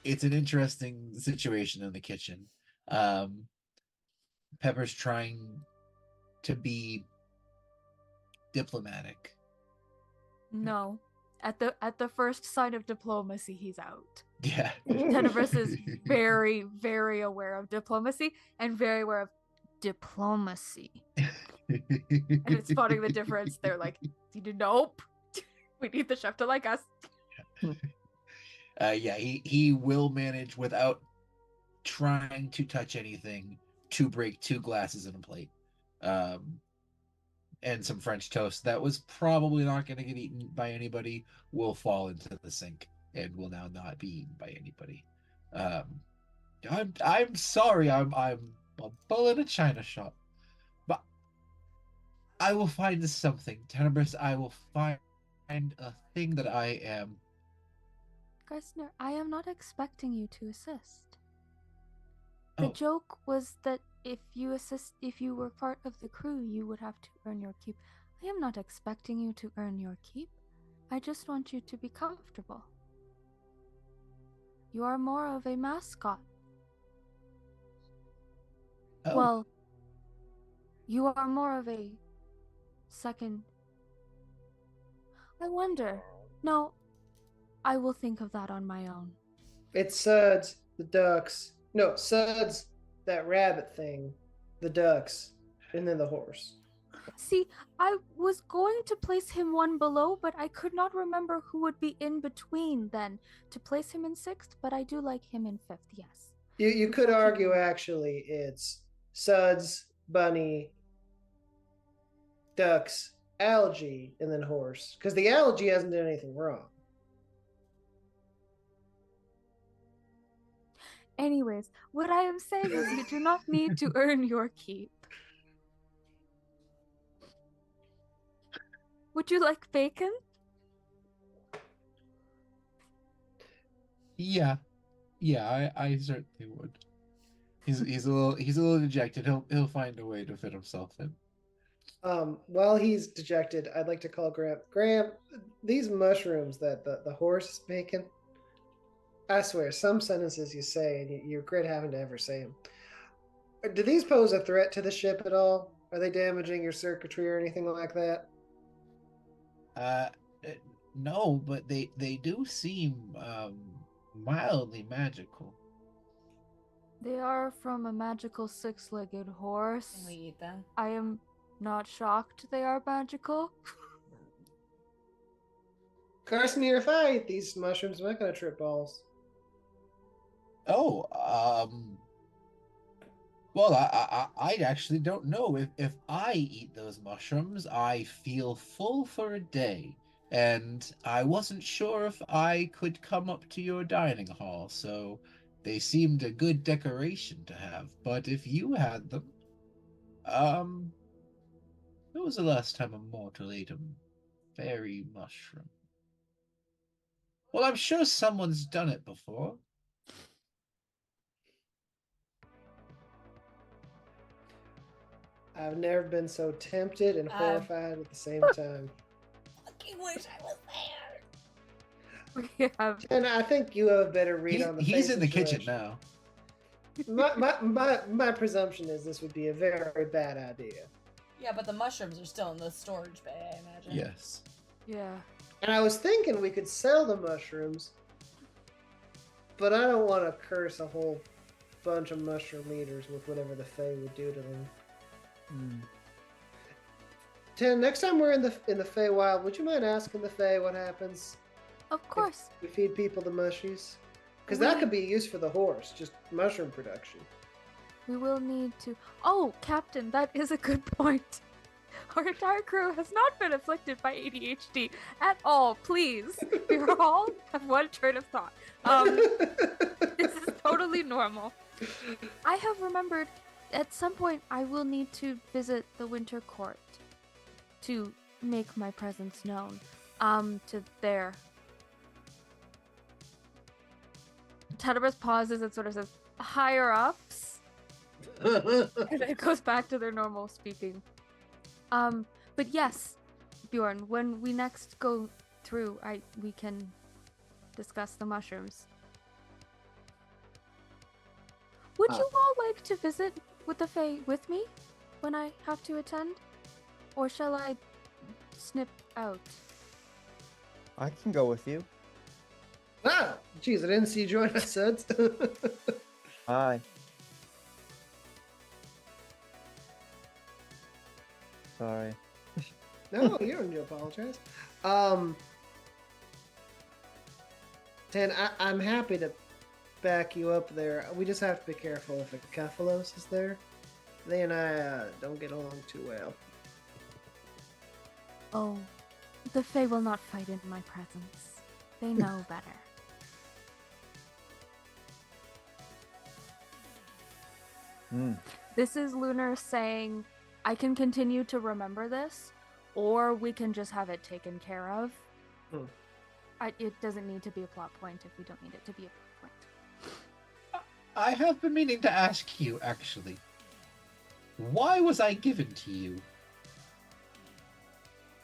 It's an interesting situation in the kitchen. Pepper's trying to be diplomatic. No. At the first sign of diplomacy, he's out. Yeah. Tenebris is very, very aware of diplomacy and very aware of diplomacy. And it's spotting the difference. They're like, nope. We need the chef to like us. Yeah, he will manage without trying to touch anything to break 2 glasses and a plate. And some French toast that was probably not going to get eaten by anybody will fall into the sink and will now not be eaten by anybody. I'm sorry, I'm a bull in a china shop, but I will find something, Tenebris. I will find a thing that I am. Geisner, I am not expecting you to assist. The Oh. joke was that if you were part of the crew, you would have to earn your keep. I am not expecting you to earn your keep. I just want you to be comfortable. You are more of a mascot. Oh, Well, you are more of a second. I wonder. No, I will think of that on my own. It's Suds, the ducks. No, Suds, that rabbit thing, the ducks, and then the horse. See, I was going to place him one below, but I could not remember who would be in between then to place him in sixth, but I do like him in fifth, yes. You could shall keep argue him. actually it's Suds, bunny, ducks, algae, and then horse. Because the algae hasn't done anything wrong. Anyways, what I am saying is you do not need to earn your keep. Would you like bacon? yeah, I certainly would. He's a little dejected. He'll find a way to fit himself in. While he's dejected, I'd like to call Graham. Graham, these mushrooms that the horse is making, I swear, some sentences you say and you regret having to ever say them. Do these pose a threat to the ship at all? Are they damaging your circuitry or anything like that? Uh, no, but they do seem mildly magical. They are from a magical six-legged horse. Can we eat them? I am not shocked they are magical. Carson, if I eat these mushrooms, am I gonna trip balls? Oh, well, I actually don't know. If I eat those mushrooms, I feel full for a day, and I wasn't sure if I could come up to your dining hall, so they seemed a good decoration to have. But if you had them, when was the last time a mortal ate a fairy mushroom? Well, I'm sure someone's done it before. I've never been so tempted and Um, horrified at the same time. Fucking wish I was there. We have And I think you have a better read on the He's Fae in the kitchen situation. now. My presumption is this would be a very bad idea. Yeah, but the mushrooms are still in the storage bay, I imagine. Yes. yeah. And I was thinking we could sell the mushrooms, but I don't want to curse a whole bunch of mushroom eaters with whatever the Fae would do to them. Tim, next time we're in the Feywild, would you mind asking the Fae what happens Of course. if we feed people the mushies? Because that could be used for the horse, just mushroom production. We will need to. Oh, Captain, that is a good point. Our entire crew has not been afflicted by ADHD at all. Please, we all have one train of thought. This is totally normal. I have remembered at some point I will need to visit the Winter Court to make my presence known. To their. Tenebrous pauses and sort of says, higher ups. And it goes back to their normal speaking. But yes, Bjorn, when we next go through, we can discuss the mushrooms. Would you all like to visit with the Fae with me when I have to attend? Or shall I snip out? I can go with you. Wow, jeez, I didn't see you join us, Suds. Hi. Sorry. No, you don't need to apologize. Tan, I'm happy to back you up there. We just have to be careful if a Cephalos is there. They and I don't get along too well. Oh, the Fae will not fight in my presence. They know better. This is Lunar saying, I can continue to remember this, or we can just have it taken care of. It doesn't need to be a plot point if we don't need it to be a plot point. I have been meaning to ask you, actually. Why was I given to you?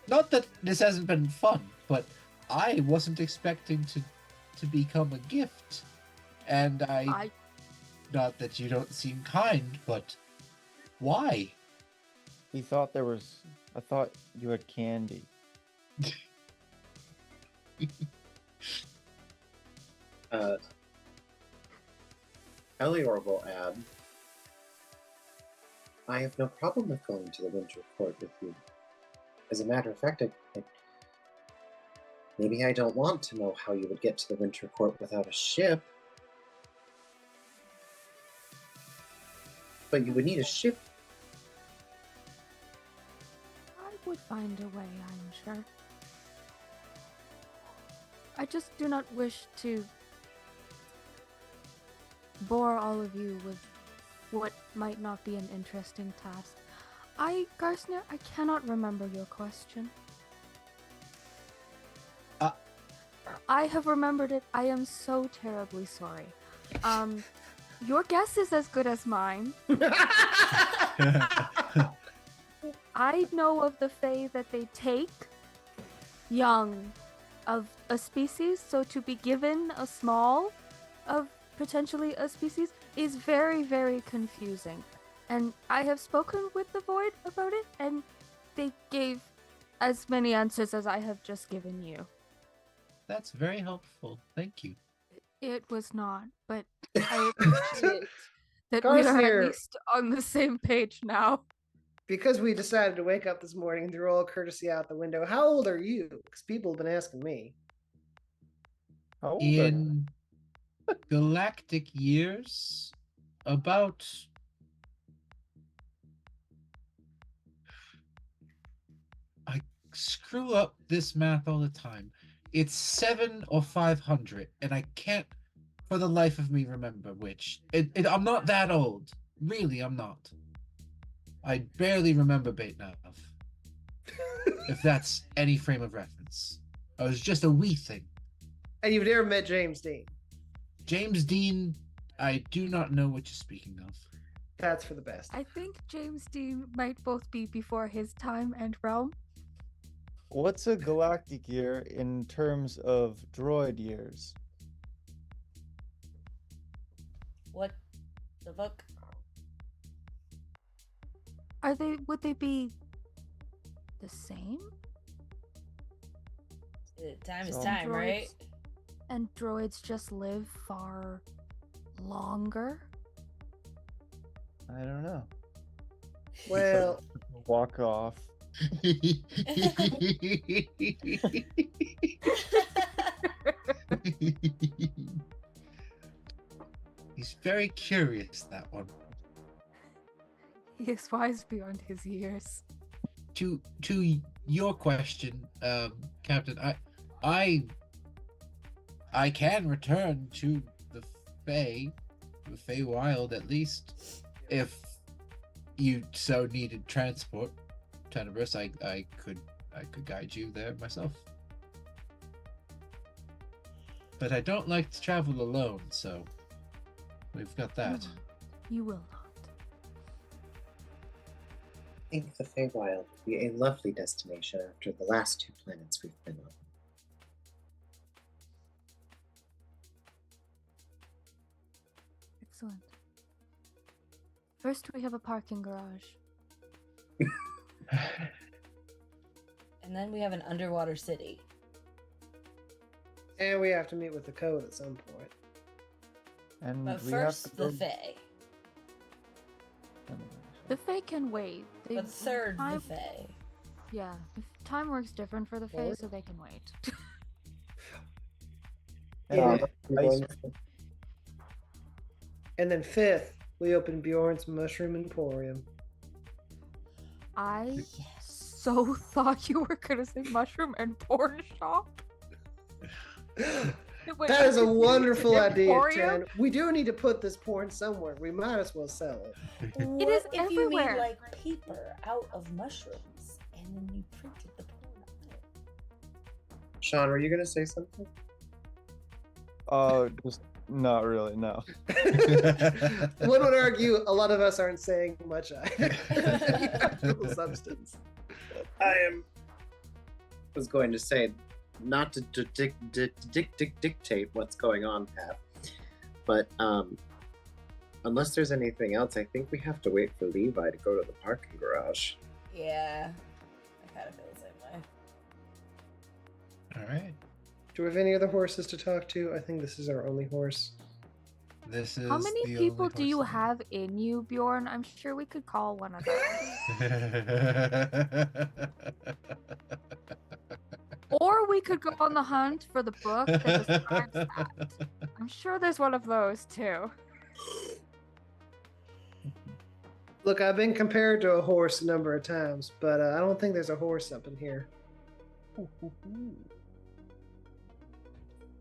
Not that this hasn't been fun, but I wasn't expecting to become a gift. And I not that you don't seem kind, but why? He thought there was. I thought you had candy. Elior will add, I have no problem with going to the Winter Court with you. As a matter of fact, maybe I don't want to know how you would get to the Winter Court without a ship. But you would need a ship. I would find a way, I'm sure. I just do not wish to bore all of you with what might not be an interesting task. Garsnir, I cannot remember your question. I have remembered it. I am so terribly sorry. Your guess is as good as mine. I know of the Fae that they take young of a species, so to be given a small of potentially a species is very, very confusing. And I have spoken with the Void about it, and they gave as many answers as I have just given you. That's very helpful. Thank you. It was not, but I appreciate that we are Garsnir. at least on the same page now. Because we decided to wake up this morning and threw all courtesy out the window. How old are you? Because people have been asking me. How old are you? In galactic years, about I screw up this math all the time. It's 7 or 500, and I can't for the life of me remember which. I'm not that old. Really, I'm not. I barely remember Baitnav. If that's any frame of reference. I was just a wee thing. And you've never met James Dean. James Dean, I do not know what you're speaking of. That's for the best. I think James Dean might both be before his time and realm. What's a galactic year in terms of droid years? What the fuck? Would they be the same? Time is So- time, right? Droids- And droids just live far longer? I don't know. Well, Walk off. He's very curious, that one. He is wise beyond his years. To your question, Captain, I can return to the Feywild at least, if you so needed transport. Tenebris, I could guide you there myself. But I don't like to travel alone, so we've got that. You will not. I think the Feywild would be a lovely destination after the last 2 planets we've been on. Excellent. First, we have a parking garage. And then we have an underwater city. and we have to meet with the code at some point. And But we have first, to the go... Fae. The Fae can wait. They, But third, the time- Fae. Yeah, if time works different for the Fae, Fourth? so they can wait. And Yeah. And then fifth, we open Bjorn's Mushroom Emporium. I so thought you were gonna say mushroom and porn shop. Wait, That is a you wonderful said idea, emporium? Ten. We do need to put this porn somewhere. We might as well sell it. What is if you everywhere. made like paper out of mushrooms and then you printed the porn on it? Sean, were you going to say something? Just Not really, no. One would argue a lot of us aren't saying much either. Actual substance. Was going to say, not to dictate what's going on, Pat, but unless there's anything else, I think we have to wait for Levi to go to the parking garage. Yeah, I kind of feel the same way. All right. Do we have any other horses to talk to? I think this is our only horse. This is How many the people only do you horse have in you, Bjorn? I'm sure we could call one of them. Or we could go on the hunt for the book that describes that. I'm sure there's one of those too. Look, I've been compared to a horse a number of times, but I don't think there's a horse up in here.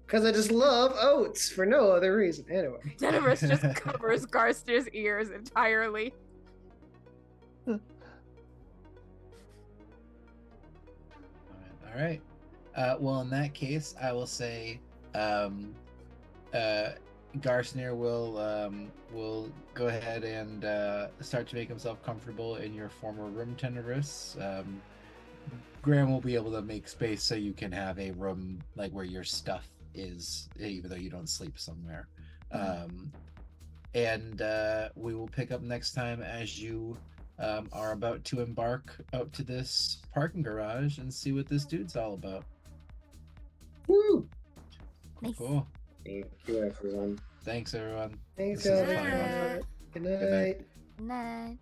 Because I just love oats for no other reason. Anyway. Denibus just covers Garster's ears entirely. All right. Well, in that case, I will say, Garsnir will go ahead and start to make himself comfortable in your former room, Tenebrous. Graham will be able to make space so you can have a room like where your stuff is, even though you don't sleep somewhere. And we will pick up next time as you are about to embark out to this parking garage and see what this dude's all about. Woo! Nice. Cool. Thank you, everyone. Thanks, everyone. Thanks, This is everyone. fun. Good Good night. night. Night.